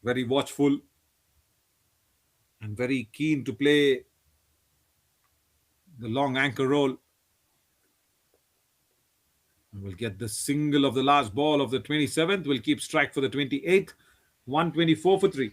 very watchful, and very keen to play the long anchor role. We'll get the single of the last ball of the 27th. We'll keep strike for the 28th. 124 for 3.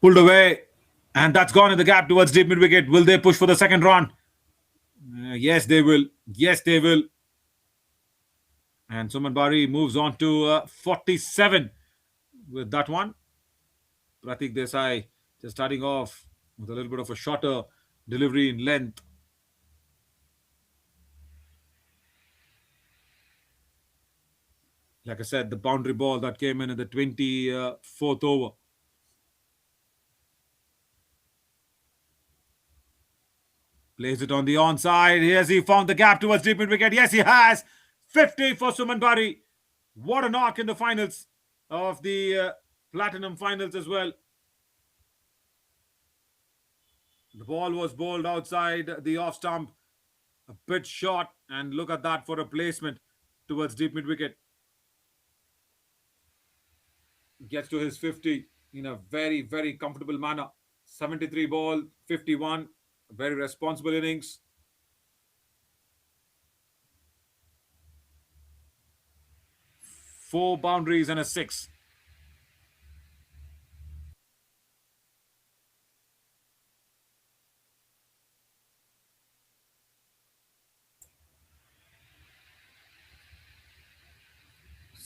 Pulled away, and that's gone in the gap towards deep mid wicket. Will they push for the second run? Yes, they will. Yes, they will. And Suman Bari moves on to 47 with that one. Pratik Desai just starting off with a little bit of a shorter delivery in length. Like I said, the boundary ball that came in the 24th over. Plays it on the onside. Has he found the gap towards deep mid wicket? Yes, he has. 50 for Suman Bari. What a knock in the finals of the Platinum finals as well. The ball was bowled outside the off stump. A bit short. And look at that for a placement towards deep mid wicket. Gets to his 50 in a very, very comfortable manner. 73 ball, 51. Very responsible innings. Four boundaries and a six.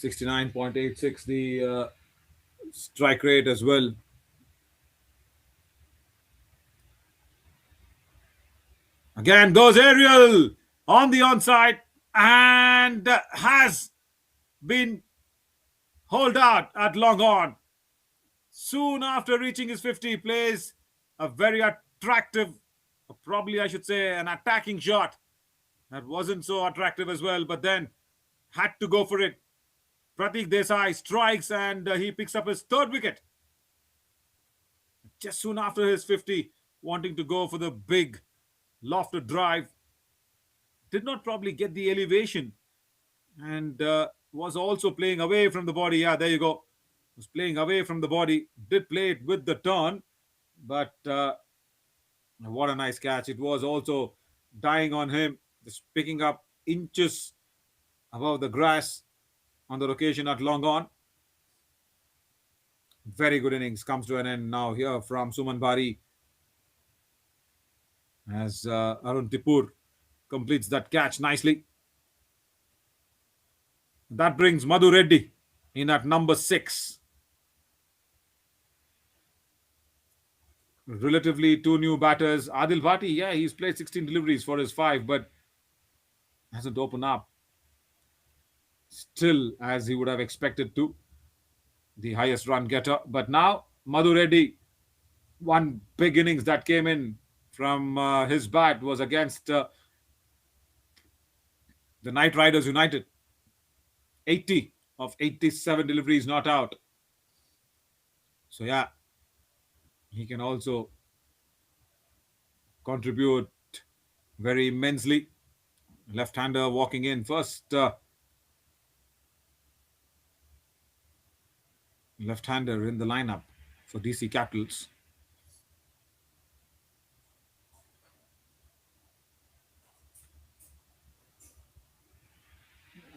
.86 the strike rate as well. Again goes aerial on the onside and has been hauled out at long on. Soon after reaching his 50, plays a very attractive, probably I should say an attacking shot. That wasn't so attractive as well, but then had to go for it. Pratik Desai strikes and he picks up his third wicket. Just soon after his 50, wanting to go for the big lofted drive. Did not probably get the elevation and was also playing away from the body. Yeah, there you go. Was playing away from the body. Did play it with the turn, but what a nice catch. It was also dying on him, just picking up inches above the grass on the location at long on. Very good innings comes to an end now here from Suman Bari as Arun Tipur completes that catch nicely. That brings Madhu Reddy in at number 6. Relatively two new batters. Adil Bhati, yeah, he's played 16 deliveries for his 5, but hasn't opened up still as he would have expected to. The highest run getter. But now, Madhu Reddy, one big innings that came in from his bat was against the Knight Riders United. 80 of 87 deliveries not out. So yeah, he can also contribute very immensely. Left-hander walking in first. Left-hander in the lineup for DC Capitals.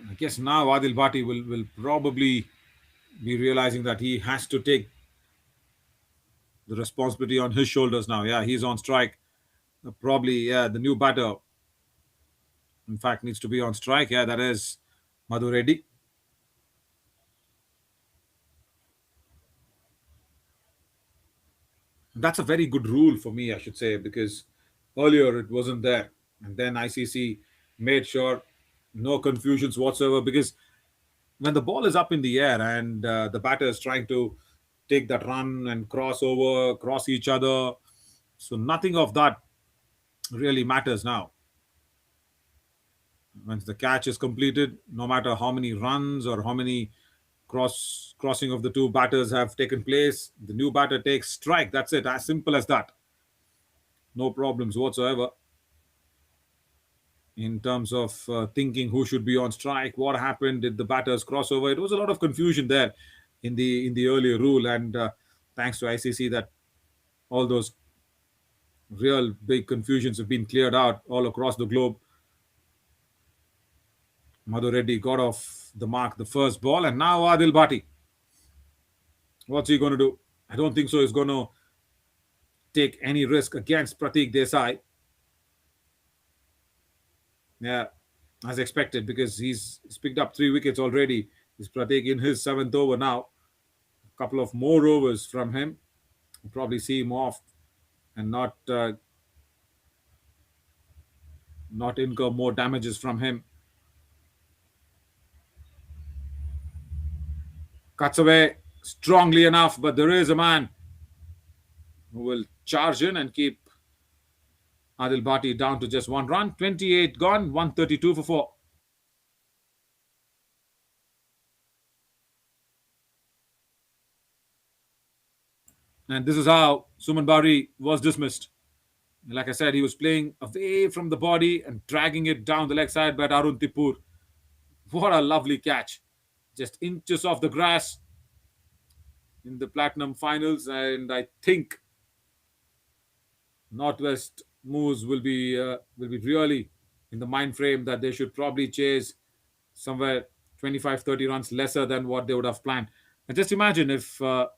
I guess now Adil Bhati will probably be realizing that he has to take the responsibility on his shoulders now. Yeah, he's on strike. Probably, yeah, the new batter, in fact, needs to be on strike. Yeah, that is Madhu Reddy. That's a very good rule for me, I should say, because earlier it wasn't there. And then ICC made sure no confusions whatsoever, because when the ball is up in the air and the batter is trying to take that run and cross over, cross each other, so nothing of that really matters now. Once the catch is completed, no matter how many runs or how many crossing of the two batters have taken place, the new batter takes strike. That's it, as simple as that. No problems whatsoever in terms of thinking who should be on strike, what happened, did the batters cross over. It was a lot of confusion there in the earlier rule, and thanks to ICC that all those real big confusions have been cleared out all across the globe. Madhu Reddy got off the mark the first ball, and now Adil Bhati. What's he going to do? I don't think so. He's going to take any risk against Pratik Desai. Yeah, as expected, because he's picked up 3 wickets already. He's Pratik in his seventh over now. A couple of more overs from him. We'll probably see him off and not incur more damages from him. Cuts away strongly enough, but there is a man who will charge in and keep Adil Bhati down to just 1 run. 28 gone, 132 for 4. And this is how Suman Bari was dismissed. Like I said, he was playing away from the body and dragging it down the leg side by Arun Tipur. What a lovely catch. Just inches off the grass in the Platinum finals. And I think Northwest moves will be really in the mind frame that they should probably chase somewhere 25-30 runs lesser than what they would have planned. And just imagine if Adil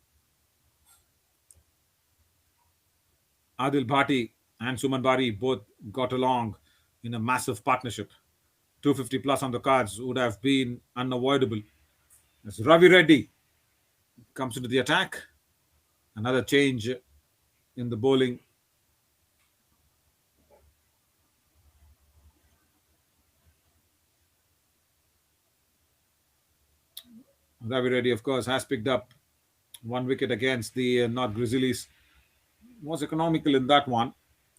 Bhati and Suman Bari both got along in a massive partnership. 250 plus on the cards would have been unavoidable. As Ravi Reddy comes into the attack, another change in the bowling. Ravi Reddy, of course, has picked up 1 wicket against the North Grizzlies. Was economical in that one,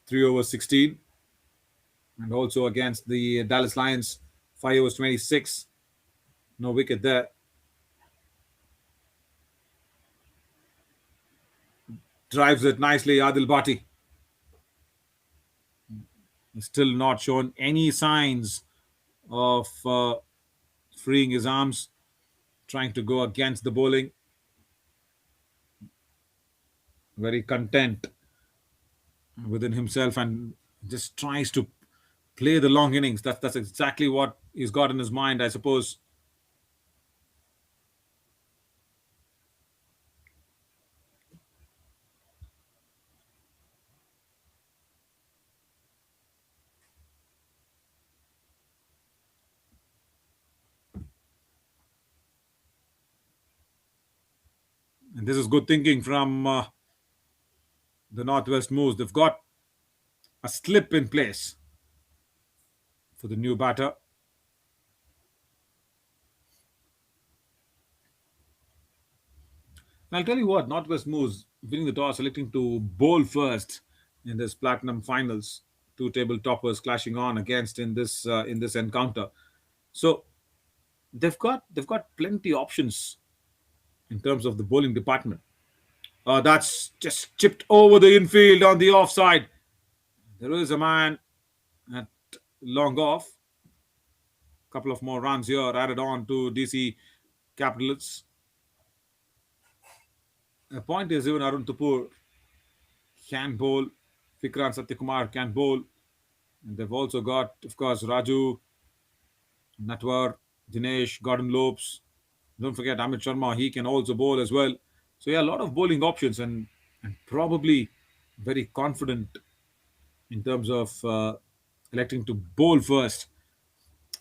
3 overs 16. And also against the Dallas Lions, 5 overs 26. No wicket there. Drives it nicely, Adil Bhati. He's still not shown any signs of freeing his arms, trying to go against the bowling. Very content within himself and just tries to play the long innings. That's exactly what he's got in his mind, I suppose. And this is good thinking from the Northwest moves. They've got a slip in place for the new batter. And I'll tell you what, Northwest moves, winning the toss, selecting to bowl first in this Platinum finals. Two table toppers clashing on against in this encounter. So they've got plenty options in terms of the bowling department. That's just chipped over the infield on the offside. There is a man at long off. Couple of more runs here added on to DC Capitals. The point is, even Arun Tupur can bowl. Fikran Satyakumar can bowl. And they've also got, of course, Raju, Natwar, Dinesh, Gordon Lopes. Don't forget Amit Sharma. He can also bowl as well. So, yeah, a lot of bowling options and probably very confident in terms of electing to bowl first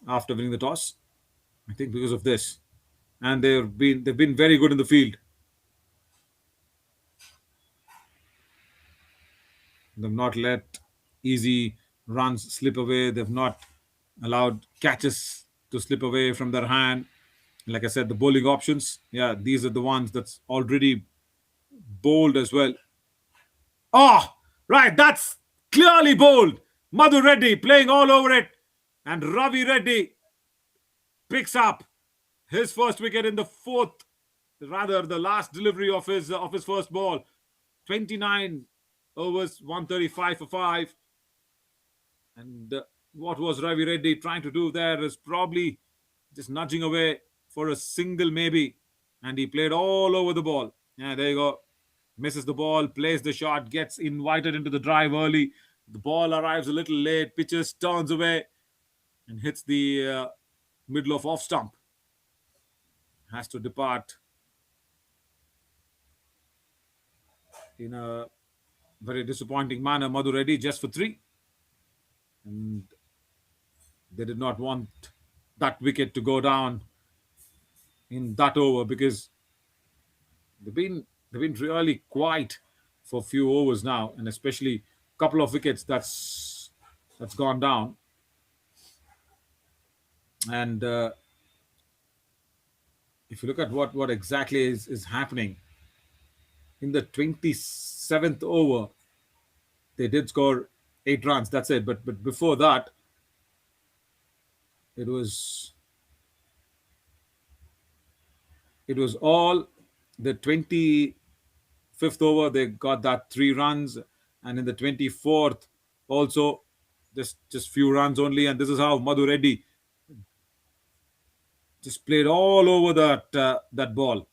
after winning the toss. I think because of this. And they've been very good in the field. They've not let easy runs slip away. They've not allowed catches to slip away from their hand. Like I said, the bowling options, yeah, these are the ones that's already bowled as well. Oh, right, that's clearly bowled. Madhu Reddy playing all over it. And Ravi Reddy picks up his first wicket in the fourth, rather the last delivery of his first ball. 29 overs, 135 for 5. And what was Ravi Reddy trying to do there is probably just nudging away for a single maybe. And he played all over the ball. Yeah, there you go. Misses the ball, plays the shot, gets invited into the drive early. The ball arrives a little late, pitches, turns away, and hits the middle of off stump. Has to depart in a very disappointing manner. Madhu Reddy just for three. And they did not want that wicket to go down in that over because they've been they've been really quiet for a few overs now, and especially a couple of wickets that's gone down. And if you look at what exactly is happening in the 27th over, they did score 8 runs. That's it. But before that, it was it was all the 25th over. They got that 3 runs, and in the 24th also just few runs only. And this is how Madhu Reddy just played all over that ball.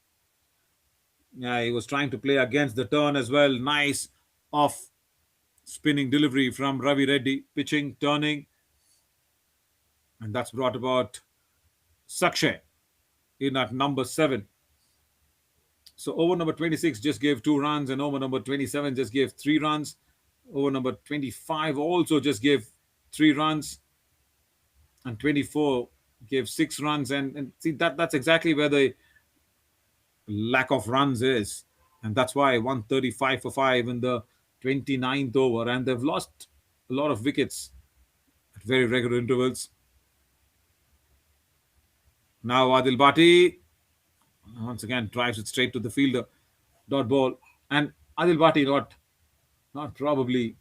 Yeah, he was trying to play against the turn as well. Nice off spinning delivery from Ravi Reddy, pitching, turning, and that's brought about Sakshay in at number 7. So over number 26 just gave 2 runs, and over number 27 just gave 3 runs. Over number 25 also just gave 3 runs, and 24 gave 6 runs. And see that's exactly where the lack of runs is, and that's why 135 for 5 in the 29th over, and they've lost a lot of wickets at very regular intervals. Now Adil Bhati once again drives it straight to the fielder. Dot ball, and Adil Bhati not probably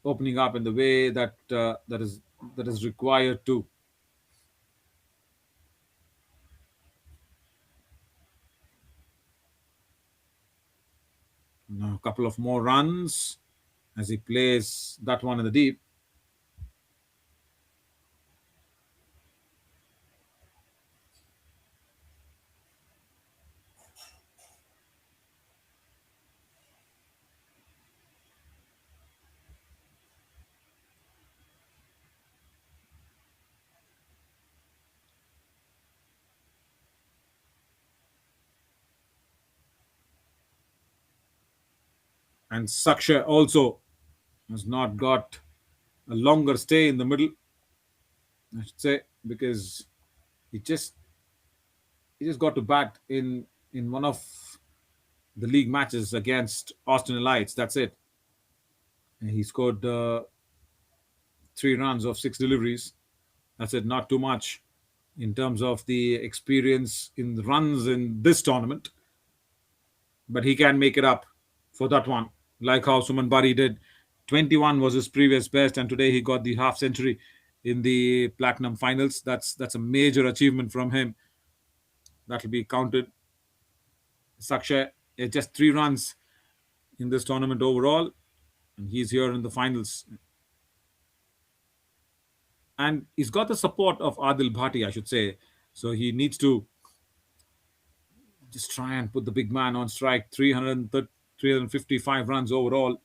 opening up in the way that is required to. Now a couple of more runs as he plays that one in the deep. And Saksha also has not got a longer stay in the middle, I should say, because he just he just got to bat in one of the league matches against Austin Elites. That's it. And he scored 3 runs of 6 deliveries. That's it. Not too much in terms of the experience in the runs in this tournament, but he can make it up for that one, like how Suman Bari did. 21 was his previous best, and today he got the half century in the Platinum Finals. That's a major achievement from him. That'll be counted. Sakshay, just 3 runs in this tournament overall, and he's here in the finals. And he's got the support of Adil Bhati, I should say. So he needs to just try and put the big man on strike. 355 runs overall.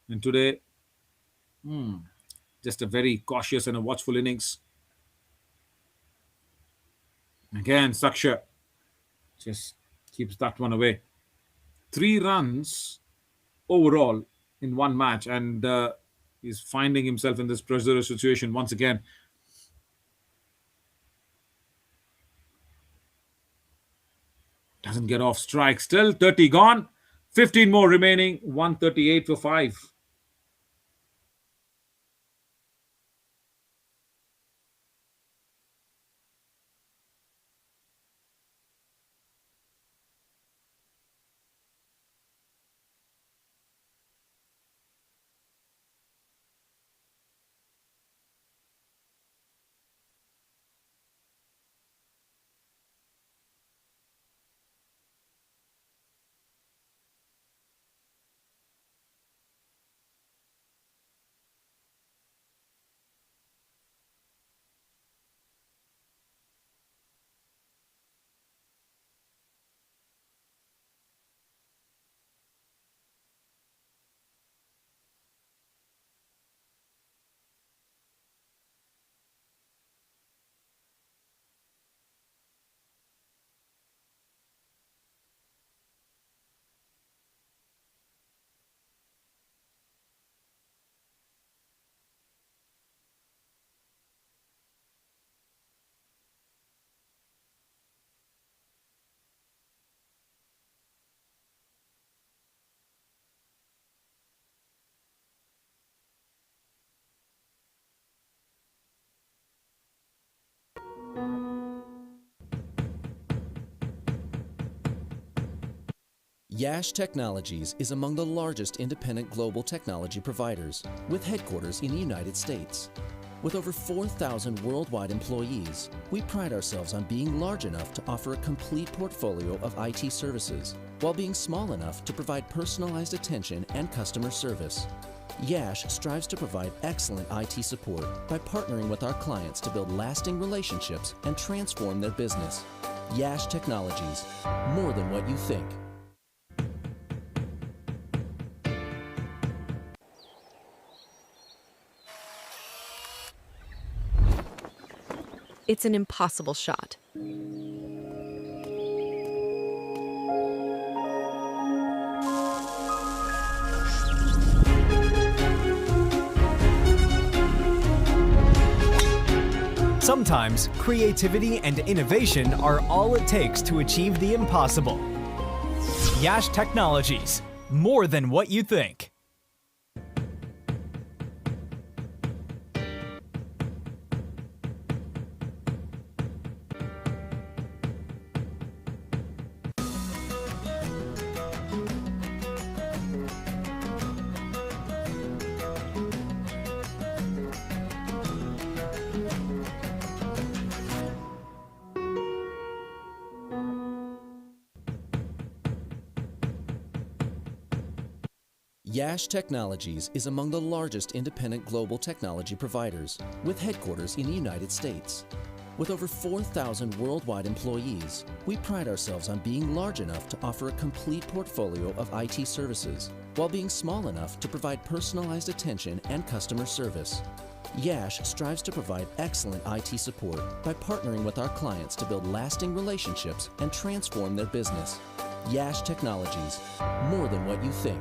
And today, just a very cautious and a watchful innings. Again, Saksha just keeps that one away. 3 runs overall in one match, and he's finding himself in this pressure situation once again. Doesn't get off strike. Still 30 gone. 15 more remaining. 138 for 5. Yash Technologies is among the largest independent global technology providers, with headquarters in the United States. With over 4,000 worldwide employees, we pride ourselves on being large enough to offer a complete portfolio of IT services, while being small enough to provide personalized attention and customer service. Yash strives to provide excellent IT support by partnering with our clients to build lasting relationships and transform their business. Yash Technologies, more than what you think. It's an impossible shot. Sometimes creativity and innovation are all it takes to achieve the impossible. Yash Technologies, more than what you think. Yash Technologies is among the largest independent global technology providers, with headquarters in the United States. With over 4,000 worldwide employees, we pride ourselves on being large enough to offer a complete portfolio of IT services, while being small enough to provide personalized attention and customer service. Yash strives to provide excellent IT support by partnering with our clients to build lasting relationships and transform their business. Yash Technologies, more than what you think.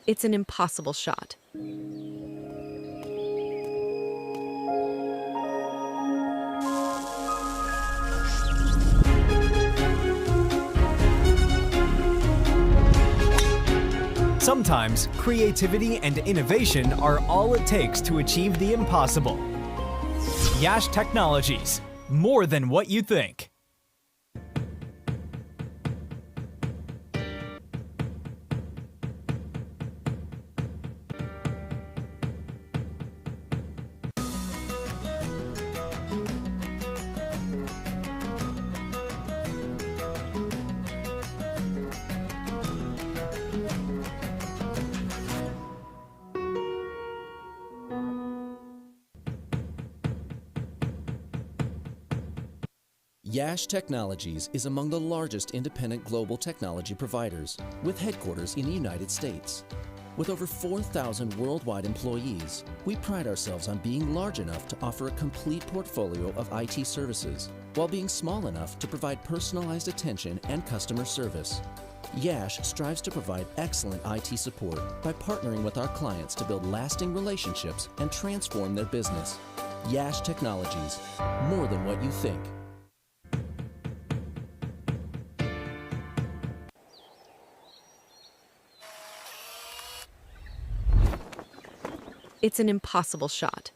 It's an impossible shot. Sometimes creativity and innovation are all it takes to achieve the impossible. Yash Technologies, more than what you think. Yash Technologies is among the largest independent global technology providers, with headquarters in the United States. With over 4,000 worldwide employees, we pride ourselves on being large enough to offer a complete portfolio of IT services, while being small enough to provide personalized attention and customer service. Yash strives to provide excellent IT support by partnering with our clients to build lasting relationships and transform their business. Yash Technologies, more than what you think. It's an impossible shot.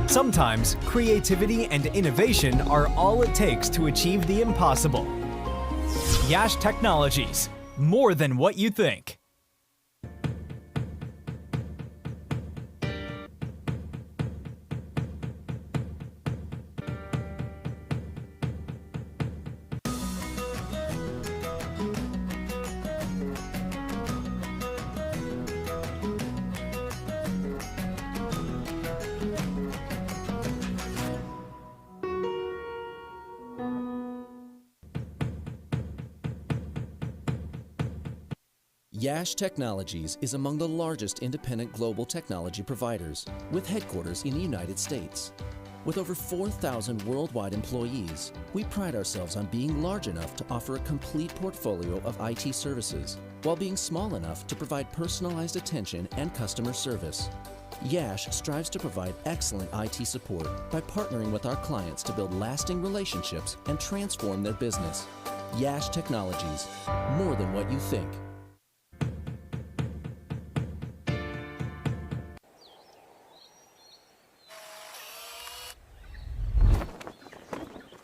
Sometimes creativity and innovation are all it takes to achieve the impossible. Yash Technologies, more than what you think. Yash Technologies is among the largest independent global technology providers, with headquarters in the United States. With over 4,000 worldwide employees, we pride ourselves on being large enough to offer a complete portfolio of IT services, while being small enough to provide personalized attention and customer service. Yash strives to provide excellent IT support by partnering with our clients to build lasting relationships and transform their business. Yash Technologies, more than what you think.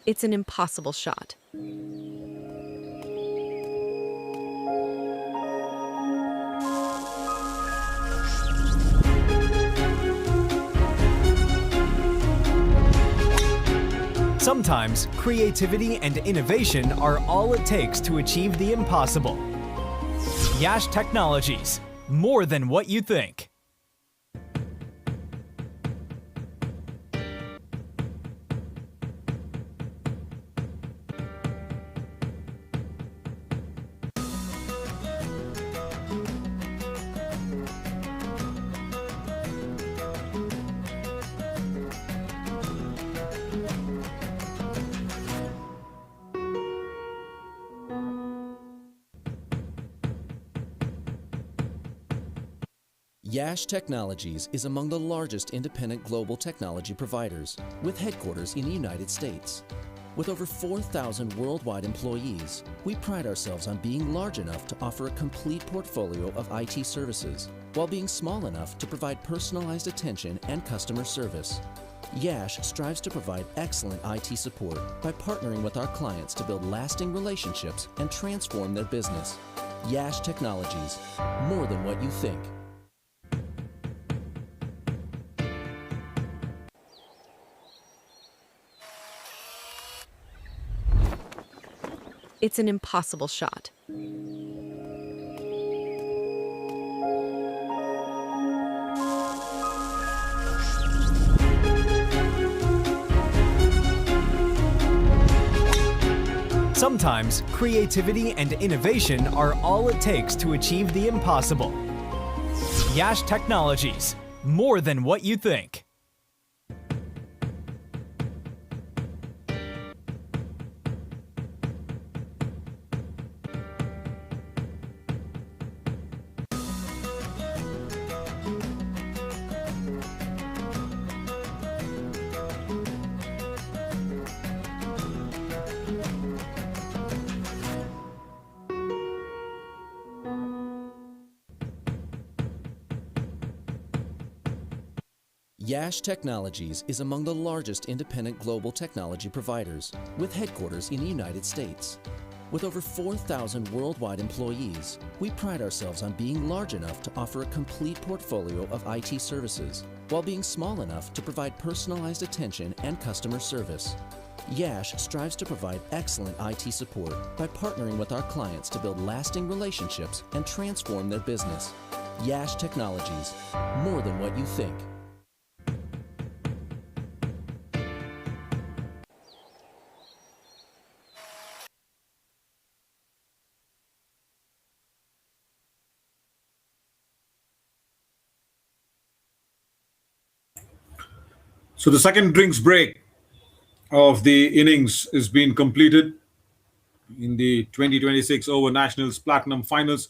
It's an impossible shot. Sometimes creativity and innovation are all it takes to achieve the impossible. Yash Technologies, more than what you think. Yash Technologies is among the largest independent global technology providers, with headquarters in the United States. With over 4,000 worldwide employees, we pride ourselves on being large enough to offer a complete portfolio of IT services, while being small enough to provide personalized attention and customer service. Yash strives to provide excellent IT support by partnering with our clients to build lasting relationships and transform their business. Yash Technologies, more than what you think. It's an impossible shot. Sometimes creativity and innovation are all it takes to achieve the impossible. Yash Technologies, more than what you think. Yash Technologies is among the largest independent global technology providers, with headquarters in the United States. With over 4,000 worldwide employees, we pride ourselves on being large enough to offer a complete portfolio of IT services, while being small enough to provide personalized attention and customer service. Yash strives to provide excellent IT support by partnering with our clients to build lasting relationships and transform their business. Yash Technologies, more than what you think. So the second drinks break of the innings is being completed in the 2026 Over Nationals Platinum Finals.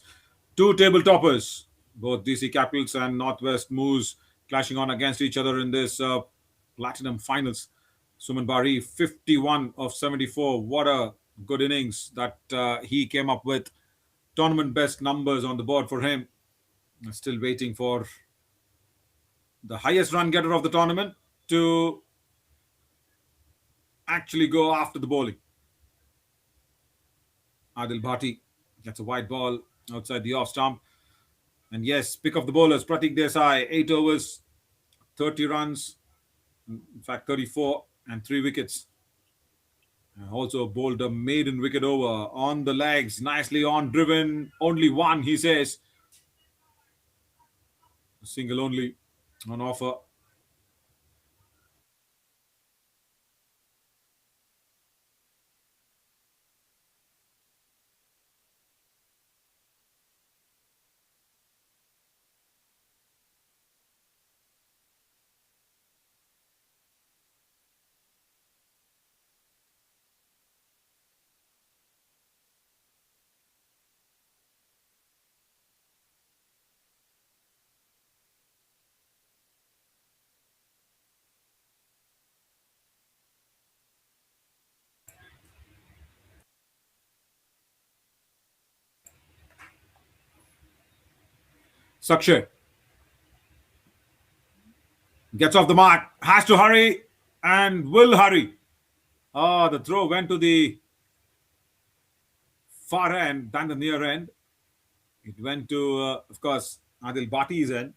Two table toppers, both DC Capitals and Northwest Moose, clashing on against each other in this Platinum Finals. Suman Bari, 51 of 74. What a good innings that he came up with. Tournament best numbers on the board for him. Still waiting for the highest run getter of the tournament to actually go after the bowling. Adil Bhati gets a wide ball outside the off stump. And yes, pick of the bowlers, Pratik Desai, 8 overs, 30 runs, in fact 34, and 3 wickets. And also bowled a maiden wicket over on the legs, nicely on driven, only one, he says. A single only on offer. Sakshay gets off the mark, has to hurry, and will hurry. Oh, the throw went to the far end than the near end. It went to, of course, Adil Bhati's end.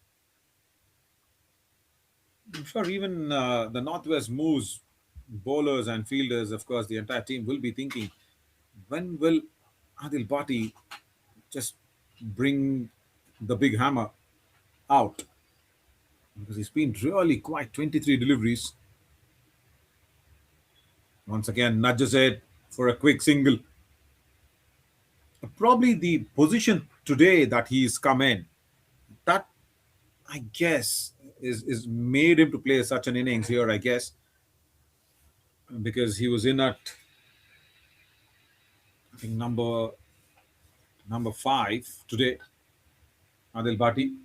I'm sure even the Northwest moves, bowlers and fielders, of course, the entire team will be thinking, when will Adil Bhati just bring the big hammer out? Because he's been really quite 23 deliveries. Once again, nudges it for a quick single. Probably the position today that he's come in, that I guess is made him to play such an innings here, I guess, because he was in at, I think, number 5 today, Adil Bhati.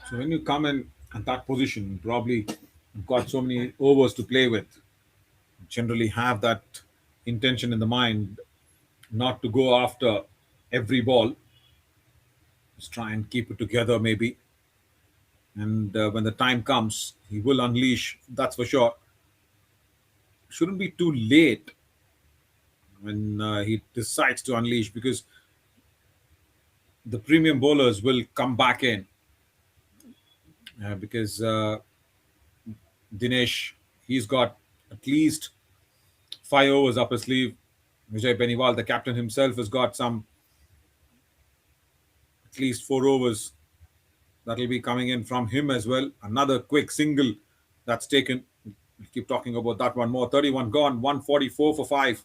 So when you come in at that position, probably you've got so many overs to play with. Generally have that intention in the mind not to go after every ball. Just try and keep it together, maybe. And when the time comes, he will unleash, that's for sure. Shouldn't be too late when he decides to unleash, because the premium bowlers will come back in. Because Dinesh, he's got at least 5 overs up his sleeve. Vijay Beniwal, the captain himself, has got at least 4 overs that will be coming in from him as well. Another quick single that's taken. We'll keep talking about that one more. 31 gone, 144 for 5.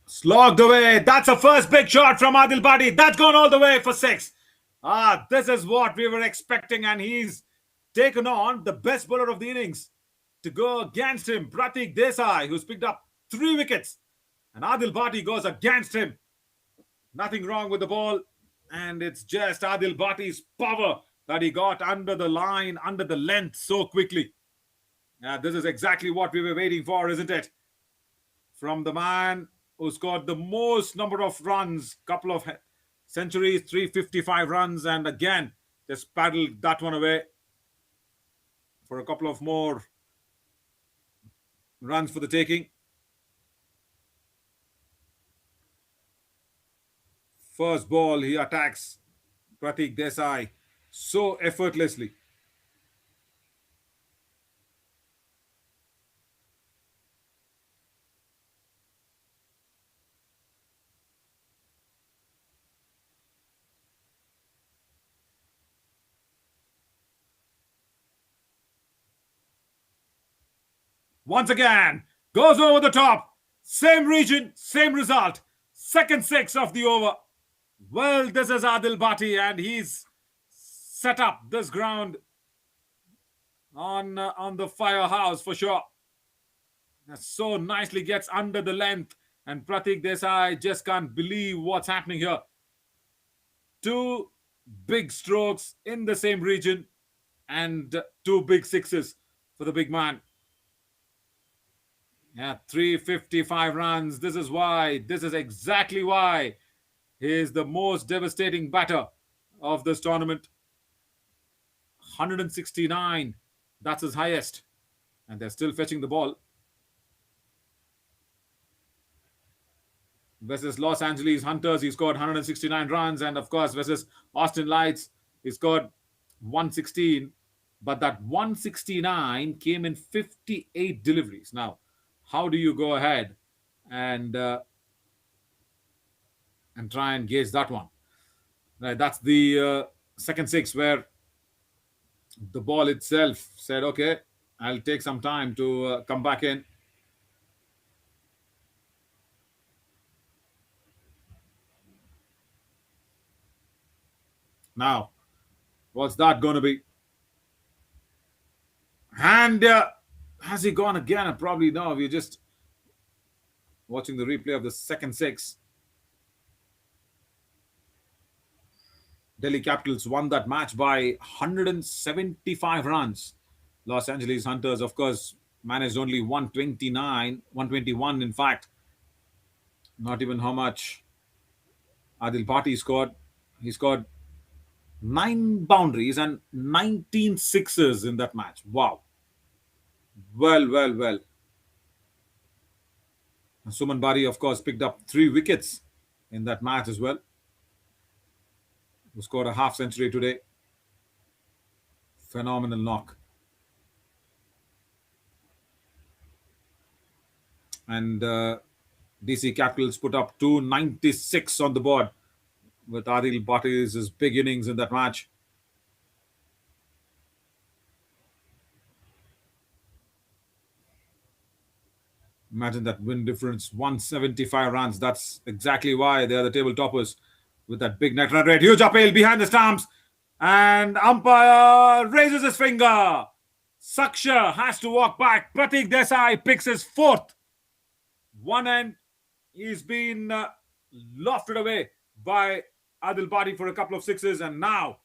Slogged away. That's a first big shot from Adil Bhati. That's gone all the way for 6. This is what we were expecting, and he's taken on the best bowler of the innings to go against him, Pratik Desai, who's picked up 3 wickets. And Adil Bhati goes against him. Nothing wrong with the ball, and it's just Adil Bhati's power that he got under the line, under the length so quickly. This is exactly what we were waiting for, isn't it? From the man who scored the most number of runs, couple of centuries, 355 runs, and again just paddled that one away for a couple of more runs for the taking. First ball, he attacks Pratik Desai so effortlessly. Once again, goes over the top. Same region, same result. Second 6 of the over. Well, this is Adil Bhati, and he's set up this ground on the firehouse for sure. So nicely gets under the length, and Pratik Desai just can't believe what's happening here. Two big strokes in the same region, and two big sixes for the big man. Yeah, 355 runs. This is exactly why he is the most devastating batter of this tournament. 169, that's his highest, and they're still fetching the ball. Versus Los Angeles Hunters, he scored 169 runs, and of course versus Austin Lights, he scored 116. But that 169 came in 58 deliveries. Now, how do you go ahead and try and gauge that one? Right, that's the second six where the ball itself said, "Okay, I'll take some time to come back in." Now, what's that going to be? And has he gone again? Probably no. We're just watching the replay of the second six. Delhi Capitals won that match by 175 runs. Los Angeles Hunters, of course, managed only 129, 121 in fact. Not even how much Adil Bhati scored. He scored 9 boundaries and 19 sixes in that match. Wow. Well. Suman Bari, of course, picked up 3 wickets in that match as well. Who scored a half century today. Phenomenal knock. And DC Capitals put up 296 on the board with Adil Bhati's big innings in that match. Imagine that win difference, 175 runs. That's exactly why they are the table toppers with that big net run rate. Huge appeal behind the stumps. And umpire raises his finger. Saksha has to walk back. Pratik Desai picks his 4th. One end, he's been lofted away by Adil Bhati for a couple of sixes, and now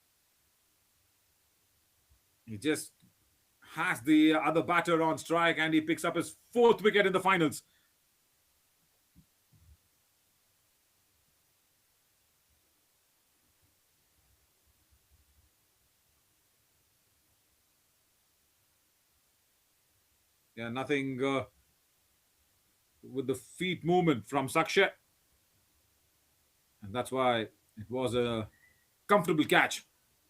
he just has the other batter on strike, and he picks up his 4th wicket in the finals. Yeah, nothing with the feet movement from Saksha. And that's why it was a comfortable catch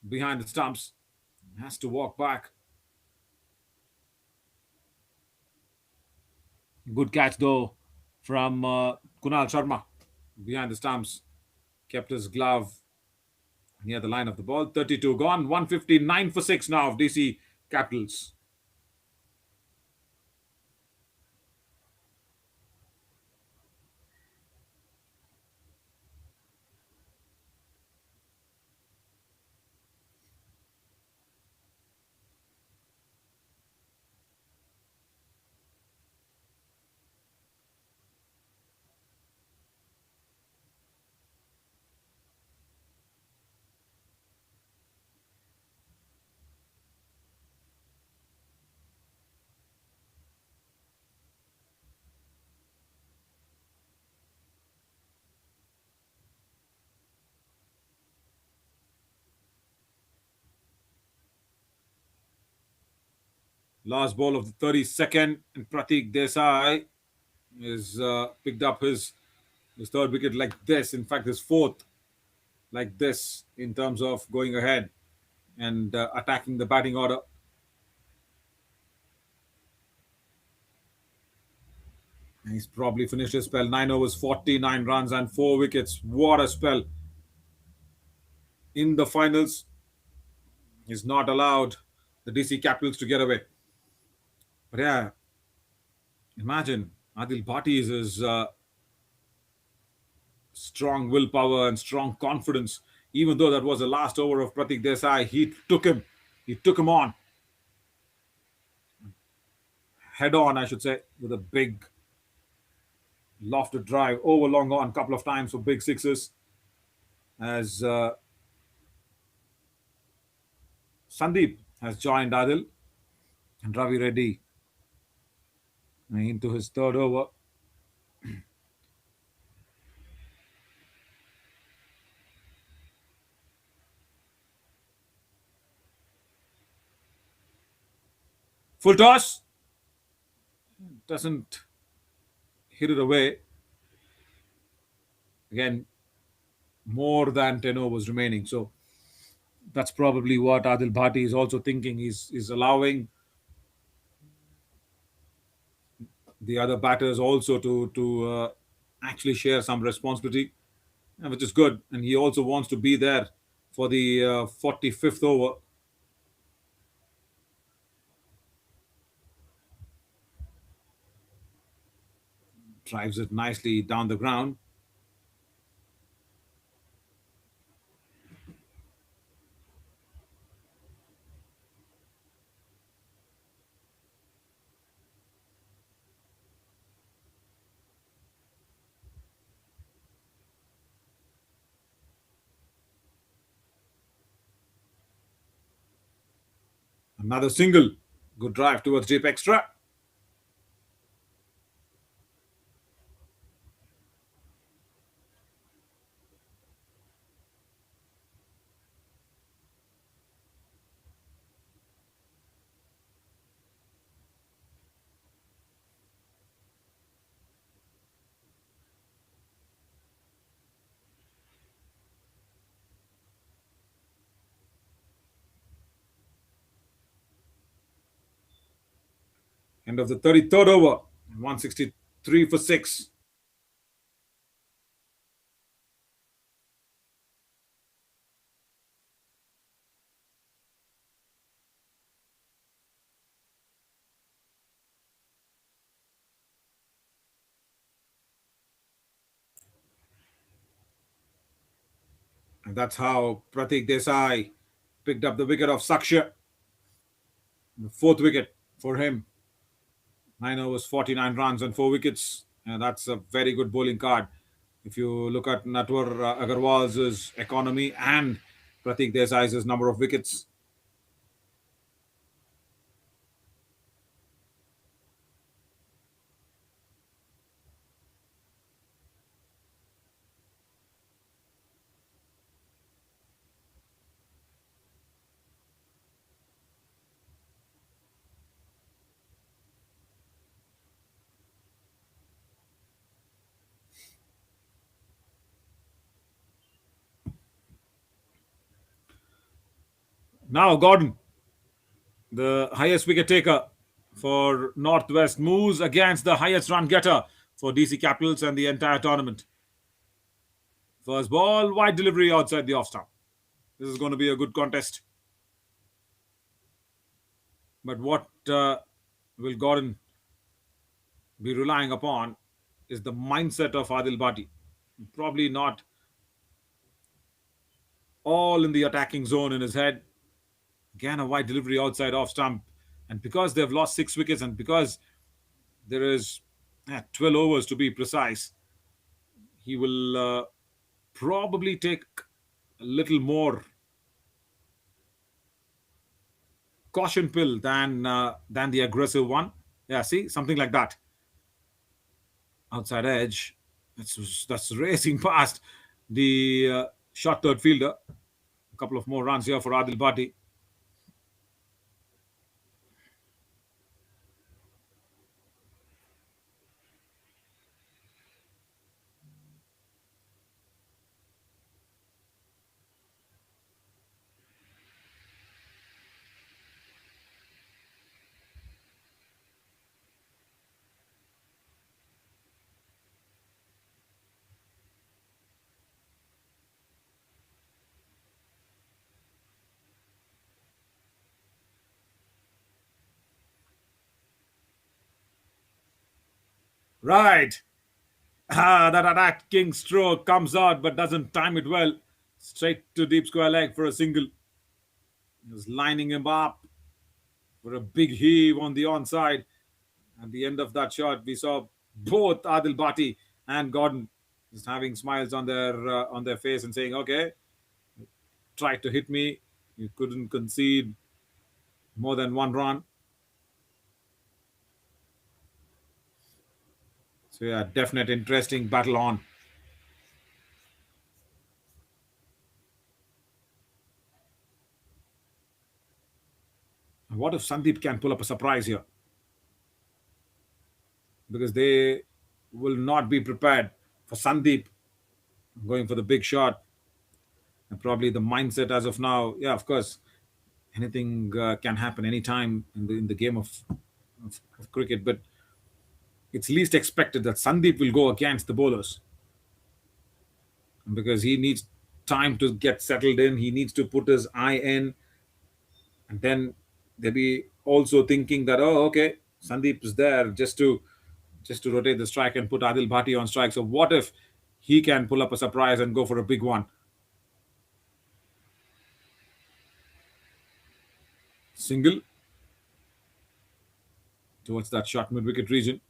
behind the stumps. He has to walk back. Good catch though from Kunal Sharma behind the stumps. Kept his glove near the line of the ball. 32 gone. 159 for 6 now of DC Capitals. Last ball of the 32nd, and Pratik Desai is picked up his 3rd wicket like this. In fact, his 4th like this in terms of going ahead and attacking the batting order. And he's probably finished his spell. 9 overs, 49 runs, and 4 wickets. What a spell! In the finals, he's not allowed the DC Capitals to get away. But yeah, imagine Adil Bhati's is strong willpower and strong confidence. Even though that was the last over of Pratik Desai, he took him on. head on, I should say, with a big lofted drive over long on, couple of times for big sixes. As Sandeep has joined Adil and Ravi Reddy into his third over. Full toss. Doesn't hit it away. Again, more than 10 overs remaining. So that's probably what Adil Bhati is also thinking. He's allowing the other batters also to actually share some responsibility, which is good. And he also wants to be there for the 45th over. Drives it nicely down the ground. Another single. Good drive towards deep extra. End of the 33rd over. 163 for 6. And that's how Pratik Desai picked up the wicket of Sakshya. The fourth wicket for him. 9 overs, 49 runs and 4 wickets. And that's a very good bowling card. If you look at Natwar Agarwal's economy and Pratik Desai's number of wickets. Now Gordon, the highest wicket taker for Northwest, moves against the highest run getter for DC Capitals and the entire tournament. First ball, wide delivery outside the off stump. This is going to be a good contest. But what will Gordon be relying upon is the mindset of Adil Bhati. Probably not all in the attacking zone in his head. Again, a wide delivery outside off stump. And because they've lost 6 wickets and because there is 12 overs to be precise, he will probably take a little more caution pill than the aggressive one. Yeah, see, something like that. Outside edge. That's racing past the short third fielder. A couple of more runs here for Adil Bhati. Right. That attacking stroke comes out but doesn't time it well. Straight to deep square leg for a single. He was lining him up for a big heave on the onside. At the end of that shot, we saw both Adil Bhati and Gordon just having smiles on their face and saying, "Okay, tried to hit me. You couldn't concede more than one run." So yeah, definite interesting battle on. What if Sandeep can pull up a surprise here? Because they will not be prepared for Sandeep going for the big shot. And probably the mindset as of now, yeah, of course, anything can happen anytime in the game of cricket, but it's least expected that Sandeep will go against the bowlers because he needs time to get settled in. He needs to put his eye in, and then they'll be also thinking that, oh, okay, Sandeep is there just to rotate the strike and put Adil Bhati on strike. So what if he can pull up a surprise and go for a big one? Single towards that short mid wicket region.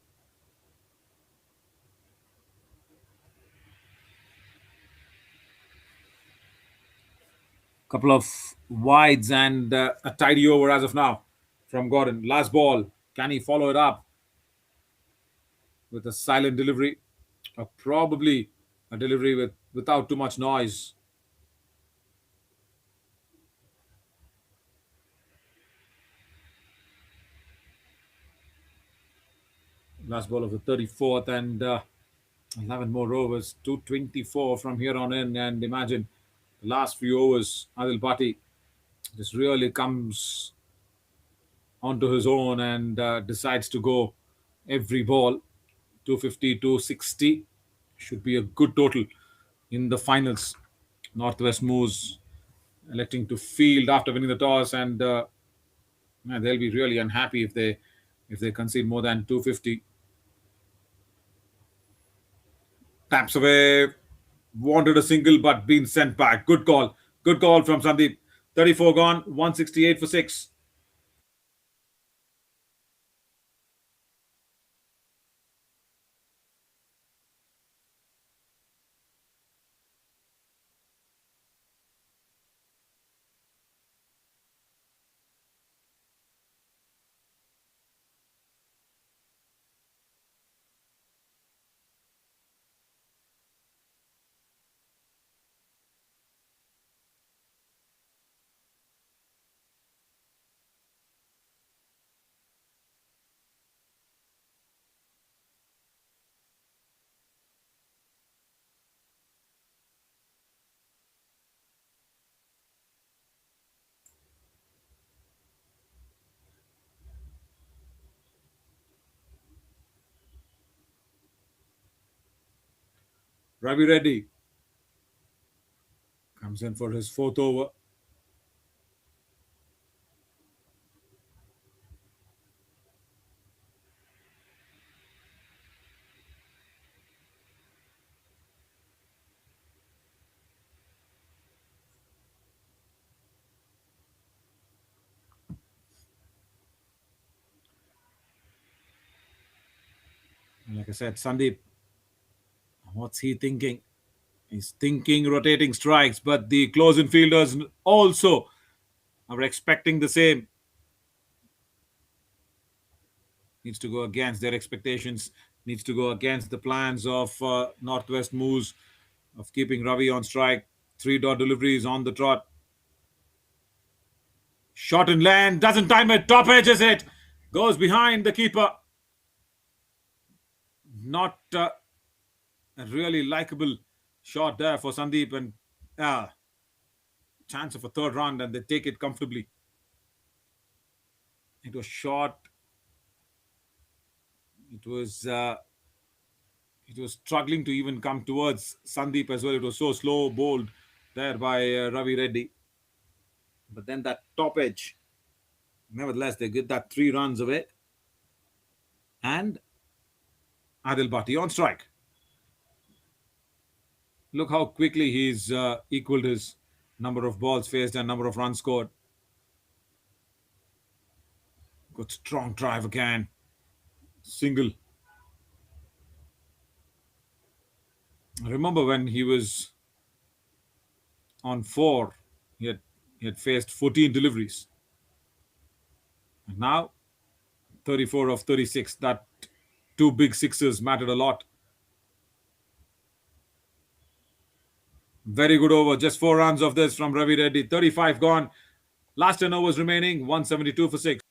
Couple of wides and a tidy over as of now from Gordon. Last ball. Can he follow it up with a silent delivery? Or probably a delivery without too much noise. Last ball of the 34th and 11 more overs. 224 from here on in. And imagine the last few overs, Adil Bhati just really comes onto his own and decides to go every ball. 250, 260 should be a good total in the finals. Northwest moves electing to field after winning the toss, and yeah, they'll be really unhappy if they concede more than 250. Taps away, wanted a single but been sent back. Good call from Sandeep. 34 gone, 168 for 6. Ravi Reddy comes in for his fourth over. And like I said, Sandeep, what's he thinking? He's thinking rotating strikes, but the close-in fielders also are expecting the same. Needs to go against their expectations, needs to go against the plans of Northwest moves of keeping Ravi on strike. Three dot deliveries on the trot. Shot in land, doesn't time it, top edges it, goes behind the keeper. Not a really likable shot there for Sandeep, and chance of a third round, and they take it comfortably. It was short. It was struggling to even come towards Sandeep as well. It was so slow bowled there by Ravi Reddy. But then that top edge, nevertheless, they get that 3 runs away. And Adil Bhati on strike. Look how quickly he's equaled his number of balls faced and number of runs scored. Good strong drive again. single. I remember when he was on four, he had, he had faced 14 deliveries. And now 34 of 36. That two big sixes mattered a lot. Very good over. Just 4 runs of this from Ravi Reddy. 35 gone. Last 10 overs remaining. 172 for 6.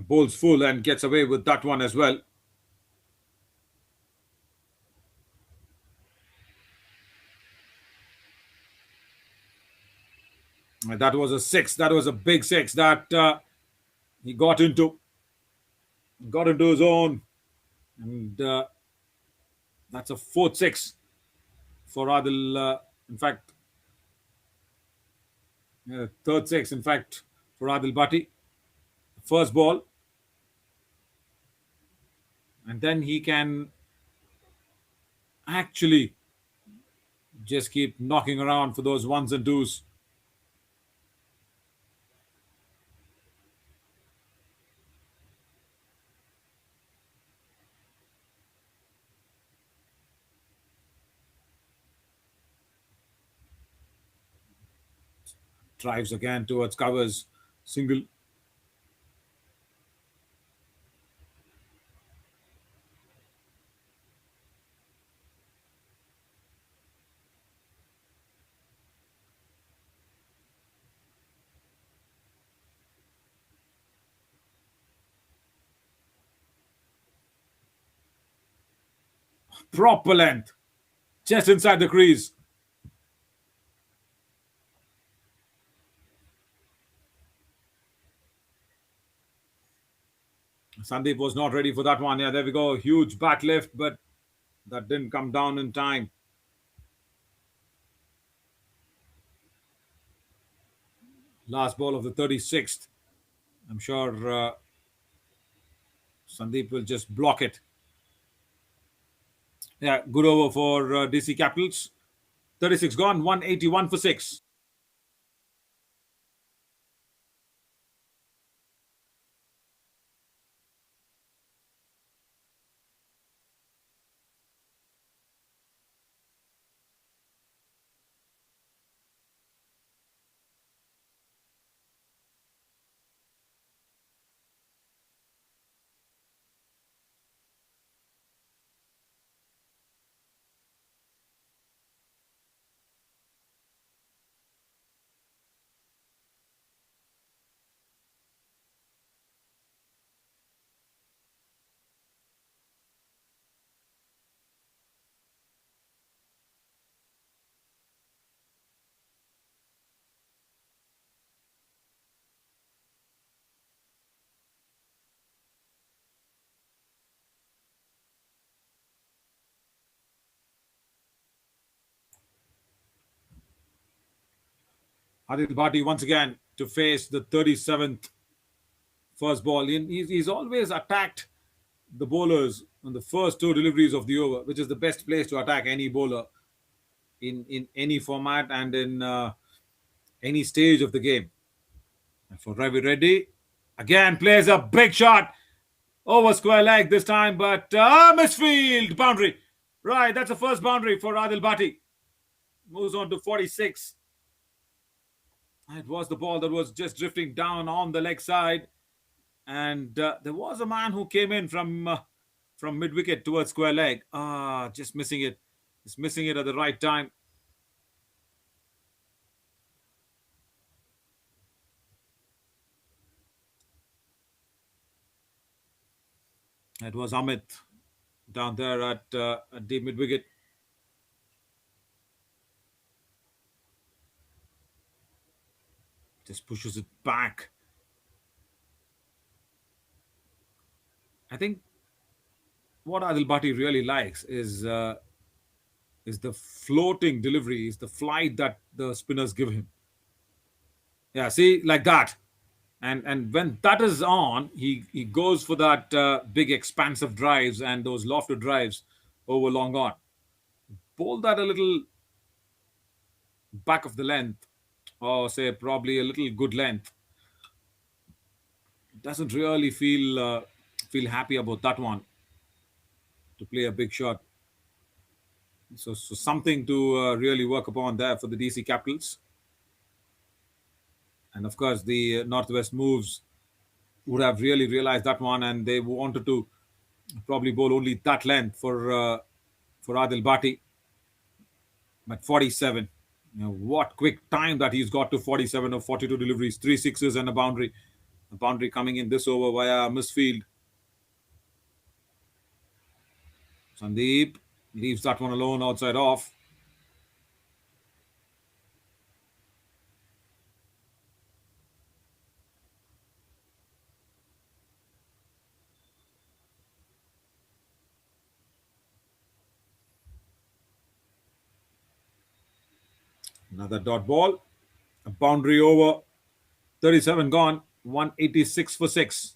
Bowls full and gets away with that one as well. That was a six. That was a big six that he got into his own, and that's a fourth six for Adil. In fact, third six. In fact, for Adil Bhatti. First ball, and then he can actually just keep knocking around for those ones and twos. Drives again towards covers. Single. Proper length. Just inside the crease. Sandeep was not ready for that one. Yeah, there we go. Huge bat lift, but that didn't come down in time. Last ball of the 36th. I'm sure Sandeep will just block it. Yeah, good over for DC Capitals. 36 gone, 181 for 6. Adil Bhati once again to face the 37th first ball. He's always attacked the bowlers on the first two deliveries of the over, which is the best place to attack any bowler in any format and in any stage of the game. And for Ravi Reddy, again plays a big shot over square leg this time, but misfield boundary. Right, that's the first boundary for Adil Bhati. Moves on to 46. It was the ball that was just drifting down on the leg side, and there was a man who came in from mid wicket towards square leg. Just missing it. Just missing it at the right time. It was Amit down there at deep mid wicket. Just pushes it back. I think what Adil Bhati really likes is the floating delivery, is the flight that the spinners give him. Yeah, see, like that. And when that is on, he goes for that big expansive drives and those lofted drives over long on. Bowl that a little back of the length, or say probably a little good length. Doesn't really feel happy about that one, to play a big shot. So something to really work upon there for the DC Capitals. And of course, the Northwest moves would have really realized that one, and they wanted to probably bowl only that length for Adil Bhati. But 47, what quick time that he's got to 47 of 42 deliveries, 3 sixes and a boundary. A boundary coming in this over via misfield. Sandeep leaves that one alone outside off. Another dot ball. A boundary over. 37 gone. 186 for 6.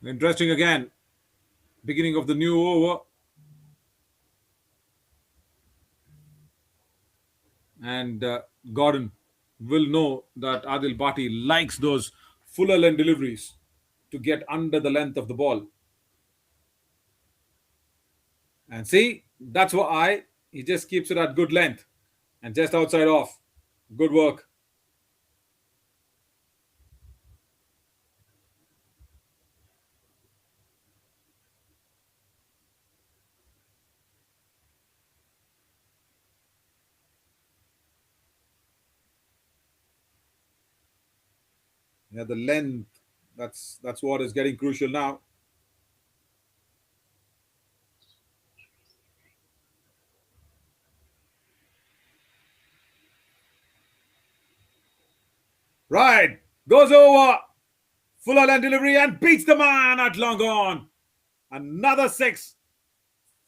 Interesting again. Beginning of the new over. And Gordon will know that Adil Bhati likes those fuller length deliveries to get under the length of the ball. And see, that's why he just keeps it at good length and just outside off. Good work. Yeah, the length. That's what is getting crucial now. Right. Goes over. Fuller length delivery and beats the man at long on. Another 6.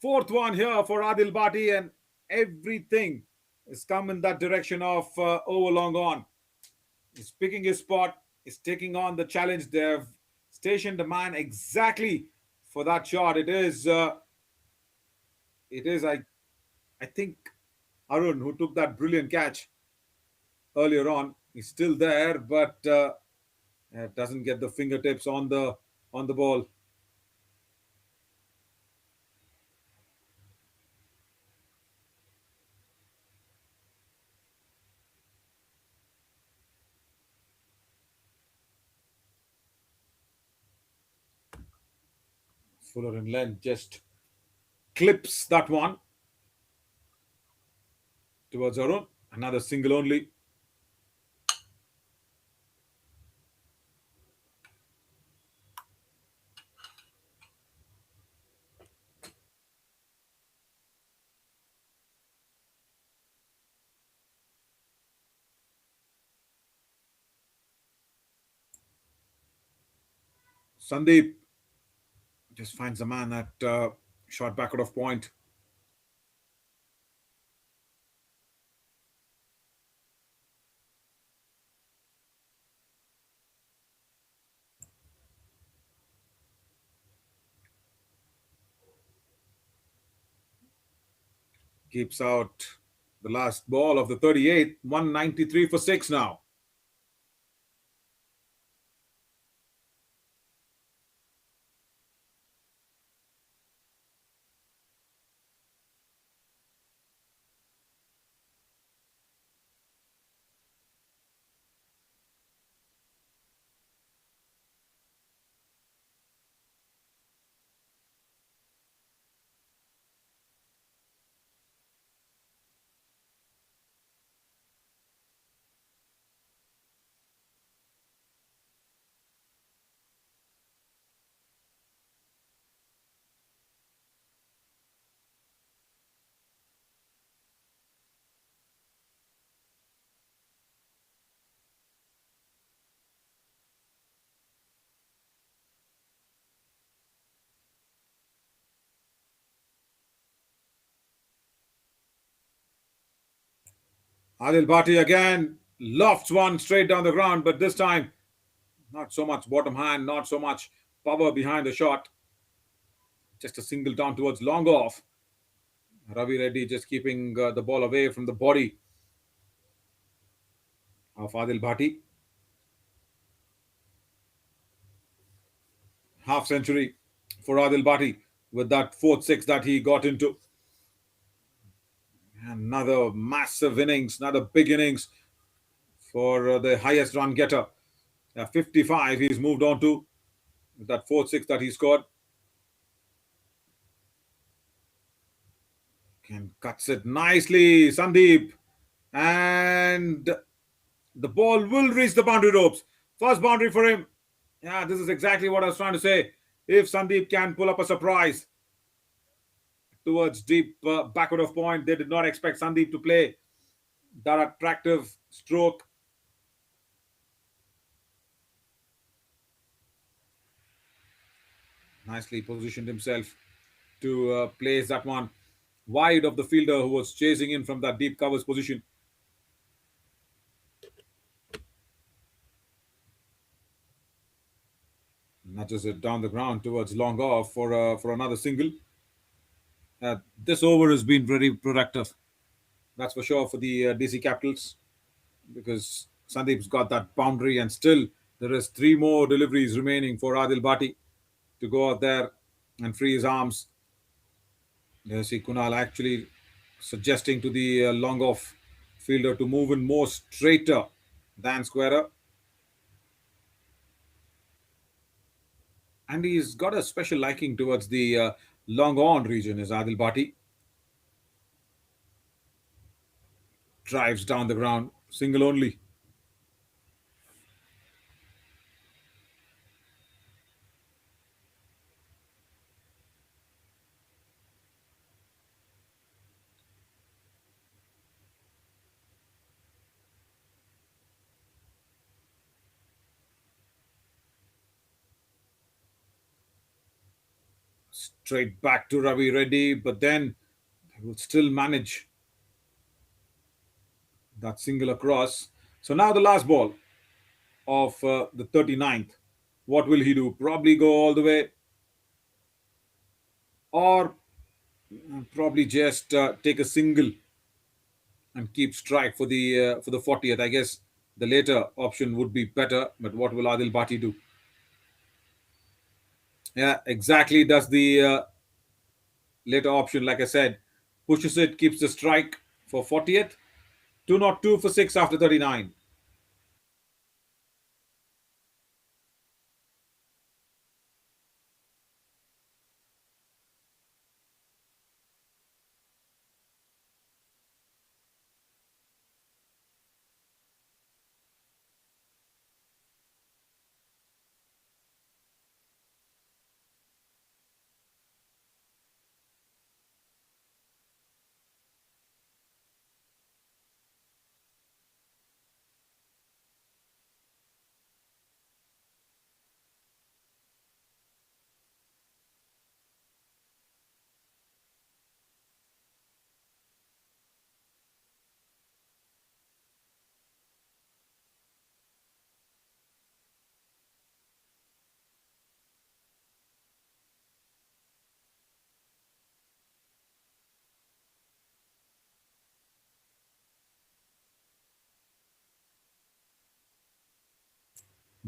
Fourth one here for Adil Bhati, and everything is come in that direction of over long on. He's picking his spot. He's taking on the challenge. They've stationed the man exactly for that shot. It is. I think Arun, who took that brilliant catch earlier on, is still there, but doesn't get the fingertips on the ball. Fuller in length just clips that one towards Arun. Another single only. Sandeep just finds a man at short backward of point. Keeps out the last ball of the 38. 193 for 6 now. Adil Bhatti again lofts one straight down the ground, but this time not so much bottom hand, not so much power behind the shot. Just a single down towards long off. Ravi Reddy just keeping the ball away from the body of Adil Bhatti. Half century for Adil Bhatti with that fourth six that he got into. Another massive innings, another big innings for the highest run getter. 55 he's moved on to with that fourth six that he scored. And cuts it nicely, Sandeep. And the ball will reach the boundary ropes. First boundary for him. Yeah, this is exactly what I was trying to say. If Sandeep can pull up a surprise towards deep backward of point, they did not expect Sandeep to play that attractive stroke. Nicely positioned himself to place that one wide of the fielder who was chasing in from that deep covers position. Nudges it down the ground towards long off for another single. This over has been very productive. That's for sure for the DC Capitals because Sandeep's got that boundary and still there is three more deliveries remaining for Adil Bhatti to go out there and free his arms. You see Kunal actually suggesting to the long off fielder to move in more straighter than squarer. And he's got a special liking towards the long on region, is Adil Bhatti. Drives down the ground, single only. Straight back to Ravi Reddy, but then he will still manage that single across. So now the last ball of the 39th. What will he do? Probably go all the way or probably just take a single and keep strike for the 40th. I guess the later option would be better, but what will Adil Bhatti do? Yeah, exactly. Does the later option, like I said, pushes it, keeps the strike for 40th. 202 for 6 after 39.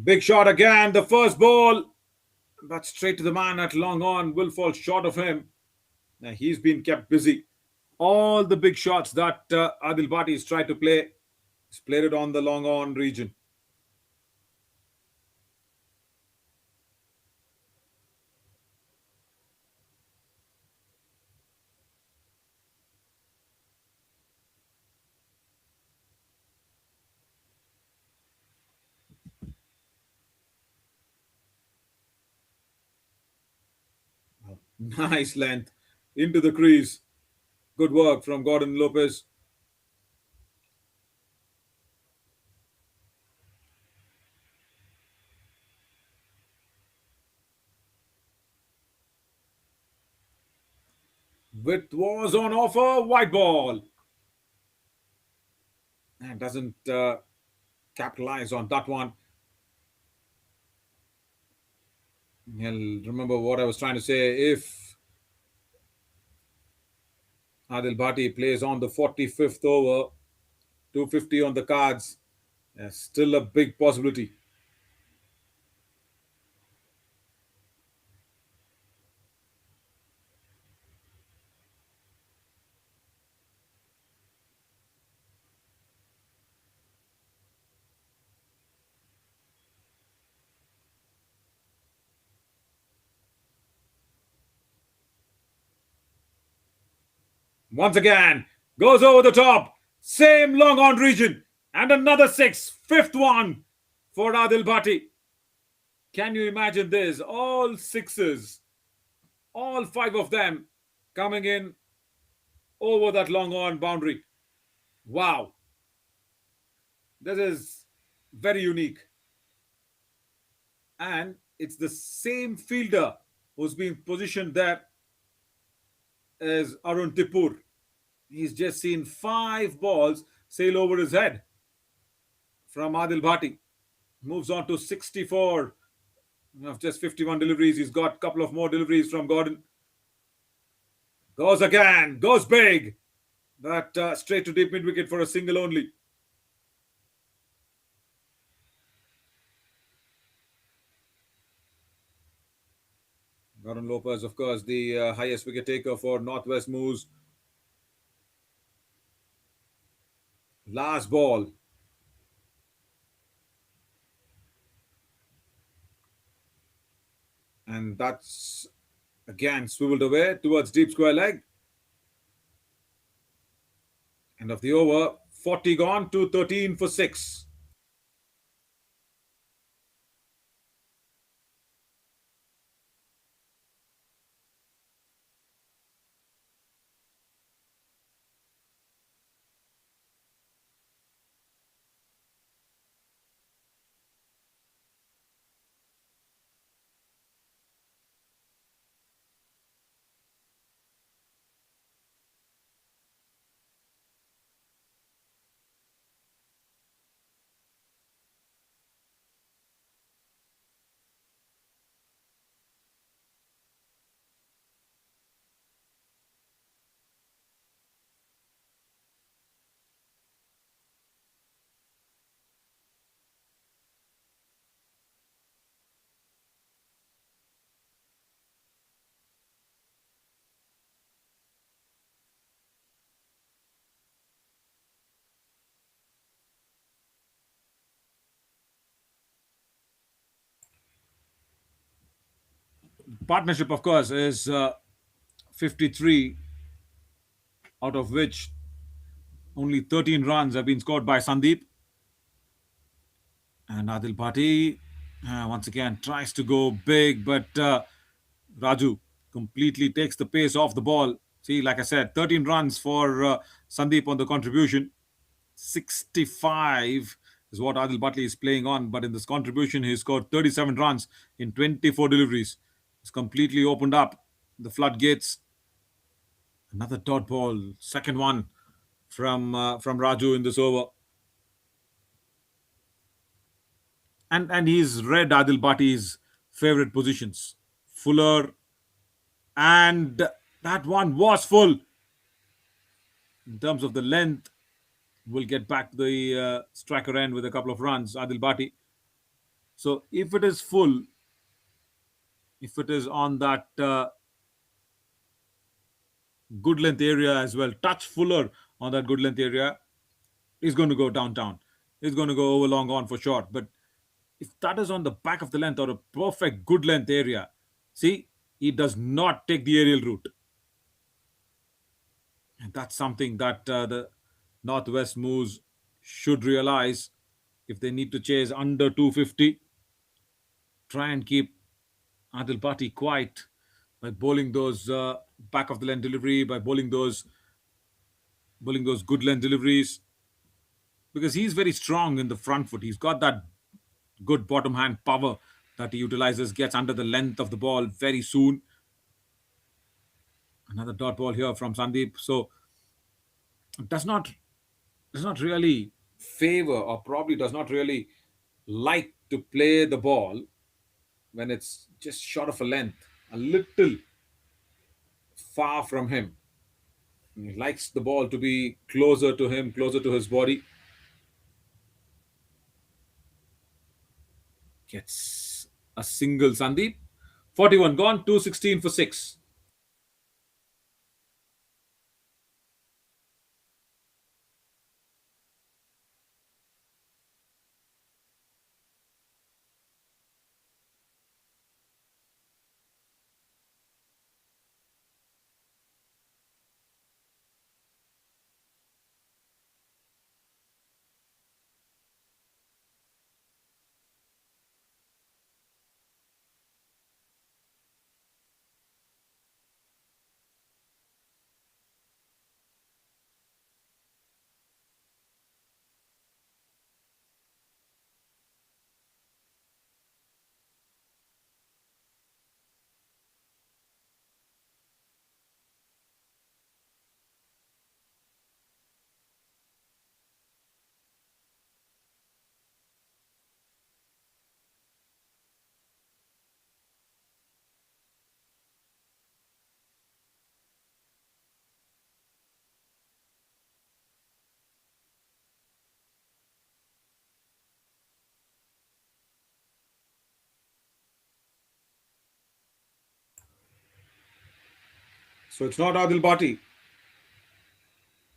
Big shot again. The first ball, but straight to the man at long on, will fall short of him. Now he's been kept busy. All the big shots that Adil Bhatti has tried to play, he's played it on the long on region. Nice length into the crease. Good work from Gordon Lopez. Width was on offer. White ball. And doesn't capitalize on that one. You'll remember what I was trying to say. If Adil Bhatti plays on the 45th over, 250 on the cards, still a big possibility. Once again, goes over the top. Same long on region. And another six. Fifth one for Adil Bhatti. Can you imagine this? All sixes. All five of them coming in over that long on boundary. Wow. This is very unique. And it's the same fielder who's been positioned there as Arun Tipur. He's just seen five balls sail over his head from Adil Bhatti. Moves on to 64 of just 51 deliveries. He's got a couple of more deliveries from Gordon. Goes again. Goes big. But straight to deep mid wicket for a single only. Gordon Lopez, of course, the highest wicket taker for Northwest Moves. Last ball. And that's again swiveled away towards deep square leg. End of the over. 40 gone to 13 for 6. Partnership, of course, is 53, out of which only 13 runs have been scored by Sandeep. And Adil Bhatti, once again, tries to go big, but Raju completely takes the pace off the ball. See, like I said, 13 runs for Sandeep on the contribution. 65 is what Adil Bhatti is playing on, but in this contribution, he scored 37 runs in 24 deliveries. It's completely opened up the floodgates. Another dot ball, second one from Raju in this over. And he's read Adil Bhatti's favorite positions. Fuller, and that one was full. In terms of the length, we'll get back to the striker end with a couple of runs. Adil Bhatti. So if it is full, if it is on that good length area as well, touch fuller on that good length area, he's going to go downtown. He's going to go over long on for short. But if that is on the back of the length or a perfect good length area, see, he does not take the aerial route. And that's something that the Northwest moves should realize if they need to chase under 250. Try and keep Adil Bhatti quiet by bowling those back of the length delivery, by bowling those good length deliveries, because he's very strong in the front foot. He's got that good bottom hand power that he utilizes, gets under the length of the ball very soon. Another dot ball here from Sandeep. So does not does not really favor, or probably does not really like to play the ball when it's just short of a length, a little far from him. He likes the ball to be closer to him, closer to his body. Gets a single, Sandeep. 41 gone, 216 for 6. So it's not Adil Bhatti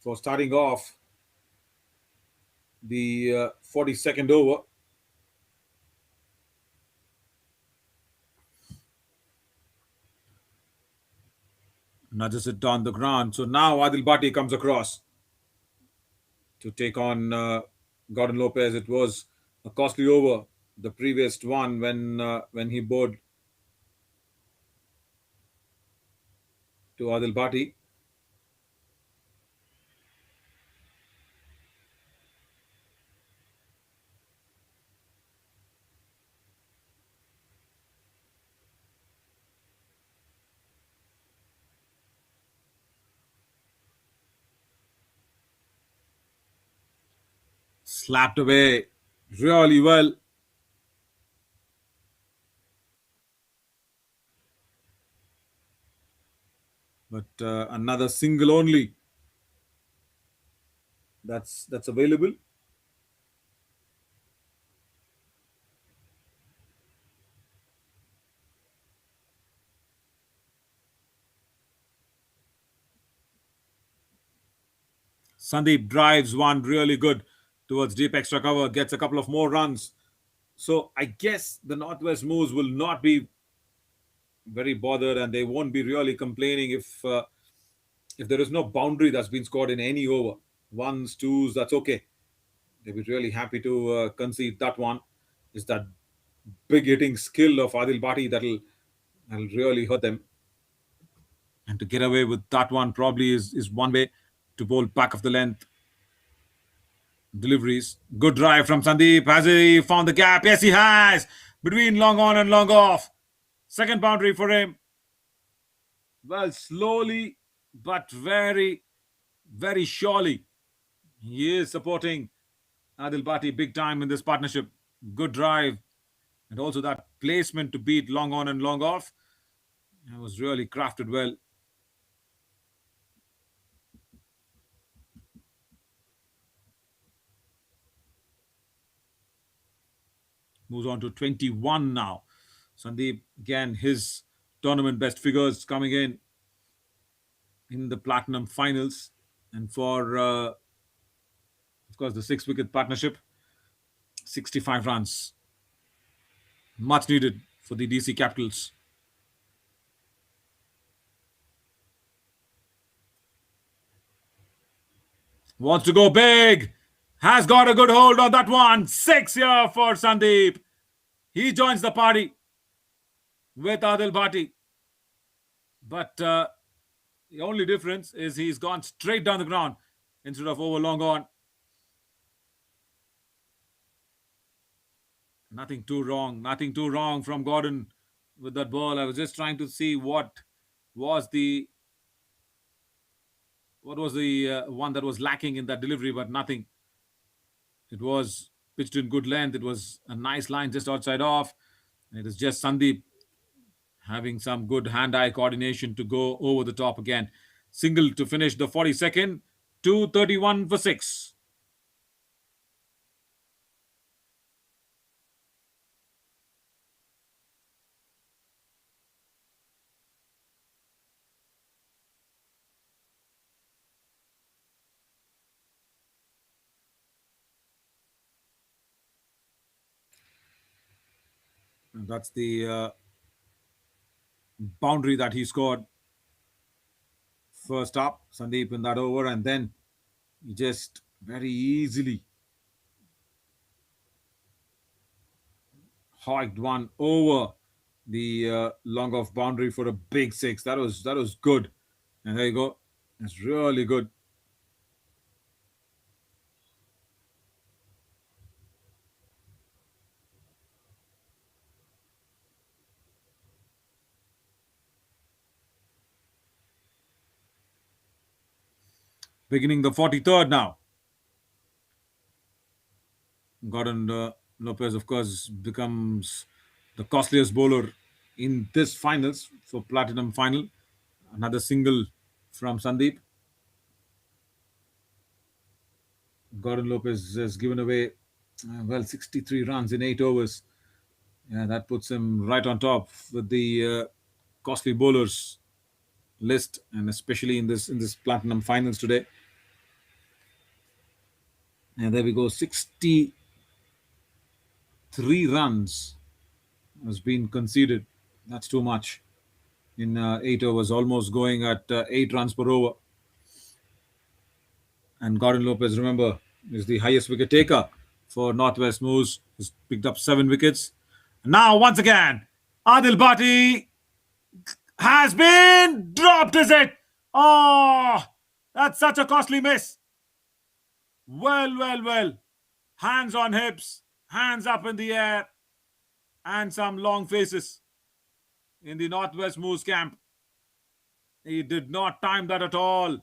for starting off the 42nd over. Nudges it down the ground. So now Adil Bhatti comes across to take on Gordon Lopez. It was a costly over, the previous one, when he bowled to Adil Bhatti. Slapped away really well. But another single only that's available. Sandeep drives one really good towards deep extra cover, gets a couple of more runs. So I guess the Northwest moves will not be very bothered, and they won't be really complaining if there is no boundary that's been scored in any over. Ones, twos, that's okay. They'll be really happy to concede that one. Is that big hitting skill of Adil Bhatti that'll really hurt them. And to get away with that one probably is one way to bowl back of the length deliveries. Good drive from Sandeep. Has he found the gap? Yes, he has. Between long on and long off. Second boundary for him. Well, slowly, but very, very surely, he is supporting Adil Bhatti big time in this partnership. Good drive. And also that placement to beat long on and long off. It was really crafted well. Moves on to 21 now. Sandeep, again, his tournament best figures coming in the Platinum finals. And for, of course, the 6 wicket partnership, 65 runs. Much needed for the DC Capitals. Wants to go big. Has got a good hold on that one. 6 here for Sandeep. He joins the party with Adil Bhati. But the only difference is he's gone straight down the ground instead of over long on. Nothing too wrong. Nothing too wrong from Gordon with that ball. I was just trying to see what was the one that was lacking in that delivery, but nothing. It was pitched in good length. It was a nice line just outside off. And it is just Sandeep having some good hand-eye coordination to go over the top again. Single to finish the 42nd. 231 for 6. And that's the boundary that he scored first up, Sandeep, in that over, and then he just very easily hiked one over the long off boundary for a big 6. That was good. And there you go. That's really good. Beginning the 43rd now. Gordon Lopez, of course, becomes the costliest bowler in this finals for Platinum final. Another single from Sandeep. Gordon Lopez has given away, 63 runs in 8 overs. Yeah, that puts him right on top with the costly bowlers list, and especially in this Platinum finals today. And there we go, 63 runs has been conceded. That's too much in 8 overs, almost going at 8 runs per over. And Gordon Lopez, remember, is the highest wicket taker for Northwest Moves. He's picked up 7 wickets. Now, once again, Adil Bhati has been dropped, is it? Oh, that's such a costly miss. Well. Hands on hips, hands up in the air, and some long faces in the Northwest Moves camp. He did not time that at all.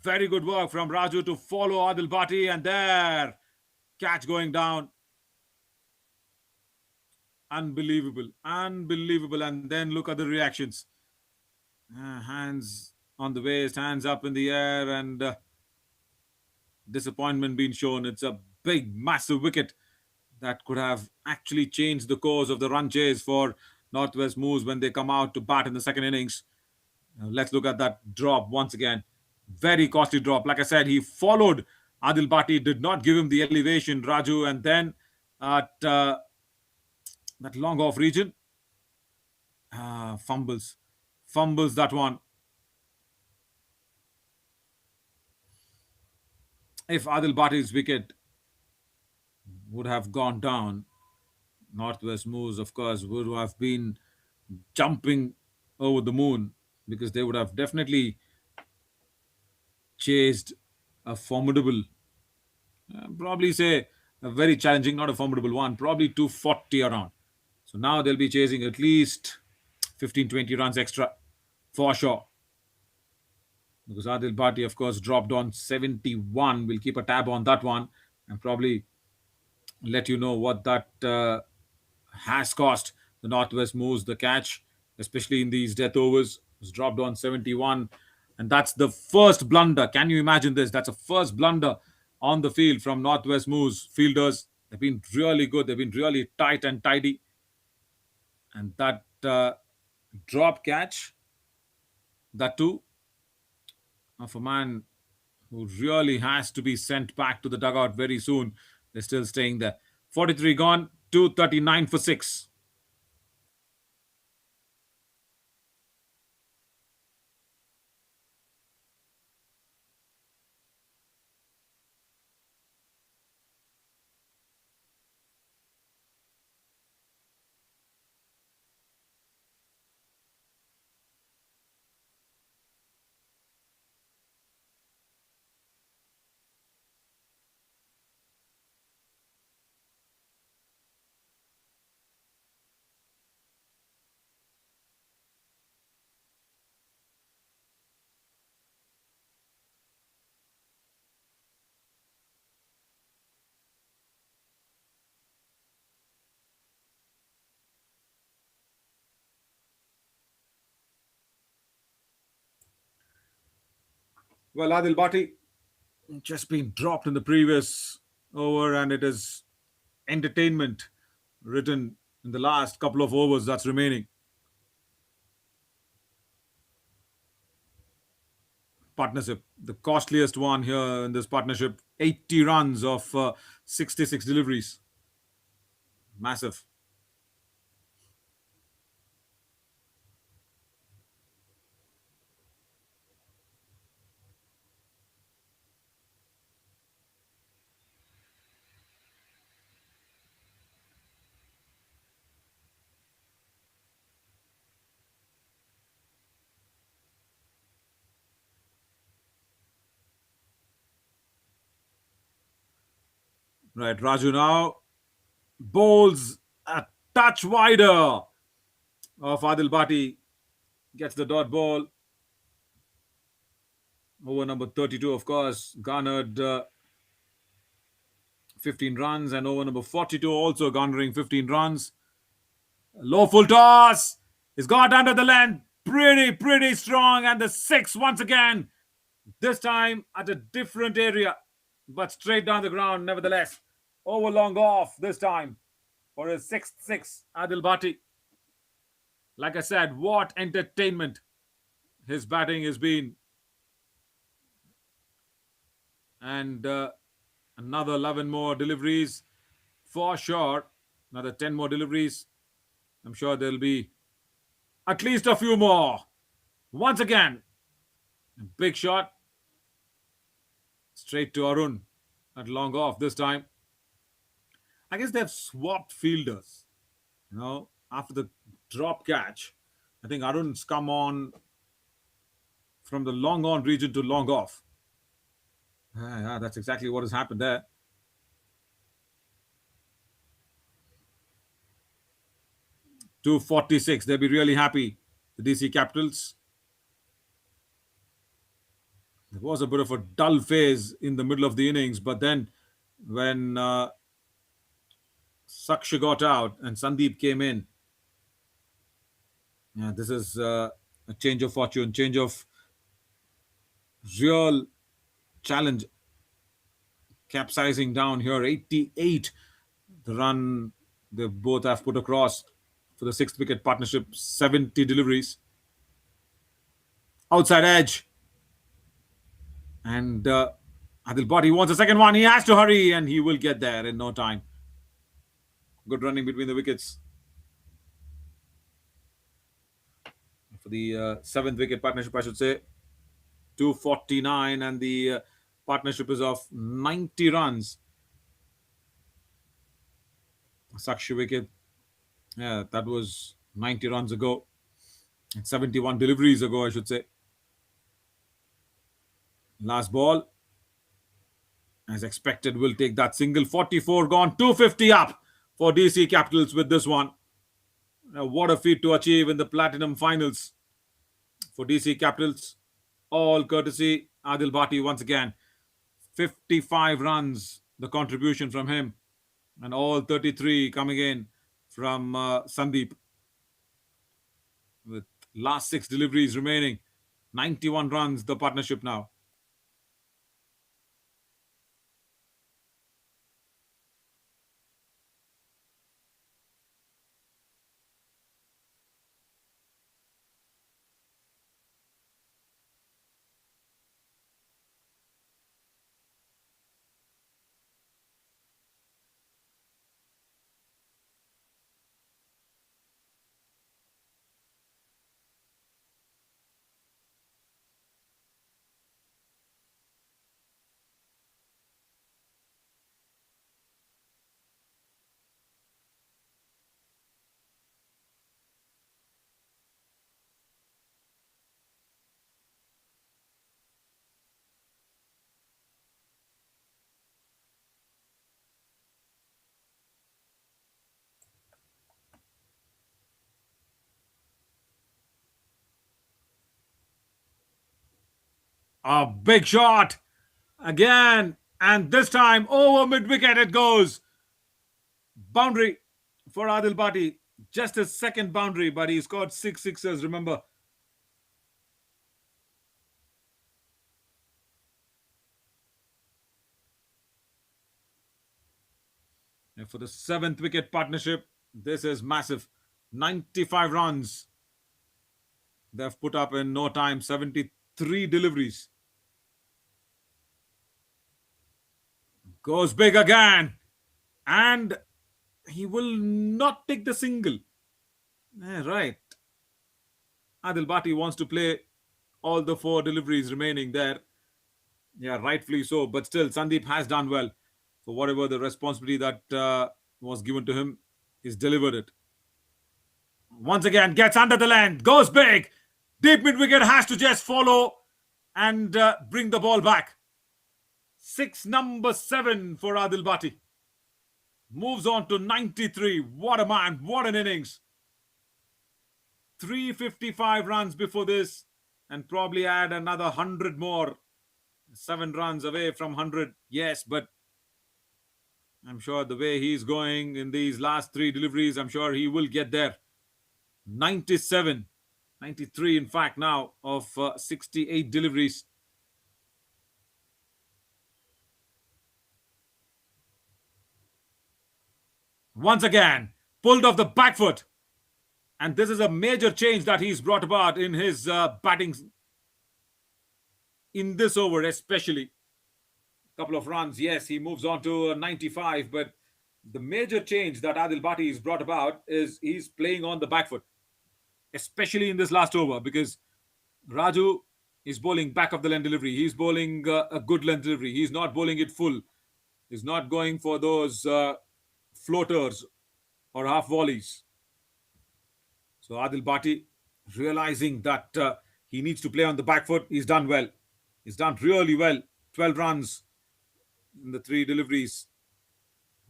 Very good work from Raju to follow Adil Bhati, and there, catch going down. Unbelievable. And then look at the reactions. Hands on the waist, hands up in the air, and disappointment being shown. It's a big, massive wicket that could have actually changed the course of the run chase for Northwest Moves when they come out to bat in the second innings. Let's look at that drop once again. Very costly drop. Like I said, he followed Adil Bhati, did not give him the elevation, Raju, and then at that long off region, fumbles that one. If Adil Bhati's wicket would have gone down, Northwest Moves, of course, would have been jumping over the moon, because they would have definitely chased a formidable, probably say a very challenging, not a formidable one, probably 240 around. So now they'll be chasing at least 15-20 runs extra for sure. Because Adil Bhati, of course, dropped on 71. We'll keep a tab on that one and probably let you know what that has cost the Northwest Moves the catch, especially in these death overs. It was dropped on 71. And that's the first blunder. Can you imagine this? That's a first blunder on the field from Northwest Moves fielders. They've been really good. They've been really tight and tidy. And that drop catch, that too, of a man who really has to be sent back to the dugout very soon. They're still staying there. 43 gone, 239 for 6. Well, Adil Bhatti just been dropped in the previous over, and it is entertainment written in the last couple of overs that's remaining. Partnership, the costliest one here in this partnership, 80 runs of 66 deliveries. Massive. Right, Raju now bowls a touch wider of Adil Bhatti, gets the dot ball. Over number 32, of course, garnered 15 runs, and over number 42 also garnering 15 runs. Low full toss is got under the length. Pretty strong, and the 6 once again. This time at a different area, but straight down the ground nevertheless. Over long off this time for his 6th 6, Adil Bhatti. Like I said, what entertainment his batting has been. And another 11 more deliveries for sure. Another 10 more deliveries. I'm sure there'll be at least a few more. Once again, a big shot. Straight to Arun at long off this time. I guess they've swapped fielders. After the drop catch, I think Arun's come on from the long on region to long off. Yeah, that's exactly what has happened there. .246. They'll be really happy, the DC Capitals. There was a bit of a dull phase in the middle of the innings, but then when Saksha got out and Sandeep came in, yeah, this is a change of fortune, change of real challenge. Capsizing down here, 88 the run they both have put across for the 6th wicket partnership, 70 deliveries. Outside edge. And Adil Bhatti wants a second one. He has to hurry, and he will get there in no time. Good running between the wickets. For the 7th wicket partnership, I should say. 249, and the partnership is of 90 runs. Sakshi wicket. Yeah, that was 90 runs ago. And 71 deliveries ago, I should say. Last ball. As expected, will take that single. 44 gone. 250 up for DC Capitals with this one. What a feat to achieve in the Platinum Finals for DC Capitals. All courtesy Adil Bhatti once again. 55 runs, the contribution from him. And all 33 coming in from Sandeep. With last 6 deliveries remaining. 91 runs, the partnership now. A big shot again, and this time over mid wicket it goes. Boundary for Adil Bhatti. Just his second boundary, but he scored 6 sixes, remember. And for the 7th wicket partnership, this is massive. 95 runs they've put up in no time, 73 deliveries. Goes big again, and he will not take the single. Right. Adil Bhatti wants to play all the 4 deliveries remaining there. Yeah, rightfully so. But still, Sandeep has done well. For whatever the responsibility that was given to him, he's delivered it. Once again, gets under the length, goes big. Deep mid-wicket has to just follow and bring the ball back. Number 7 for Adil Bhatti. Moves on to 93. What a man, what an innings. 355 runs before this, and probably add another 100 more. 7 runs away from 100, yes, but I'm sure the way he's going in these last 3 deliveries, I'm sure he will get there. 97, 93 in fact now of 68 deliveries. Once again, pulled off the back foot. And this is a major change that he's brought about in his batting in this over especially. A couple of runs, yes, he moves on to 95, but the major change that Adil Bhatti has brought about is he's playing on the back foot, especially in this last over, because Raju is bowling back of the length delivery. He's bowling a good length delivery. He's not bowling it full. He's not going for those floaters or half volleys. So Adil Bhatti, realizing that he needs to play on the back foot, he's done well. He's done really well. 12 runs in the 3 deliveries.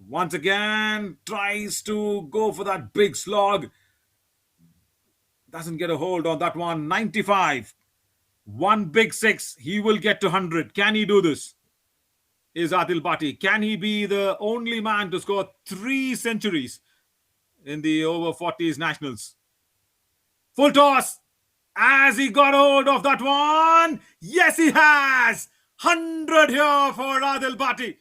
Once again, tries to go for that big slog. Doesn't get a hold on that one. 95. 1 big 6. He will get to 100. Can he do this? Is Adil Bhatti. Can he be the only man to score 3 centuries in the over 40s nationals? Full toss. As he got hold of that one. Yes, he has. 100 here for Adil Bhatti.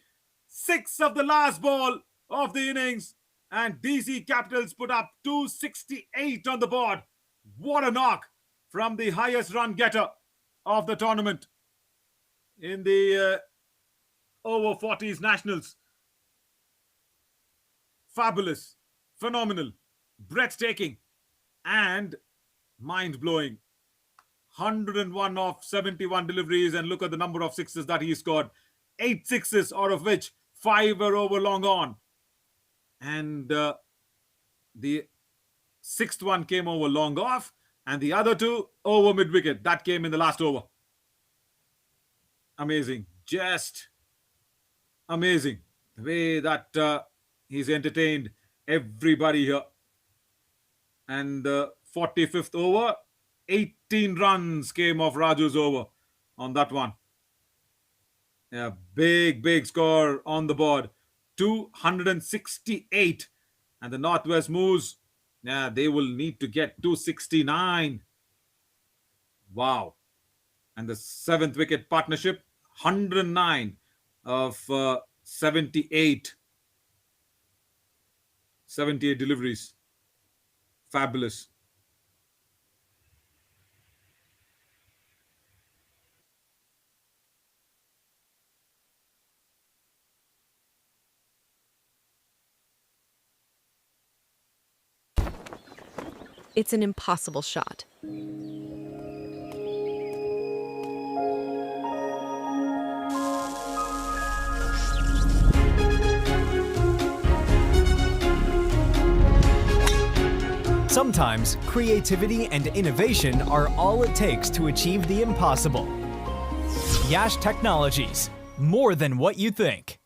6 of the last ball of the innings. And DC Capitals put up 268 on the board. What a knock from the highest run getter of the tournament in the over 40s nationals. Fabulous, phenomenal, breathtaking, and mind-blowing. 101 of 71 deliveries, and look at the number of sixes that he scored. 8 sixes, out of which 5 were over long on. And the 6th one came over long off, and the other 2 over mid-wicket. That came in the last over. Amazing. Just amazing. The way that he's entertained everybody here. And the 45th over, 18 runs came off Raju's over on that one. Yeah, big score on the board. 268. And the Northwest moves, yeah, they will need to get 269. Wow. And the 7th wicket partnership, 109 of 78 deliveries. Fabulous. It's an impossible shot. Sometimes creativity and innovation are all it takes to achieve the impossible. Yash Technologies, more than what you think.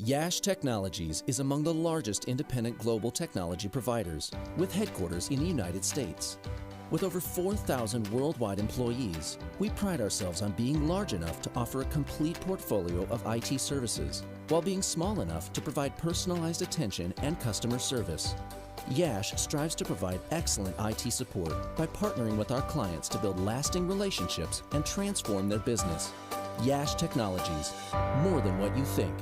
Yash Technologies is among the largest independent global technology providers, with headquarters in the United States. With over 4,000 worldwide employees, we pride ourselves on being large enough to offer a complete portfolio of IT services, while being small enough to provide personalized attention and customer service. Yash strives to provide excellent IT support by partnering with our clients to build lasting relationships and transform their business. Yash Technologies, more than what you think.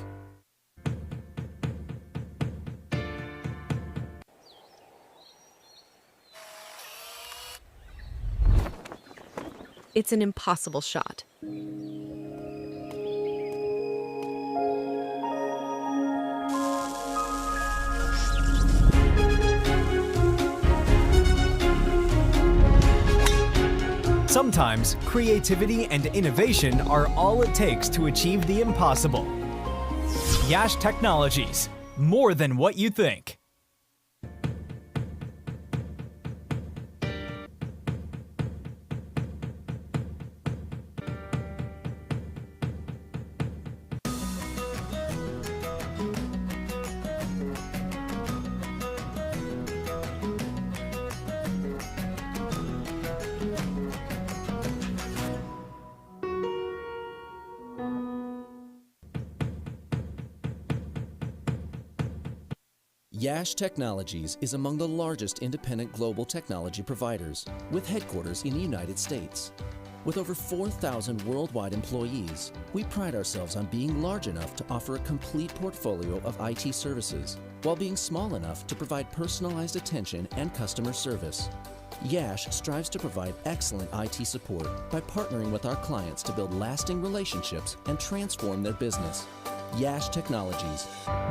It's an impossible shot. Sometimes creativity and innovation are all it takes to achieve the impossible. Yash Technologies, more than what you think. Yash Technologies is among the largest independent global technology providers, with headquarters in the United States. With over 4,000 worldwide employees, we pride ourselves on being large enough to offer a complete portfolio of IT services, while being small enough to provide personalized attention and customer service. Yash strives to provide excellent IT support by partnering with our clients to build lasting relationships and transform their business. Yash Technologies,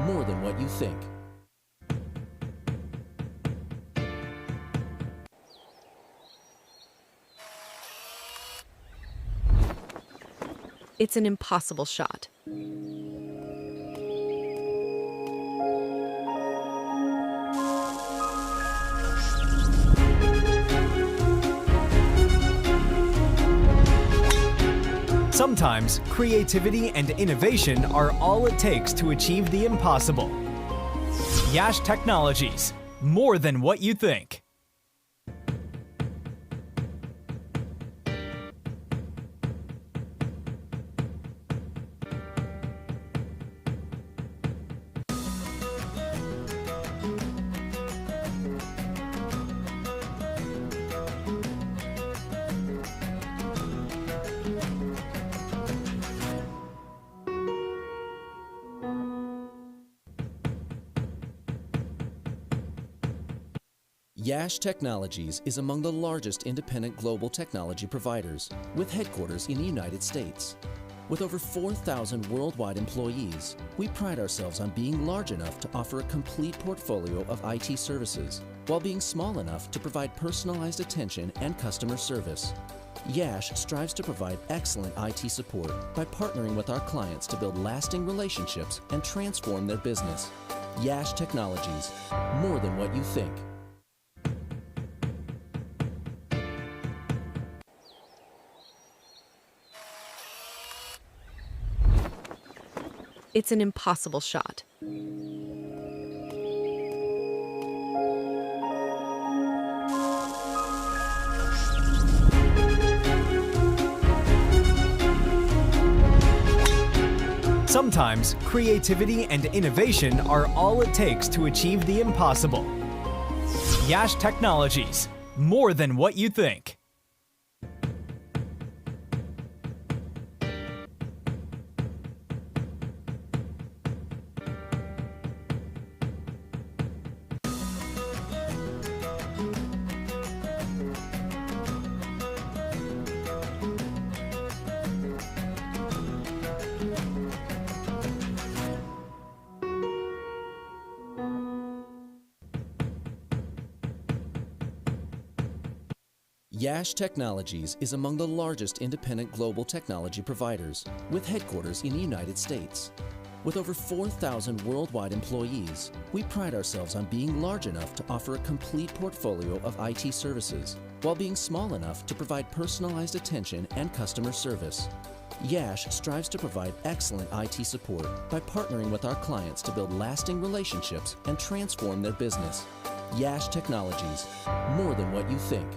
more than what you think. It's an impossible shot. Sometimes creativity and innovation are all it takes to achieve the impossible. Yash Technologies, more than what you think. Yash Technologies is among the largest independent global technology providers, with headquarters in the United States. With over 4,000 worldwide employees, we pride ourselves on being large enough to offer a complete portfolio of IT services, while being small enough to provide personalized attention and customer service. Yash strives to provide excellent IT support by partnering with our clients to build lasting relationships and transform their business. Yash Technologies, more than what you think. It's an impossible shot. Sometimes creativity and innovation are all it takes to achieve the impossible. Yash Technologies, more than what you think. Yash Technologies is among the largest independent global technology providers, with headquarters in the United States. With over 4,000 worldwide employees, we pride ourselves on being large enough to offer a complete portfolio of IT services, while being small enough to provide personalized attention and customer service. Yash strives to provide excellent IT support by partnering with our clients to build lasting relationships and transform their business. Yash Technologies, more than what you think.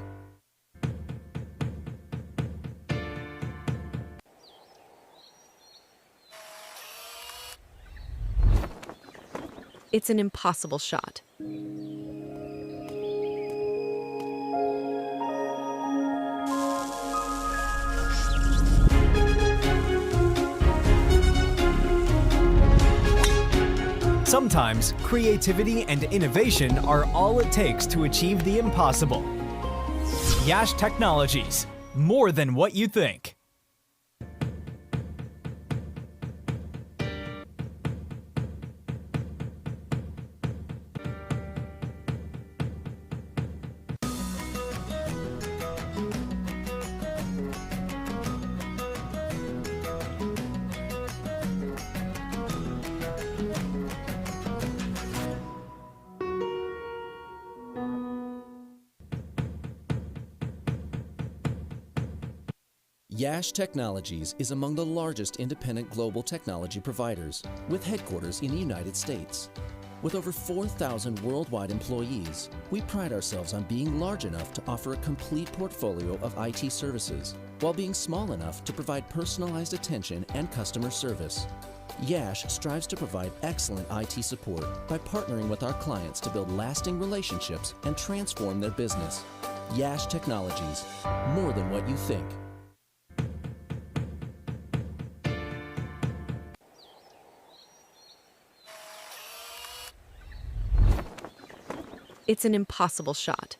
It's an impossible shot. Sometimes creativity and innovation are all it takes to achieve the impossible. Yash Technologies, more than what you think. Yash Technologies is among the largest independent global technology providers, with headquarters in the United States. With over 4,000 worldwide employees, we pride ourselves on being large enough to offer a complete portfolio of IT services, while being small enough to provide personalized attention and customer service. Yash strives to provide excellent IT support by partnering with our clients to build lasting relationships and transform their business. Yash Technologies, more than what you think. It's an impossible shot.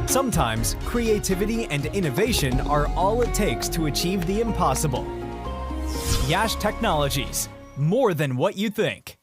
Sometimes creativity and innovation are all it takes to achieve the impossible. Yash Technologies, more than what you think.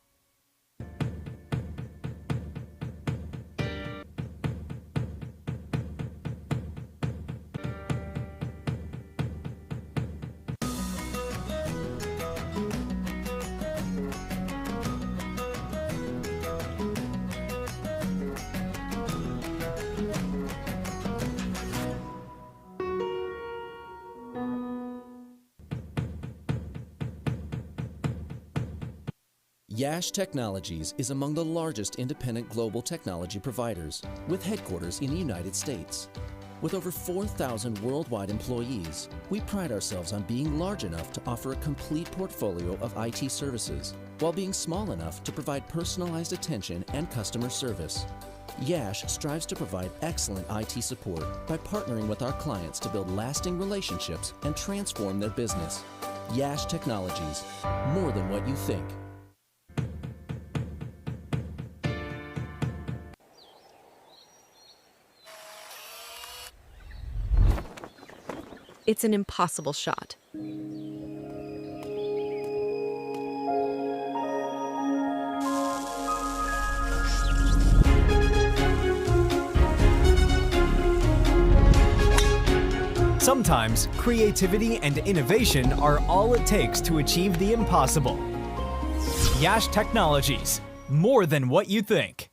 Yash Technologies is among the largest independent global technology providers, with headquarters in the United States. With over 4,000 worldwide employees, we pride ourselves on being large enough to offer a complete portfolio of IT services, while being small enough to provide personalized attention and customer service. Yash strives to provide excellent IT support by partnering with our clients to build lasting relationships and transform their business. Yash Technologies, more than what you think. It's an impossible shot. Sometimes creativity and innovation are all it takes to achieve the impossible. Yash Technologies, more than what you think.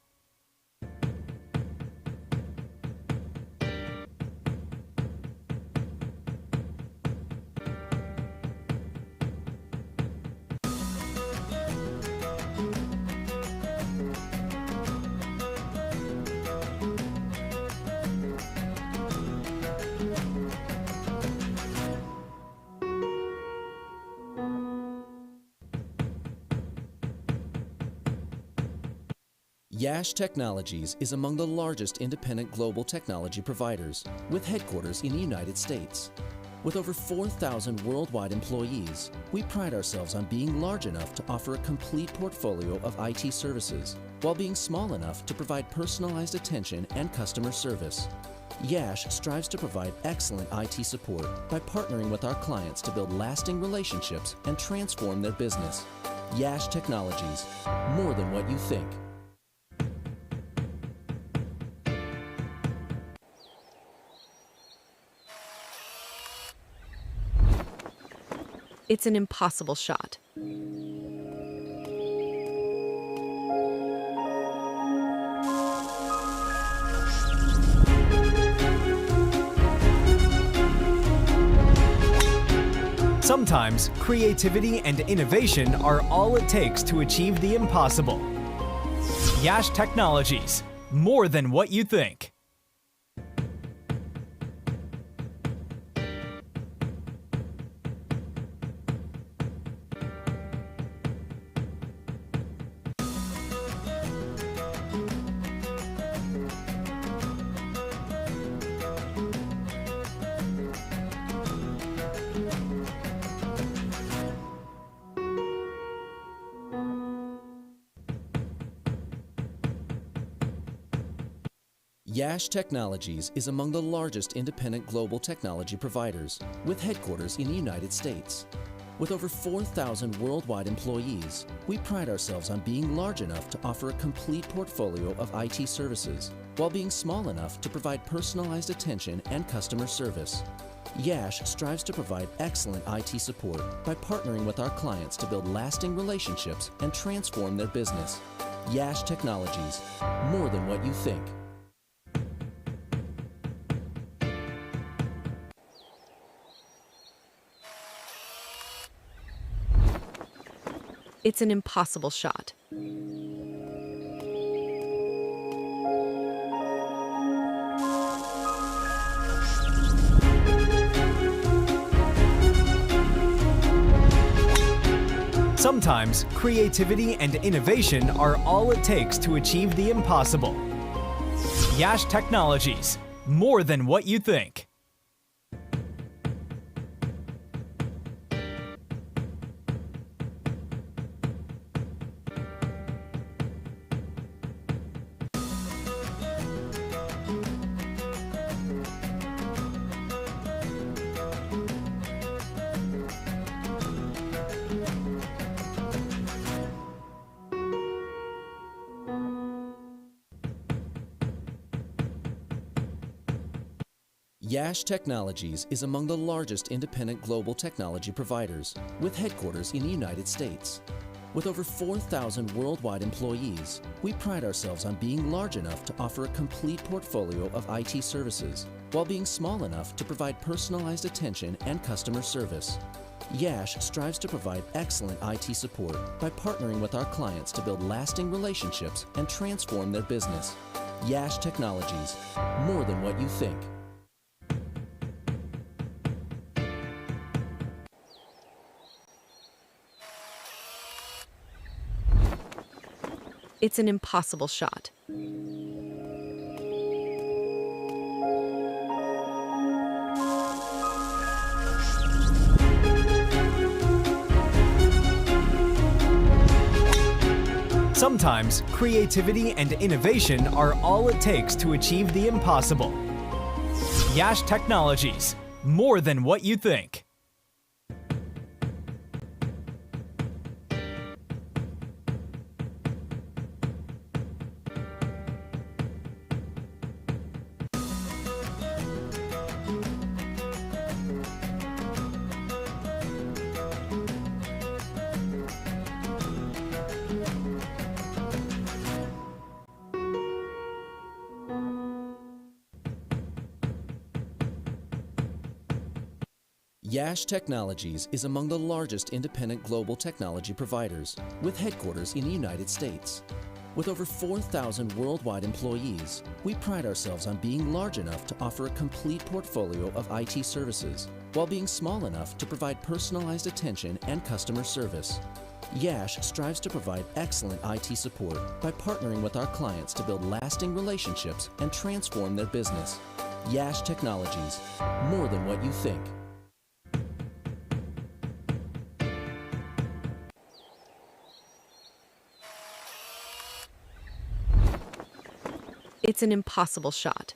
Yash Technologies is among the largest independent global technology providers, with headquarters in the United States. With over 4,000 worldwide employees, we pride ourselves on being large enough to offer a complete portfolio of IT services, while being small enough to provide personalized attention and customer service. Yash strives to provide excellent IT support by partnering with our clients to build lasting relationships and transform their business. Yash Technologies, more than what you think. It's an impossible shot. Sometimes creativity and innovation are all it takes to achieve the impossible. Yash Technologies, more than what you think. Yash Technologies is among the largest independent global technology providers, with headquarters in the United States. With over 4,000 worldwide employees, we pride ourselves on being large enough to offer a complete portfolio of IT services, while being small enough to provide personalized attention and customer service. Yash strives to provide excellent IT support by partnering with our clients to build lasting relationships and transform their business. Yash Technologies, more than what you think. It's an impossible shot. Sometimes creativity and innovation are all it takes to achieve the impossible. Yash Technologies, more than what you think. Yash Technologies is among the largest independent global technology providers, with headquarters in the United States. With over 4,000 worldwide employees, we pride ourselves on being large enough to offer a complete portfolio of IT services, while being small enough to provide personalized attention and customer service. Yash strives to provide excellent IT support by partnering with our clients to build lasting relationships and transform their business. Yash Technologies, more than what you think. It's an impossible shot. Sometimes creativity and innovation are all it takes to achieve the impossible. Yash Technologies, more than what you think. Yash Technologies is among the largest independent global technology providers, with headquarters in the United States. With over 4,000 worldwide employees, we pride ourselves on being large enough to offer a complete portfolio of IT services, while being small enough to provide personalized attention and customer service. Yash strives to provide excellent IT support by partnering with our clients to build lasting relationships and transform their business. Yash Technologies, more than what you think. It's an impossible shot.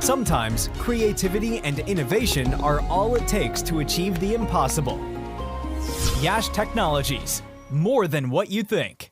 Sometimes creativity and innovation are all it takes to achieve the impossible. Yash Technologies, more than what you think.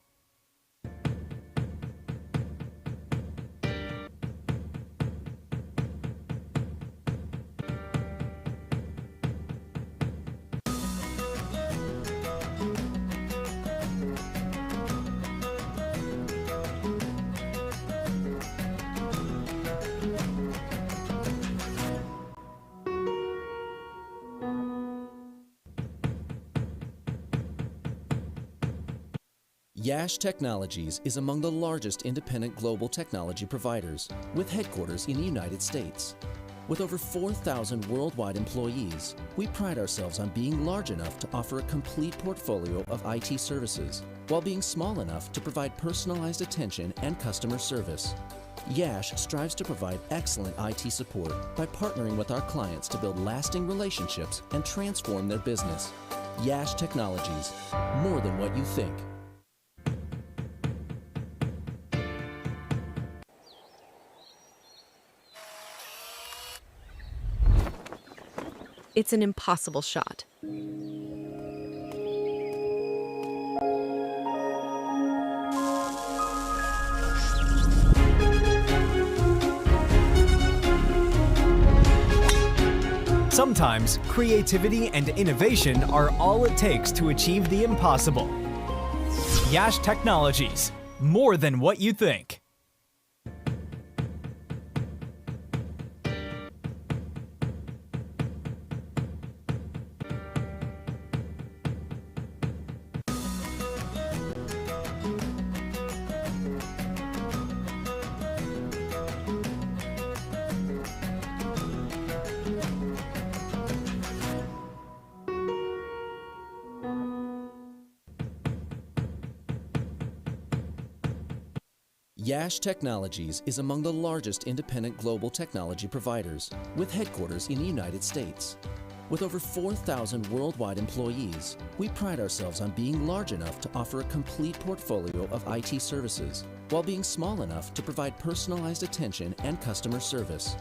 Yash Technologies is among the largest independent global technology providers, with headquarters in the United States. With over 4,000 worldwide employees, we pride ourselves on being large enough to offer a complete portfolio of IT services, while being small enough to provide personalized attention and customer service. Yash strives to provide excellent IT support by partnering with our clients to build lasting relationships and transform their business. Yash Technologies, more than what you think. It's an impossible shot. Sometimes creativity and innovation are all it takes to achieve the impossible. Yash Technologies, more than what you think. Yash Technologies is among the largest independent global technology providers, with headquarters in the United States. With over 4,000 worldwide employees, we pride ourselves on being large enough to offer a complete portfolio of IT services, while being small enough to provide personalized attention and customer service.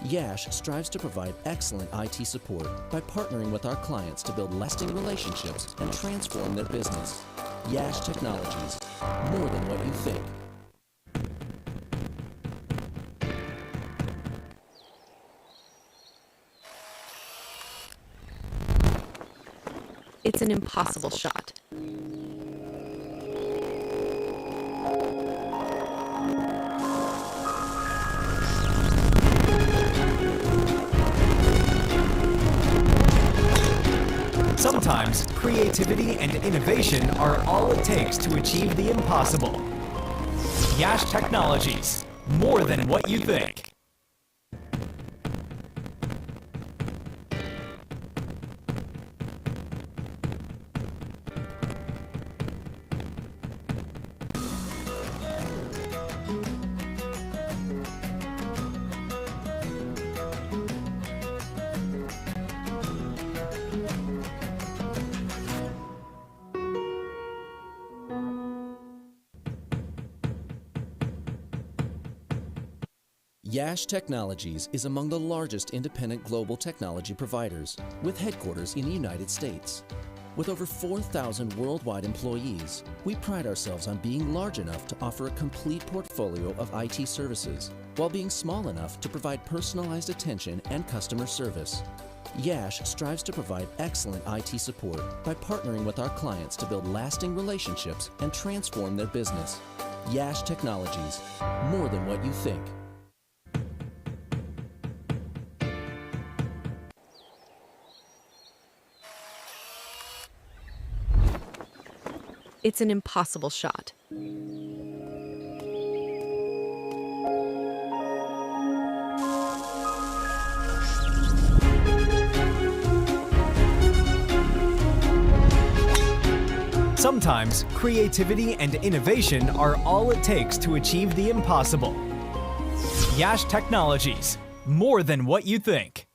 Yash strives to provide excellent IT support by partnering with our clients to build lasting relationships and transform their business. Yash Technologies, more than what you think. It's an impossible shot. Sometimes creativity and innovation are all it takes to achieve the impossible. Yash Technologies, more than what you think. Yash Technologies is among the largest independent global technology providers, with headquarters in the United States. With over 4,000 worldwide employees, we pride ourselves on being large enough to offer a complete portfolio of IT services, while being small enough to provide personalized attention and customer service. Yash strives to provide excellent IT support by partnering with our clients to build lasting relationships and transform their business. Yash Technologies, more than what you think. It's an impossible shot. Sometimes creativity and innovation are all it takes to achieve the impossible. Yash Technologies, more than what you think.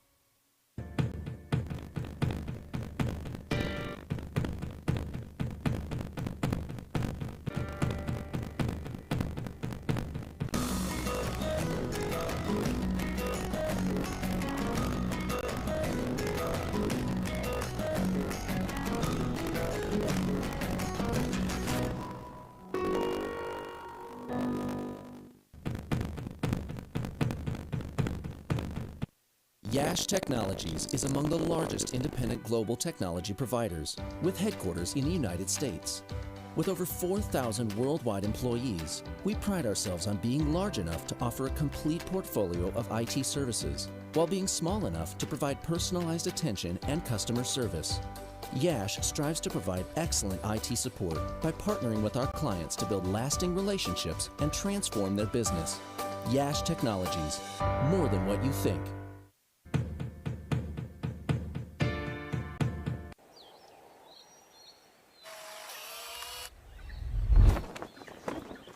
Yash Technologies is among the largest independent global technology providers, with headquarters in the United States. With over 4,000 worldwide employees, we pride ourselves on being large enough to offer a complete portfolio of IT services, while being small enough to provide personalized attention and customer service. Yash strives to provide excellent IT support by partnering with our clients to build lasting relationships and transform their business. Yash Technologies, more than what you think.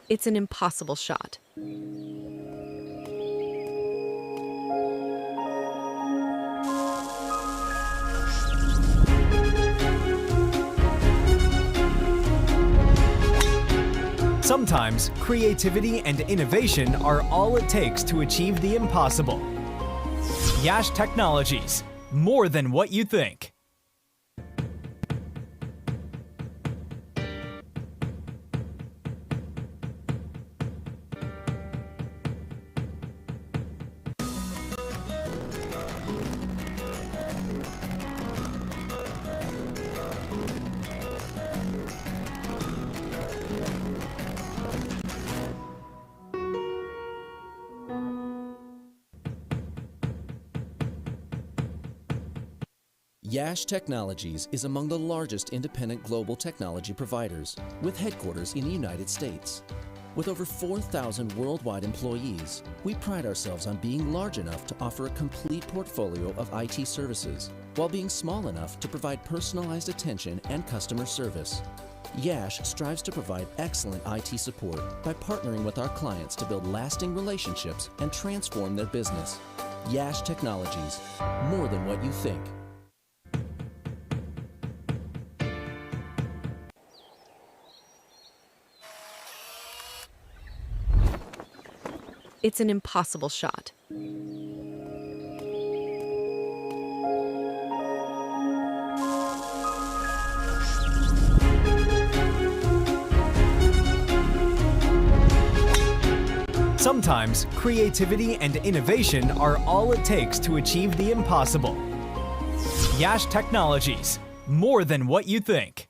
It's an impossible shot. Sometimes creativity and innovation are all it takes to achieve the impossible. Yash Technologies, more than what you think. Yash Technologies is among the largest independent global technology providers, with headquarters in the United States. With over 4,000 worldwide employees, we pride ourselves on being large enough to offer a complete portfolio of IT services, while being small enough to provide personalized attention and customer service. Yash strives to provide excellent IT support by partnering with our clients to build lasting relationships and transform their business. Yash Technologies, more than what you think. It's an impossible shot. Sometimes creativity and innovation are all it takes to achieve the impossible. Yash Technologies, more than what you think.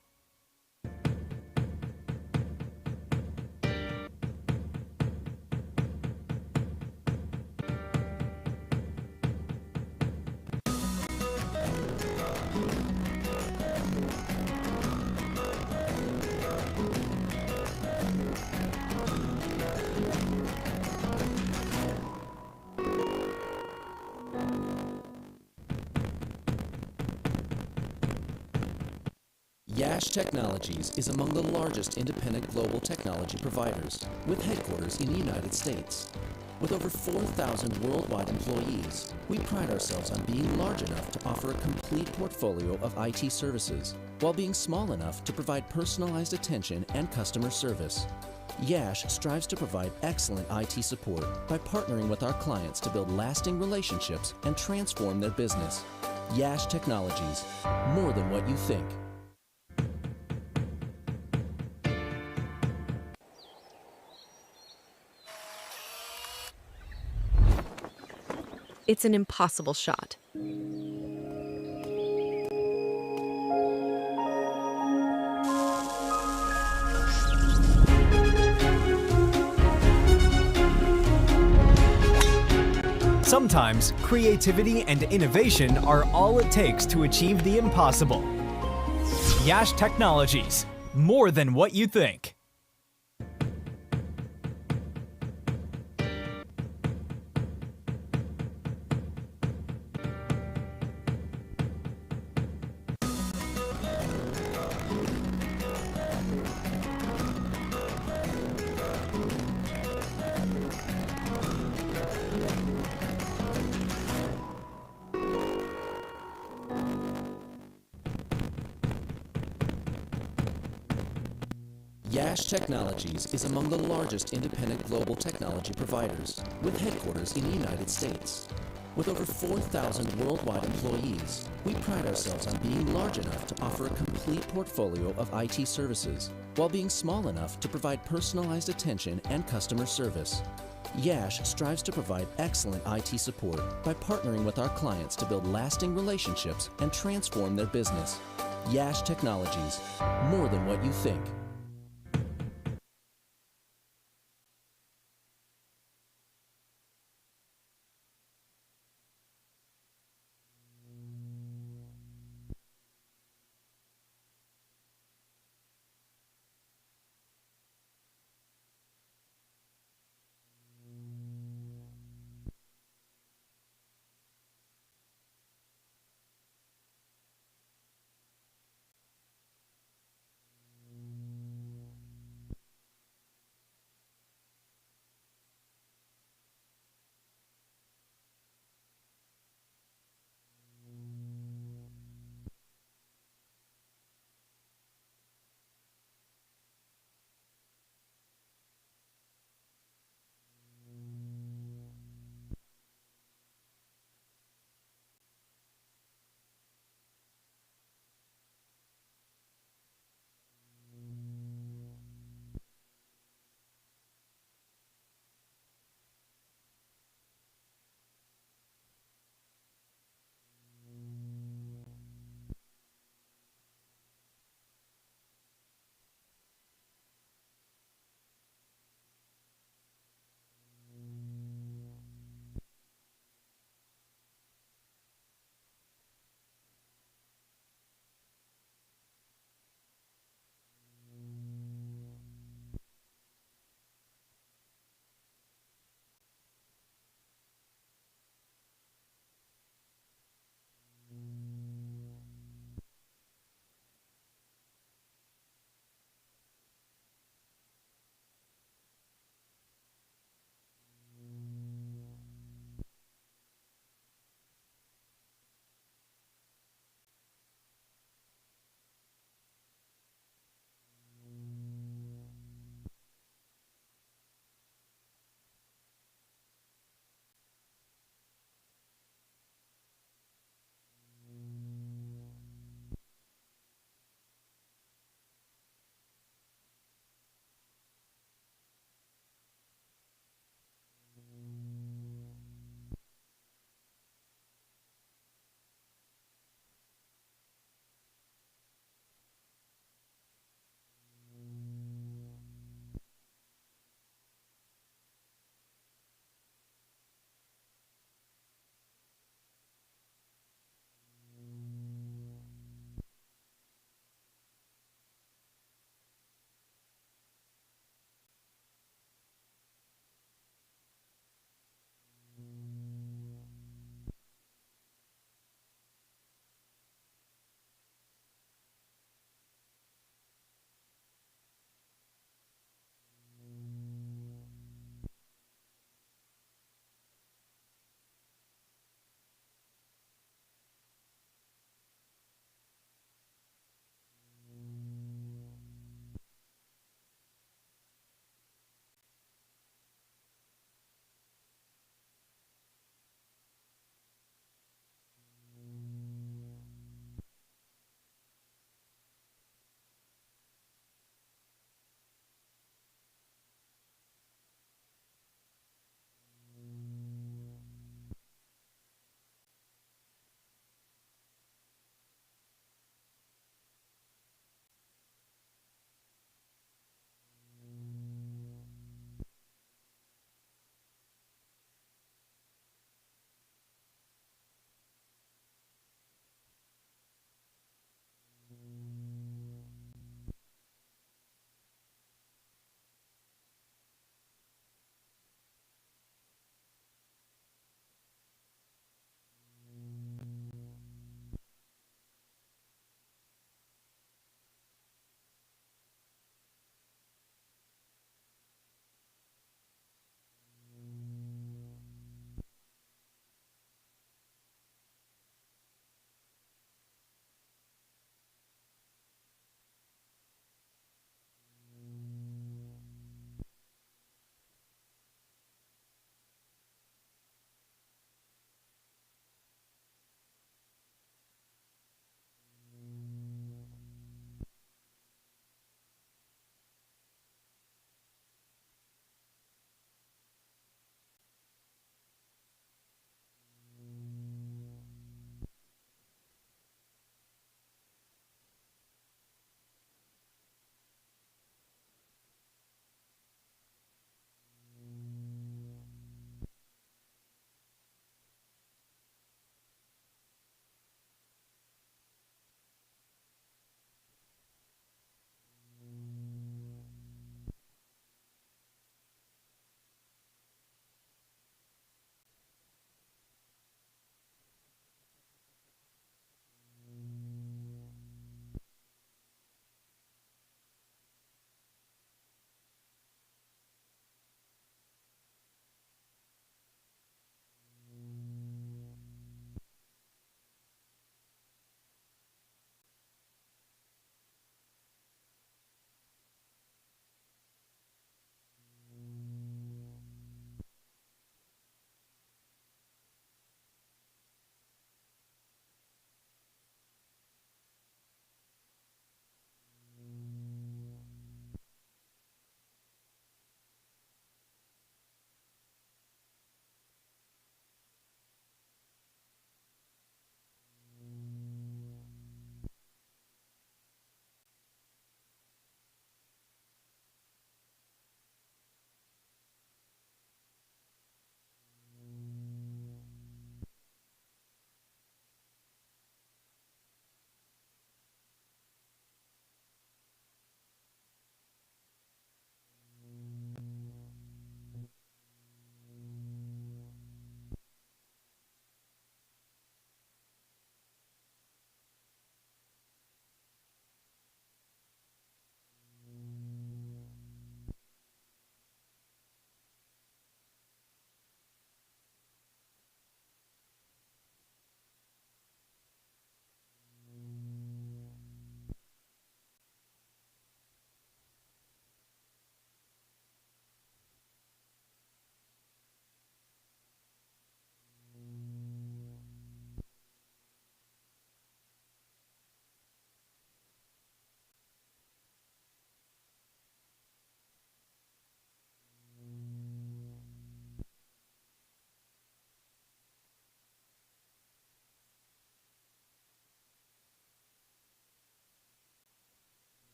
Yash Technologies is among the largest independent global technology providers, with headquarters in the United States. With over 4,000 worldwide employees, we pride ourselves on being large enough to offer a complete portfolio of IT services, while being small enough to provide personalized attention and customer service. Yash strives to provide excellent IT support by partnering with our clients to build lasting relationships and transform their business. Yash Technologies, more than what you think. It's an impossible shot. Sometimes creativity and innovation are all it takes to achieve the impossible. Yash Technologies, more than what you think. Yash Technologies is among the largest independent global technology providers, with headquarters in the United States. With over 4,000 worldwide employees, we pride ourselves on being large enough to offer a complete portfolio of IT services, while being small enough to provide personalized attention and customer service. Yash strives to provide excellent IT support by partnering with our clients to build lasting relationships and transform their business. Yash Technologies, more than what you think.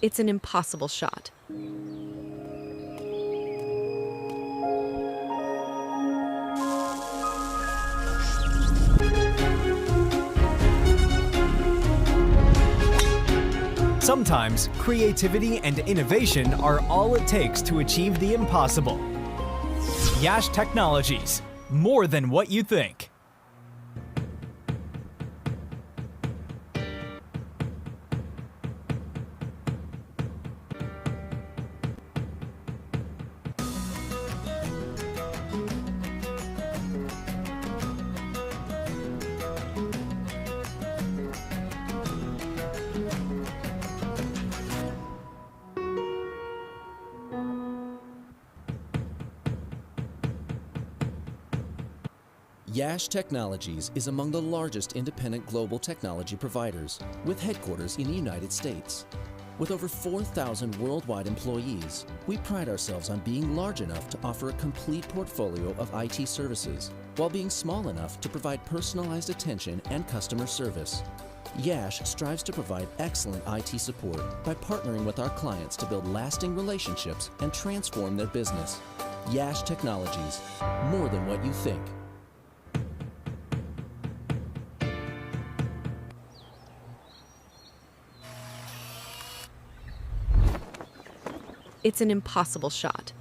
It's an impossible shot. Sometimes creativity and innovation are all it takes to achieve the impossible. Yash Technologies, more than what you think. Yash Technologies is among the largest independent global technology providers, with headquarters in the United States. With over 4,000 worldwide employees, we pride ourselves on being large enough to offer a complete portfolio of IT services, while being small enough to provide personalized attention and customer service. Yash strives to provide excellent IT support by partnering with our clients to build lasting relationships and transform their business. Yash Technologies, more than what you think. It's an impossible shot.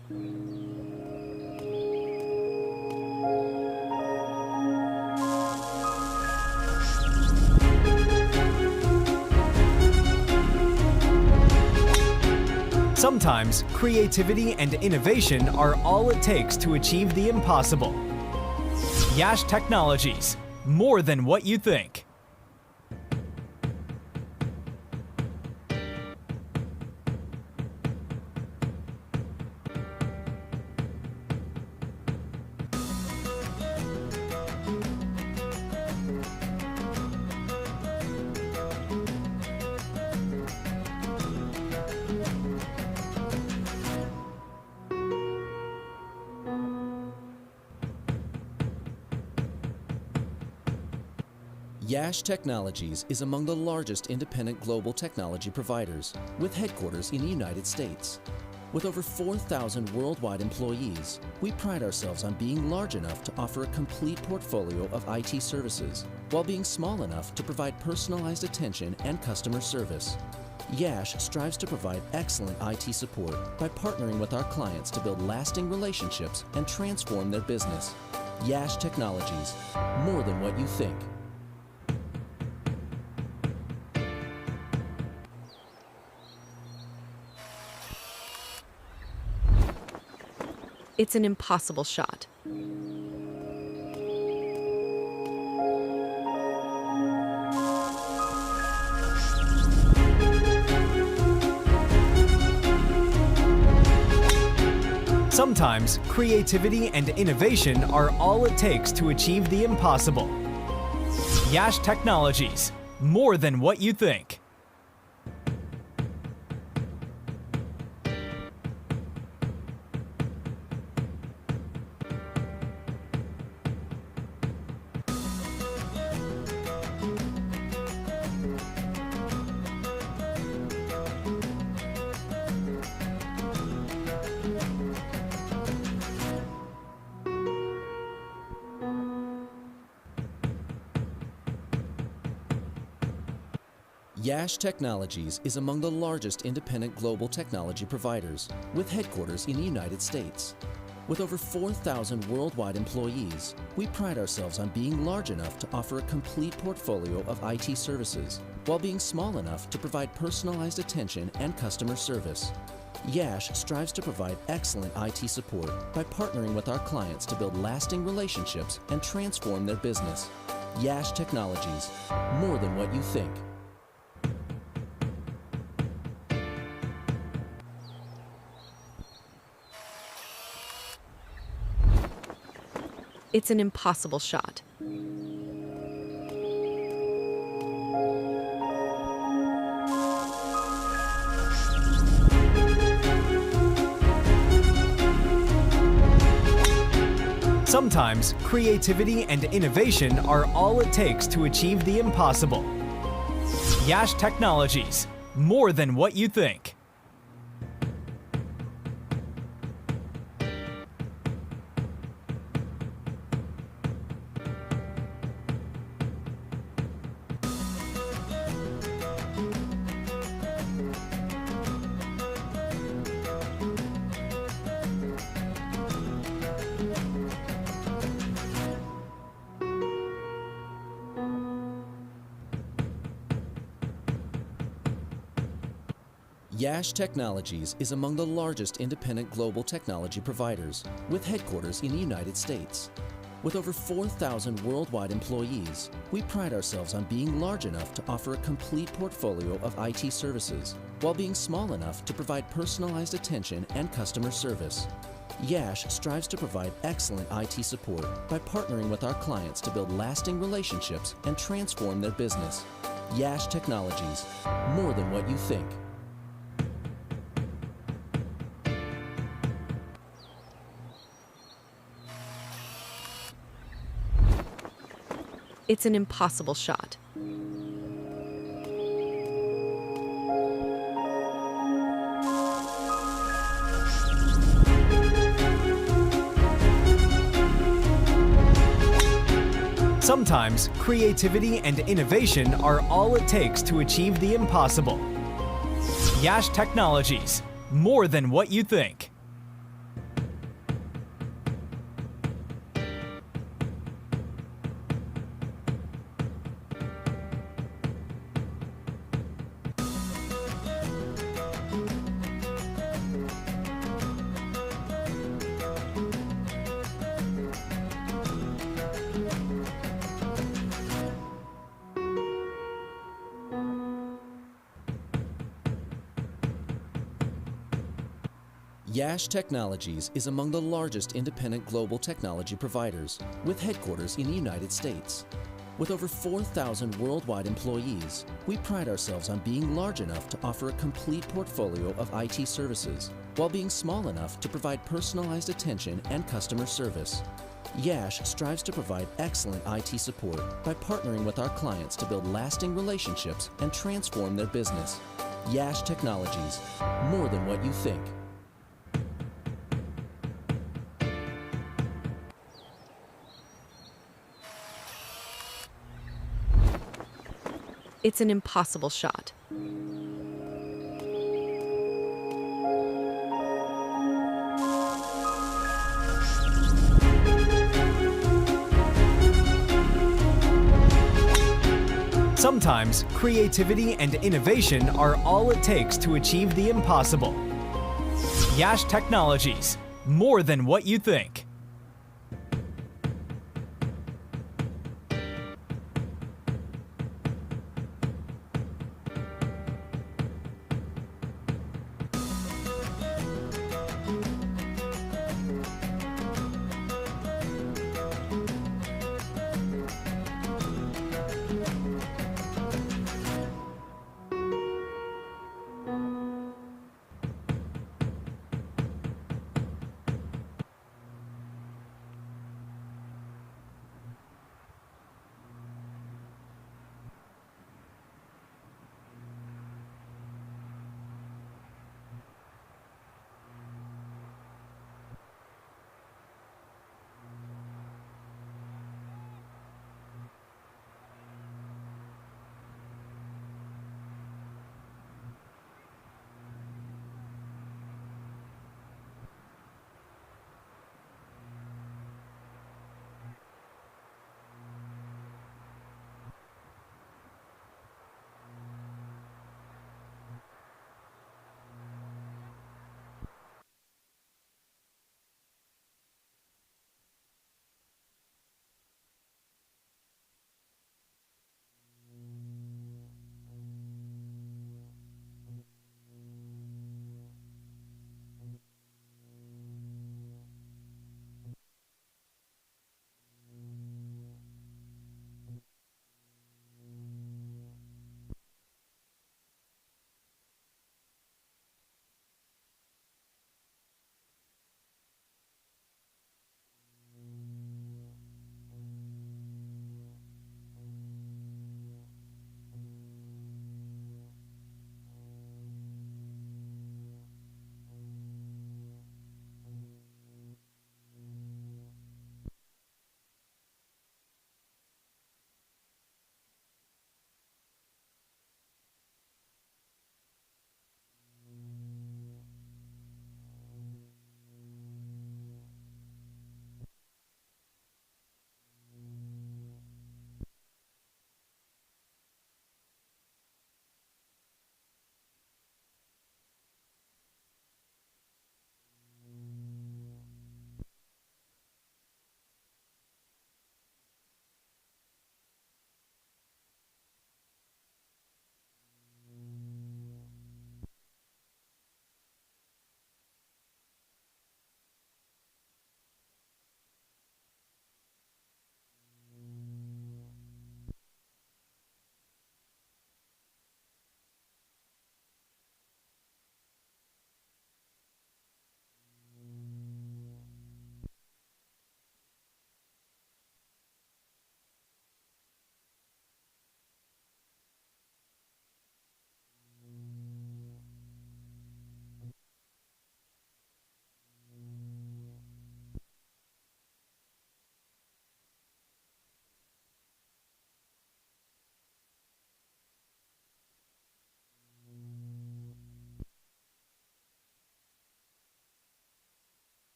Sometimes creativity and innovation are all it takes to achieve the impossible. Yash Technologies, more than what you think. Yash Technologies is among the largest independent global technology providers, with headquarters in the United States. With over 4,000 worldwide employees, we pride ourselves on being large enough to offer a complete portfolio of IT services, while being small enough to provide personalized attention and customer service. Yash strives to provide excellent IT support by partnering with our clients to build lasting relationships and transform their business. Yash Technologies, more than what you think. It's an impossible shot. Sometimes creativity and innovation are all it takes to achieve the impossible. Yash Technologies, more than what you think. Yash Technologies is among the largest independent global technology providers, with headquarters in the United States. With over 4,000 worldwide employees, we pride ourselves on being large enough to offer a complete portfolio of IT services, while being small enough to provide personalized attention and customer service. Yash strives to provide excellent IT support by partnering with our clients to build lasting relationships and transform their business. Yash Technologies, more than what you think. It's an impossible shot. Sometimes creativity and innovation are all it takes to achieve the impossible. Yash Technologies, more than what you think. Yash Technologies is among the largest independent global technology providers, with headquarters in the United States. With over 4,000 worldwide employees, we pride ourselves on being large enough to offer a complete portfolio of IT services, while being small enough to provide personalized attention and customer service. Yash strives to provide excellent IT support by partnering with our clients to build lasting relationships and transform their business. Yash Technologies, more than what you think. It's an impossible shot. Sometimes creativity and innovation are all it takes to achieve the impossible. Yash Technologies, more than what you think. Yash Technologies is among the largest independent global technology providers, with headquarters in the United States. With over 4,000 worldwide employees, we pride ourselves on being large enough to offer a complete portfolio of IT services, while being small enough to provide personalized attention and customer service. Yash strives to provide excellent IT support by partnering with our clients to build lasting relationships and transform their business. Yash Technologies, more than what you think. It's an impossible shot. Sometimes creativity and innovation are all it takes to achieve the impossible. Yash Technologies, more than what you think.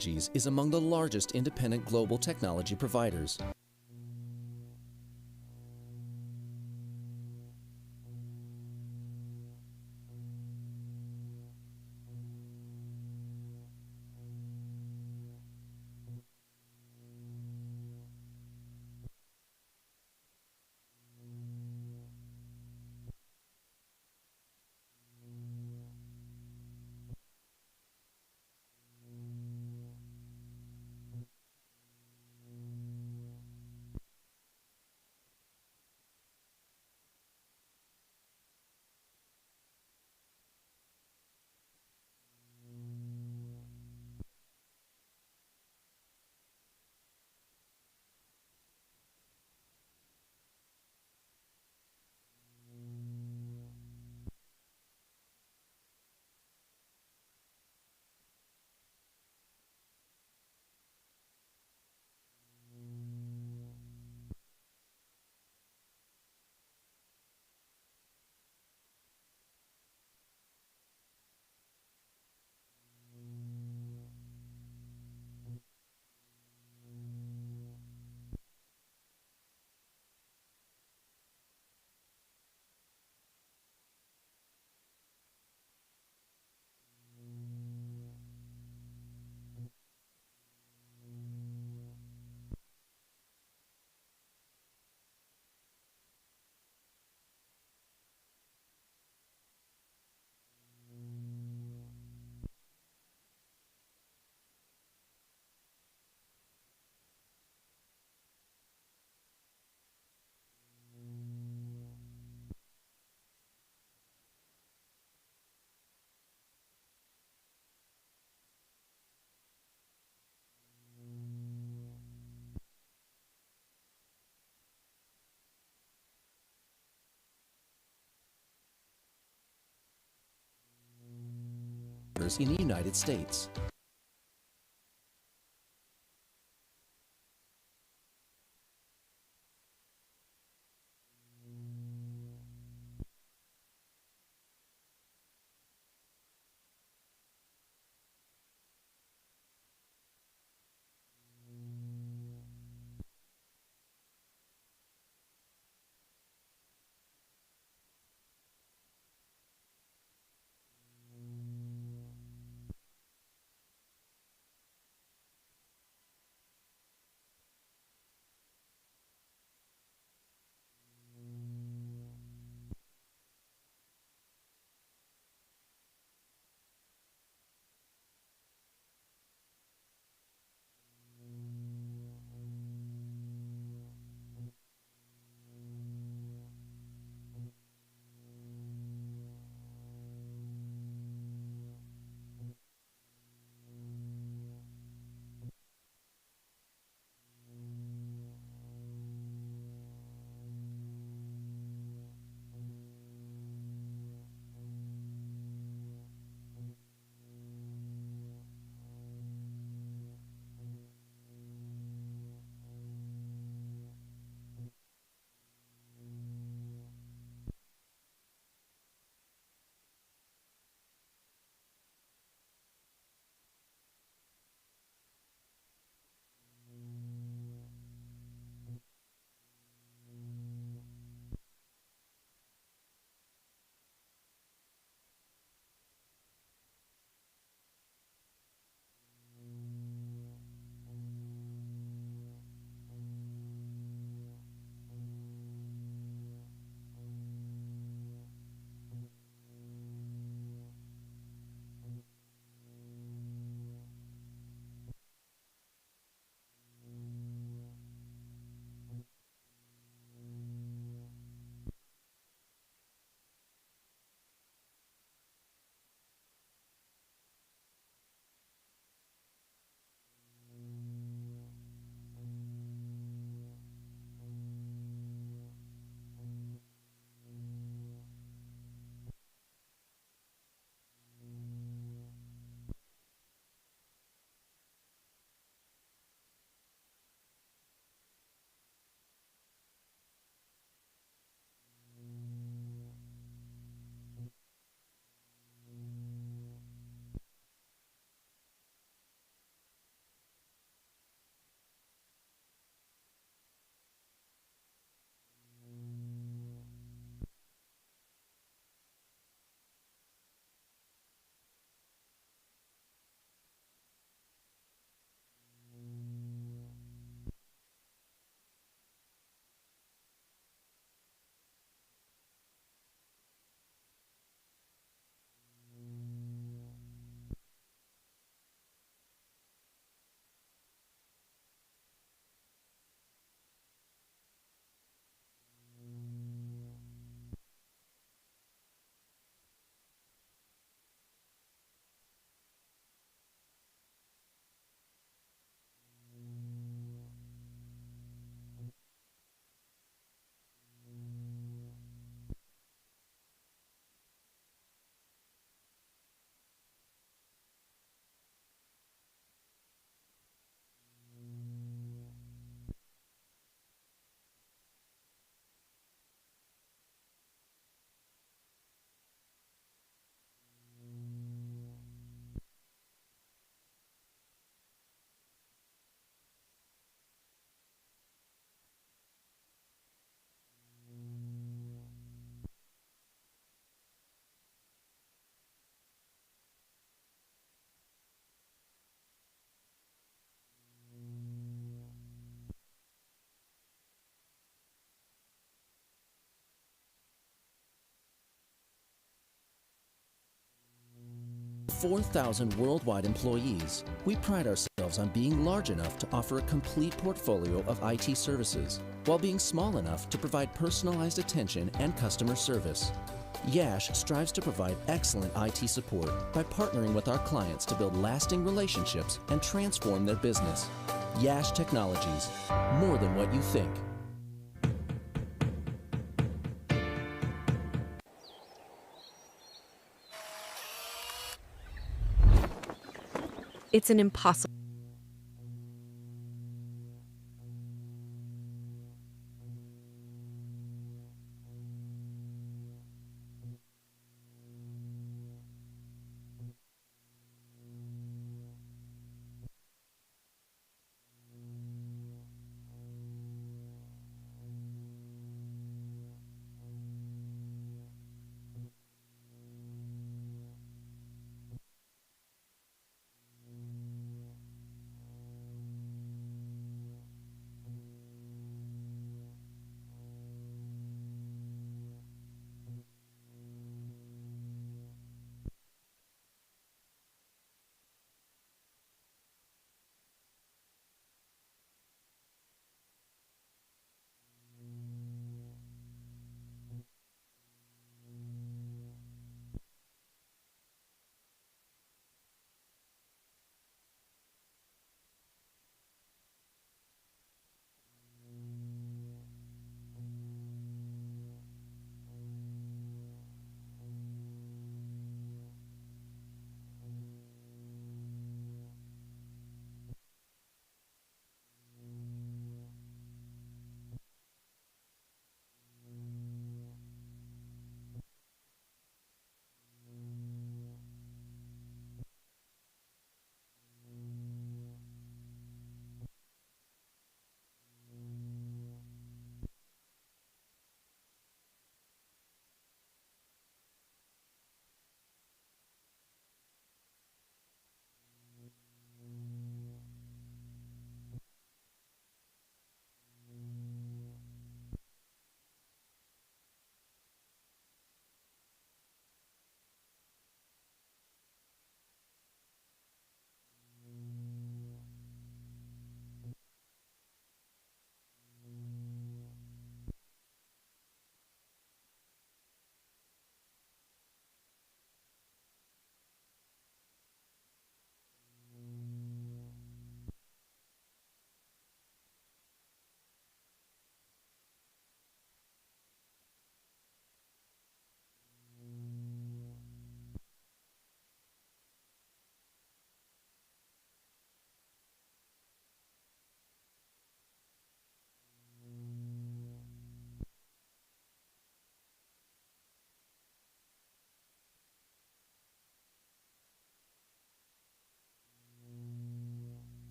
Technologies is among the largest independent global technology providers. In the United States. 4,000 worldwide employees, we pride ourselves on being large enough to offer a complete portfolio of IT services, while being small enough to provide personalized attention and customer service. Yash strives to provide excellent IT support by partnering with our clients to build lasting relationships and transform their business. Yash Technologies, more than what you think. It's an impossible.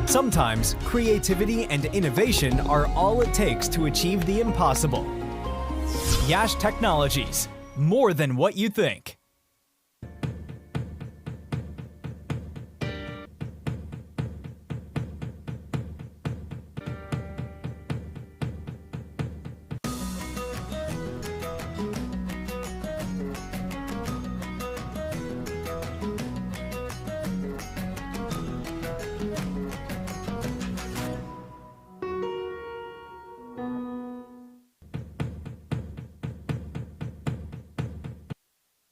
Sometimes creativity and innovation are all it takes to achieve the impossible. Yash Technologies, more than what you think.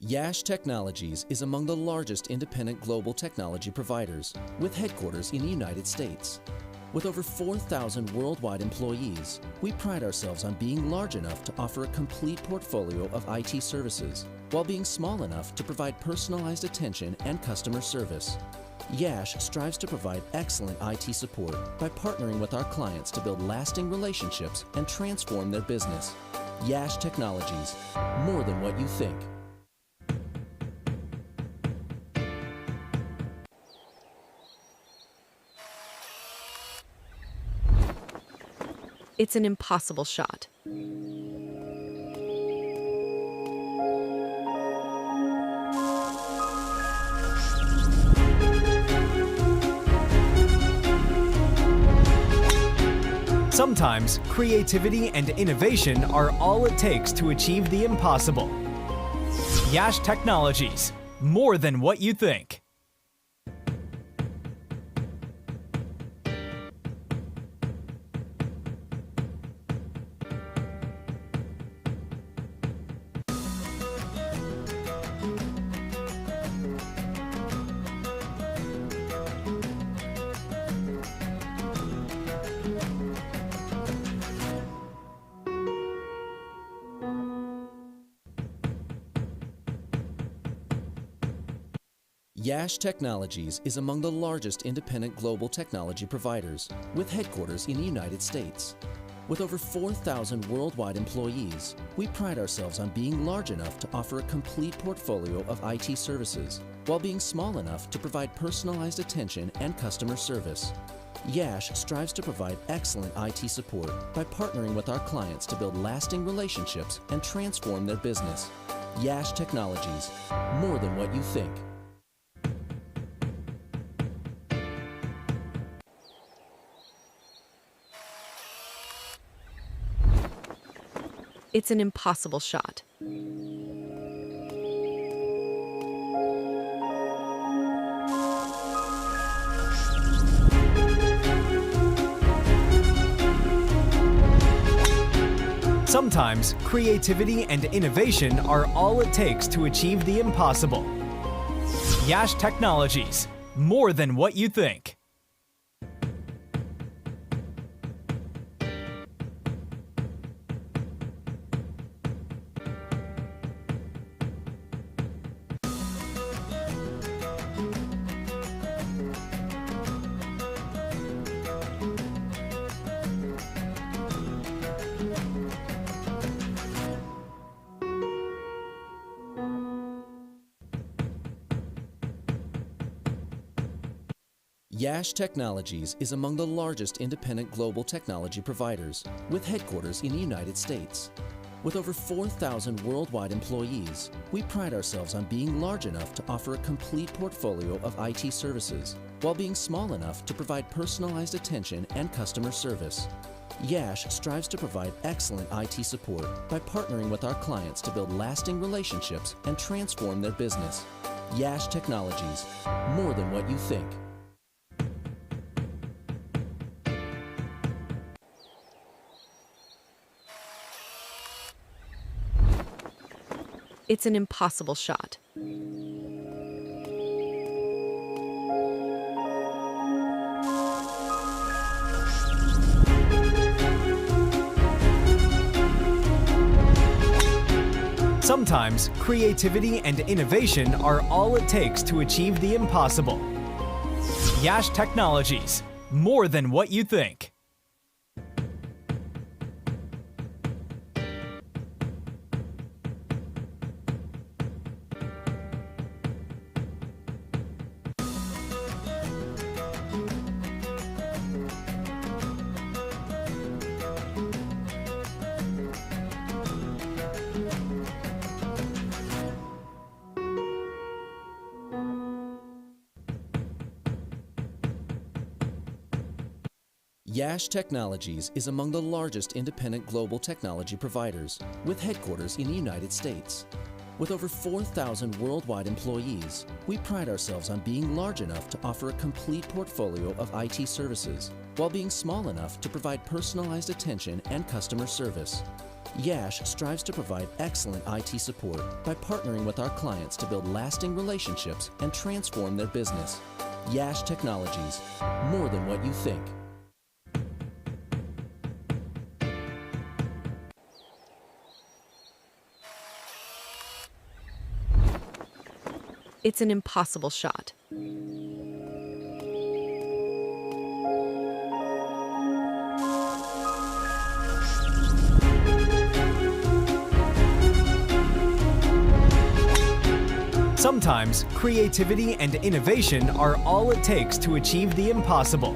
Yash Technologies is among the largest independent global technology providers, with headquarters in the United States. With over 4,000 worldwide employees, we pride ourselves on being large enough to offer a complete portfolio of IT services, while being small enough to provide personalized attention and customer service. Yash strives to provide excellent IT support by partnering with our clients to build lasting relationships and transform their business. Yash Technologies, more than what you think. It's an impossible shot. Sometimes creativity and innovation are all it takes to achieve the impossible. Yash Technologies, more than what you think. Yash Technologies is among the largest independent global technology providers, with headquarters in the United States. With over 4,000 worldwide employees, we pride ourselves on being large enough to offer a complete portfolio of IT services, while being small enough to provide personalized attention and customer service. Yash strives to provide excellent IT support by partnering with our clients to build lasting relationships and transform their business. Yash Technologies, more than what you think. It's an impossible shot. Sometimes creativity and innovation are all it takes to achieve the impossible. Yash Technologies, more than what you think. Yash Technologies is among the largest independent global technology providers, with headquarters in the United States. With over 4,000 worldwide employees, we pride ourselves on being large enough to offer a complete portfolio of IT services, while being small enough to provide personalized attention and customer service. Yash strives to provide excellent IT support by partnering with our clients to build lasting relationships and transform their business. Yash Technologies, more than what you think. It's an impossible shot. Sometimes creativity and innovation are all it takes to achieve the impossible. Yash Technologies, more than what you think. Yash Technologies is among the largest independent global technology providers, with headquarters in the United States. With over 4,000 worldwide employees, we pride ourselves on being large enough to offer a complete portfolio of IT services, while being small enough to provide personalized attention and customer service. Yash strives to provide excellent IT support by partnering with our clients to build lasting relationships and transform their business. Yash Technologies, more than what you think. It's an impossible shot. Sometimes creativity and innovation are all it takes to achieve the impossible.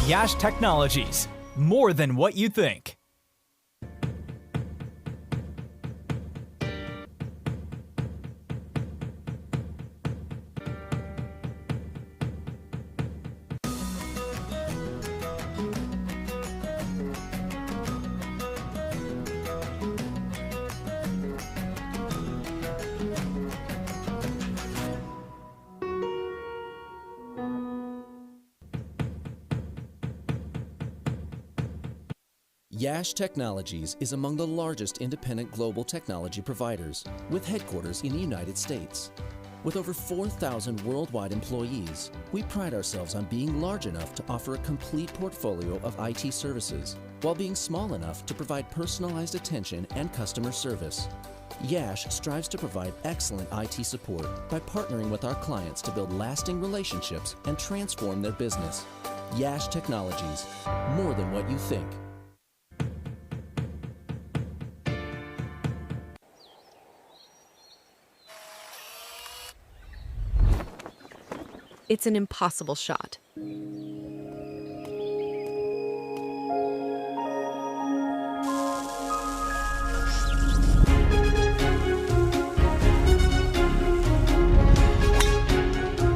Yash Technologies, more than what you think. Yash Technologies is among the largest independent global technology providers, with headquarters in the United States. With over 4,000 worldwide employees, we pride ourselves on being large enough to offer a complete portfolio of IT services, while being small enough to provide personalized attention and customer service. Yash strives to provide excellent IT support by partnering with our clients to build lasting relationships and transform their business. Yash Technologies, more than what you think. It's an impossible shot.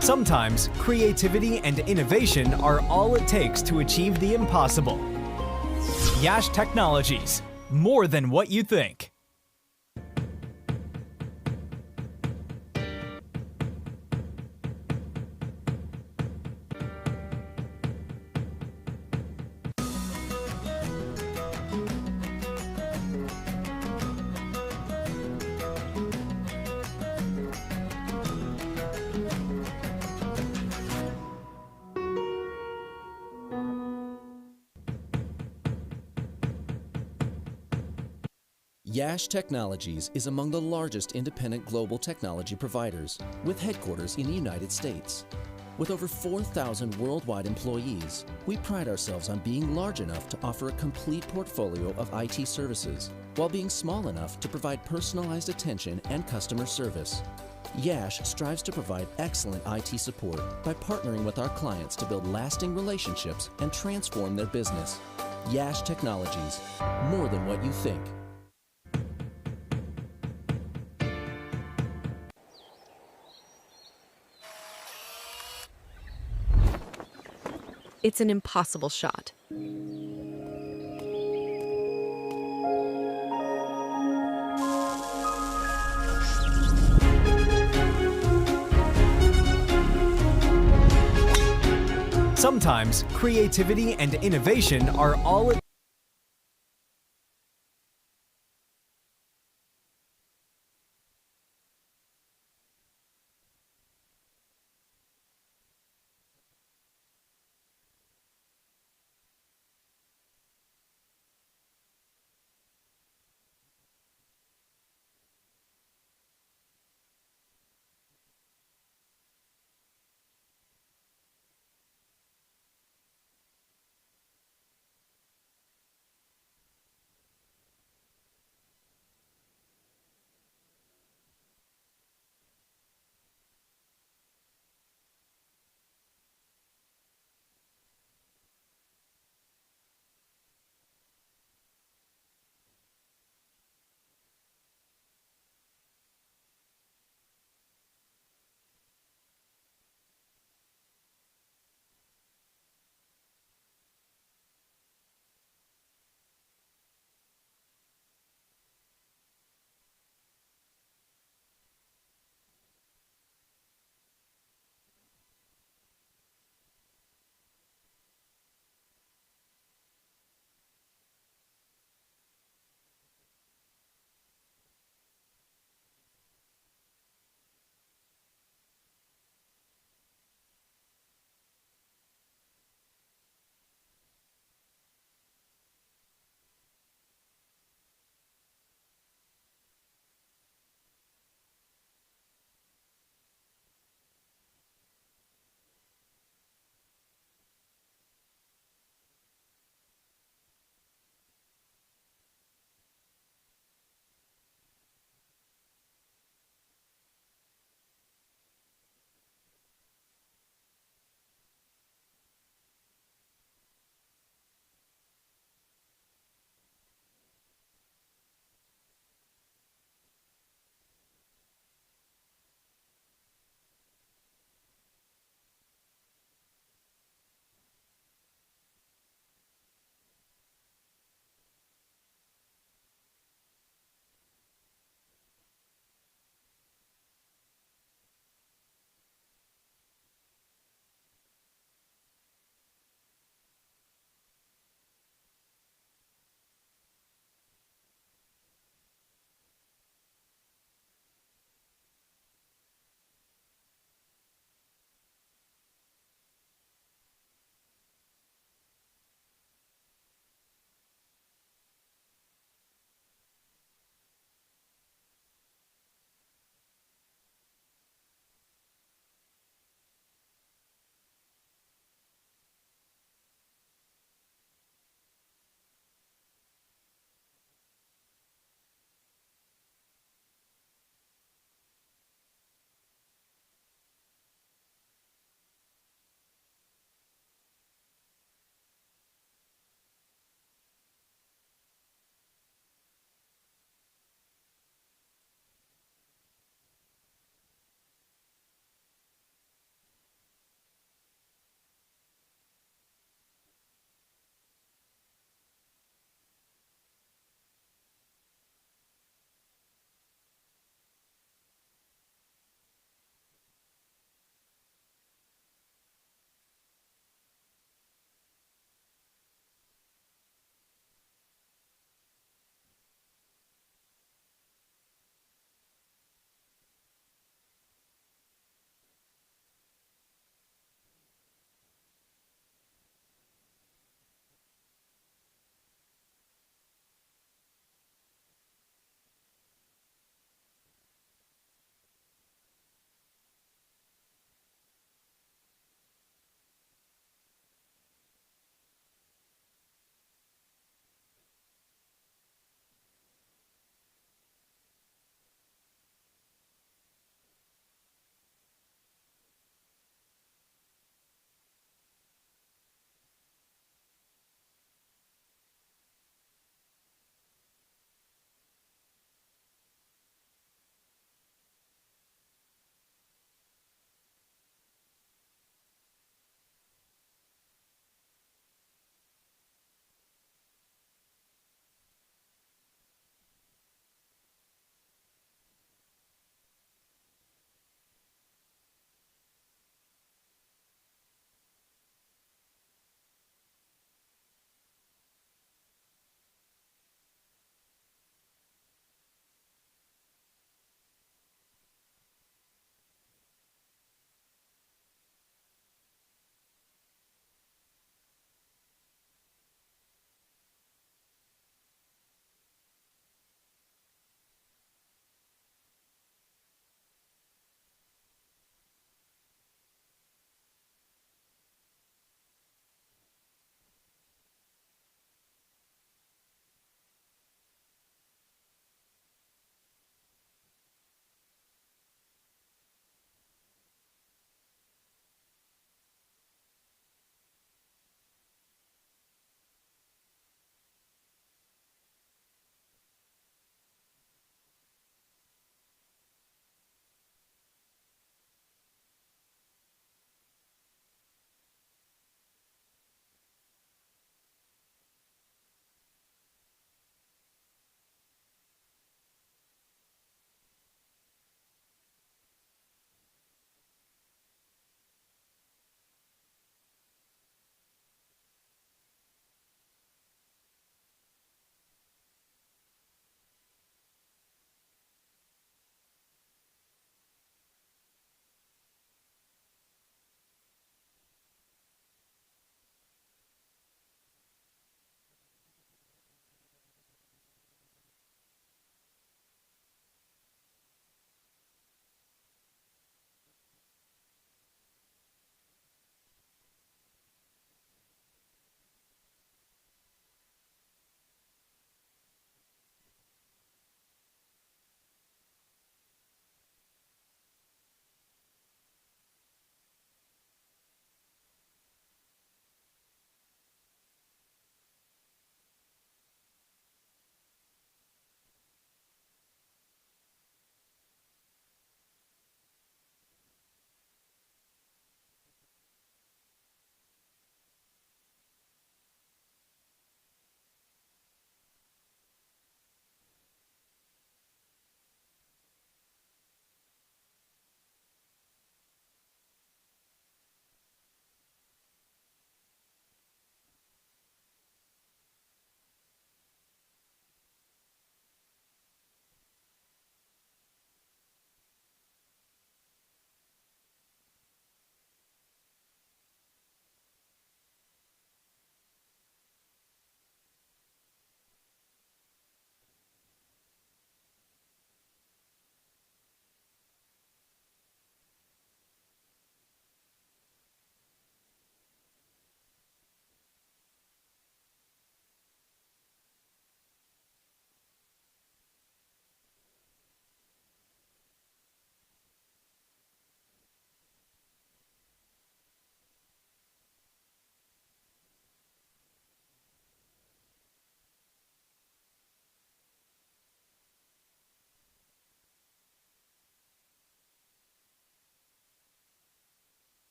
Sometimes creativity and innovation are all it takes to achieve the impossible. Yash Technologies, more than what you think. Yash Technologies is among the largest independent global technology providers, with headquarters in the United States. With over 4,000 worldwide employees, we pride ourselves on being large enough to offer a complete portfolio of IT services, while being small enough to provide personalized attention and customer service. Yash strives to provide excellent IT support by partnering with our clients to build lasting relationships and transform their business. Yash Technologies, more than what you think. It's an impossible shot. Sometimes creativity and innovation are all it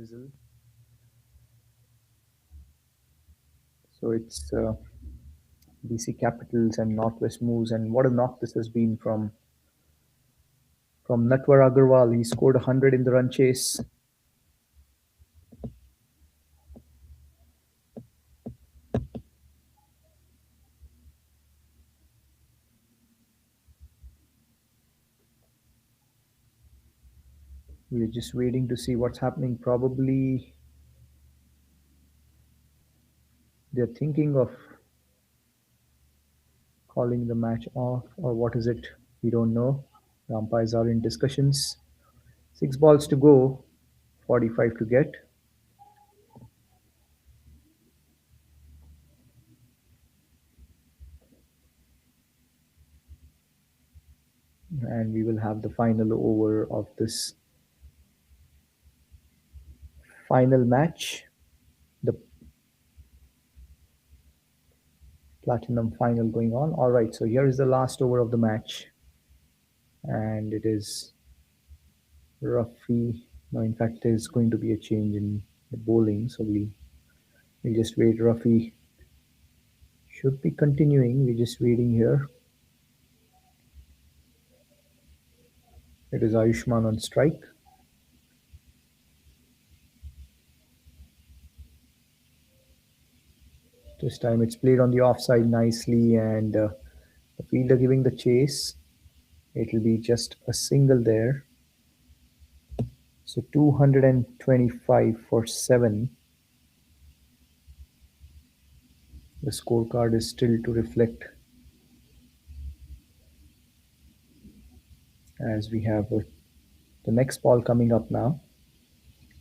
drizzle. So it's DC Capitals and Northwest moves, and what a knock this has been from Natwar Agarwal. He scored 100 in the run chase. We're just waiting to see what's happening. Probably they're thinking of calling the match off, or what is it? We don't know. The umpires are in discussions. 6 balls to go, 45 to get. And we will have the final over of this final match, the platinum final going on. All right, so here is the last over of the match, and it is Ruffy. No, in fact, there's going to be a change in the bowling, so we just wait. Ruffy should be continuing. We're just waiting here. It is Ayushman on strike. This time it's played on the offside nicely, and the fielder giving the chase. It'll be just a single there. So 225 for 7. The scorecard is still to reflect, as we have the next ball coming up now.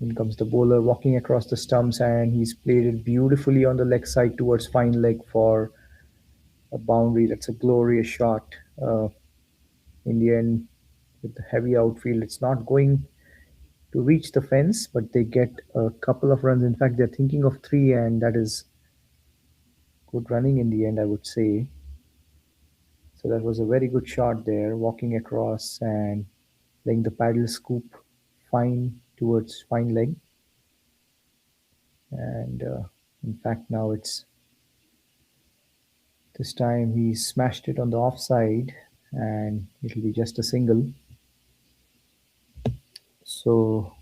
In comes the bowler walking across the stumps, and he's played it beautifully on the leg side towards fine leg for a boundary. That's a glorious shot. In the end, with the heavy outfield, it's not going to reach the fence, but they get a couple of runs. In fact, they're thinking of 3, and that is good running in the end, I would say. So that was a very good shot there, walking across and letting the paddle scoop fine towards fine leg. And in fact, now it's this time he smashed it on the offside, and it'll be just a single. So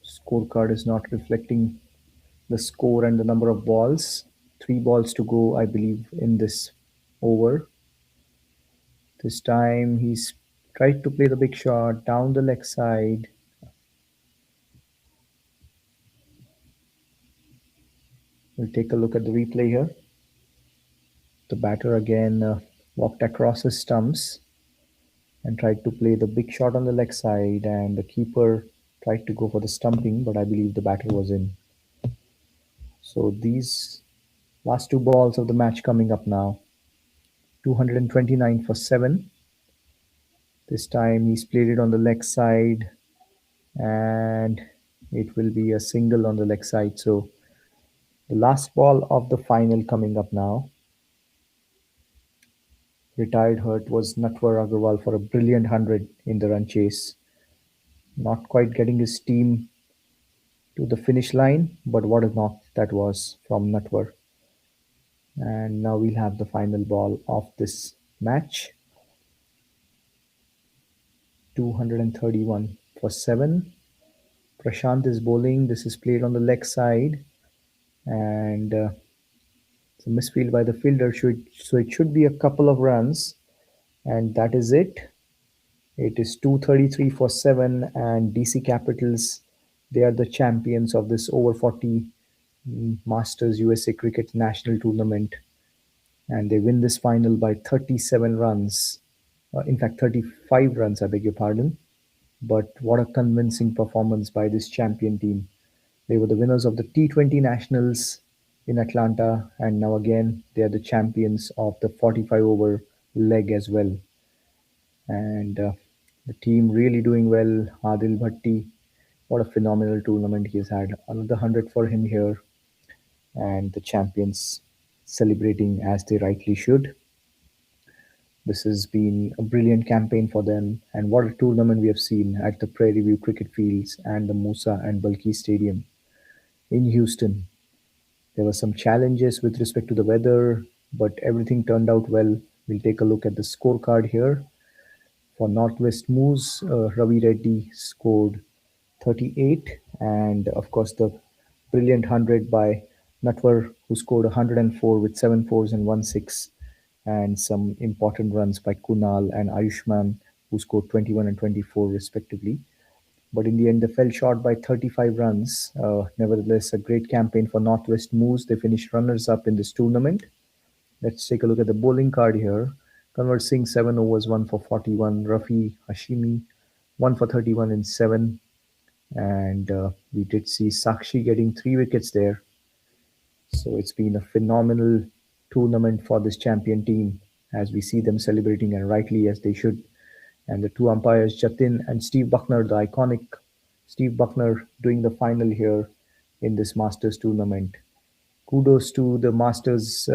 scorecard is not reflecting the score and the number of balls. 3 balls to go, I believe, in this over. This time he's tried to play the big shot down the leg side. We'll take a look at the replay here. The batter again walked across his stumps and tried to play the big shot on the leg side, and the keeper tried to go for the stumping, but I believe the batter was in. So these last 2 balls of the match coming up now. 229 for 7. This time he's played it on the leg side, and it will be a single on the leg side. So the last ball of the final coming up now. Retired hurt was Natwar Agarwal for a brilliant 100 in the run chase. Not quite getting his team to the finish line, but what a knock that was from Natwar. And now we'll have the final ball of this match. 231 for 7. Prashant is bowling. This is played on the leg side, and it's a misfield by the fielder. So it should be a couple of runs, and that is it. It is 233 for 7, and DC Capitals, they are the champions of this over 40 Masters USA Cricket National Tournament, and they win this final by 37 runs. In fact, 35 runs, I beg your pardon. But what a convincing performance by this champion team. They were the winners of the T20 Nationals in Atlanta, and now again they are the champions of the 45 over leg as well. And the team really doing well. Adil Bhatti, what a phenomenal tournament he has had. Another 100 for him here, and the champions celebrating as they rightly should. This has been a brilliant campaign for them, and what a tournament we have seen at the Prairie View Cricket Fields and the Musa and Balki Stadium in Houston. There were some challenges with respect to the weather, but everything turned out well. We'll take a look at the scorecard here. For Northwest Moose, Ravi Reddy scored 38, and of course, the brilliant 100 by Natwar, who scored 104 with 7 fours and 1 6, and some important runs by Kunal and Ayushman, who scored 21 and 24 respectively. But in the end, they fell short by 35 runs. Nevertheless, a great campaign for Northwest Moose. They finished runners up in this tournament. Let's take a look at the bowling card here. Kanwar Singh, 7 overs, 1 for 41. Rafi Hashimi, 1 for 31 in 7. And we did see Sakshi getting 3 wickets there. So it's been a phenomenal tournament for this champion team as we see them celebrating, and rightly as they should. And the two umpires, Jatin and Steve Buckner, the iconic Steve Buckner, doing the final here in this Masters tournament. Kudos to the Masters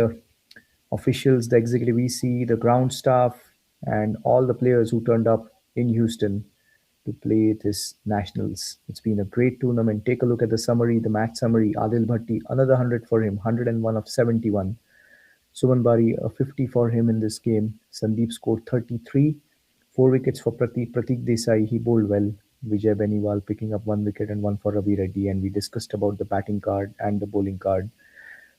officials, the executive EC, the ground staff, and all the players who turned up in Houston to play this Nationals. It's been a great tournament. Take a look at the summary, the match summary. Adil Bhatti, another 100 for him, 101 of 71. Suman Bari, a 50 for him in this game. Sandeep scored 33. 4 wickets for Pratik Desai. He bowled well. Vijay Beniwal picking up 1 wicket and 1 for Ravi Reddy. And we discussed about the batting card and the bowling card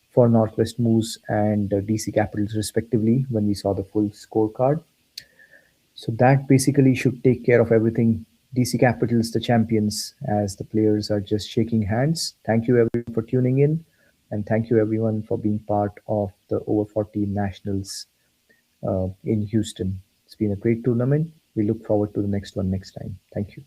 for Northwest Moose and DC Capitals respectively when we saw the full scorecard. So that basically should take care of everything. DC Capitals, the champions, as the players are just shaking hands. Thank you everyone for tuning in, and thank you everyone for being part of the over 40 Nationals in Houston. It's been a great tournament. We look forward to the next one next time. Thank you.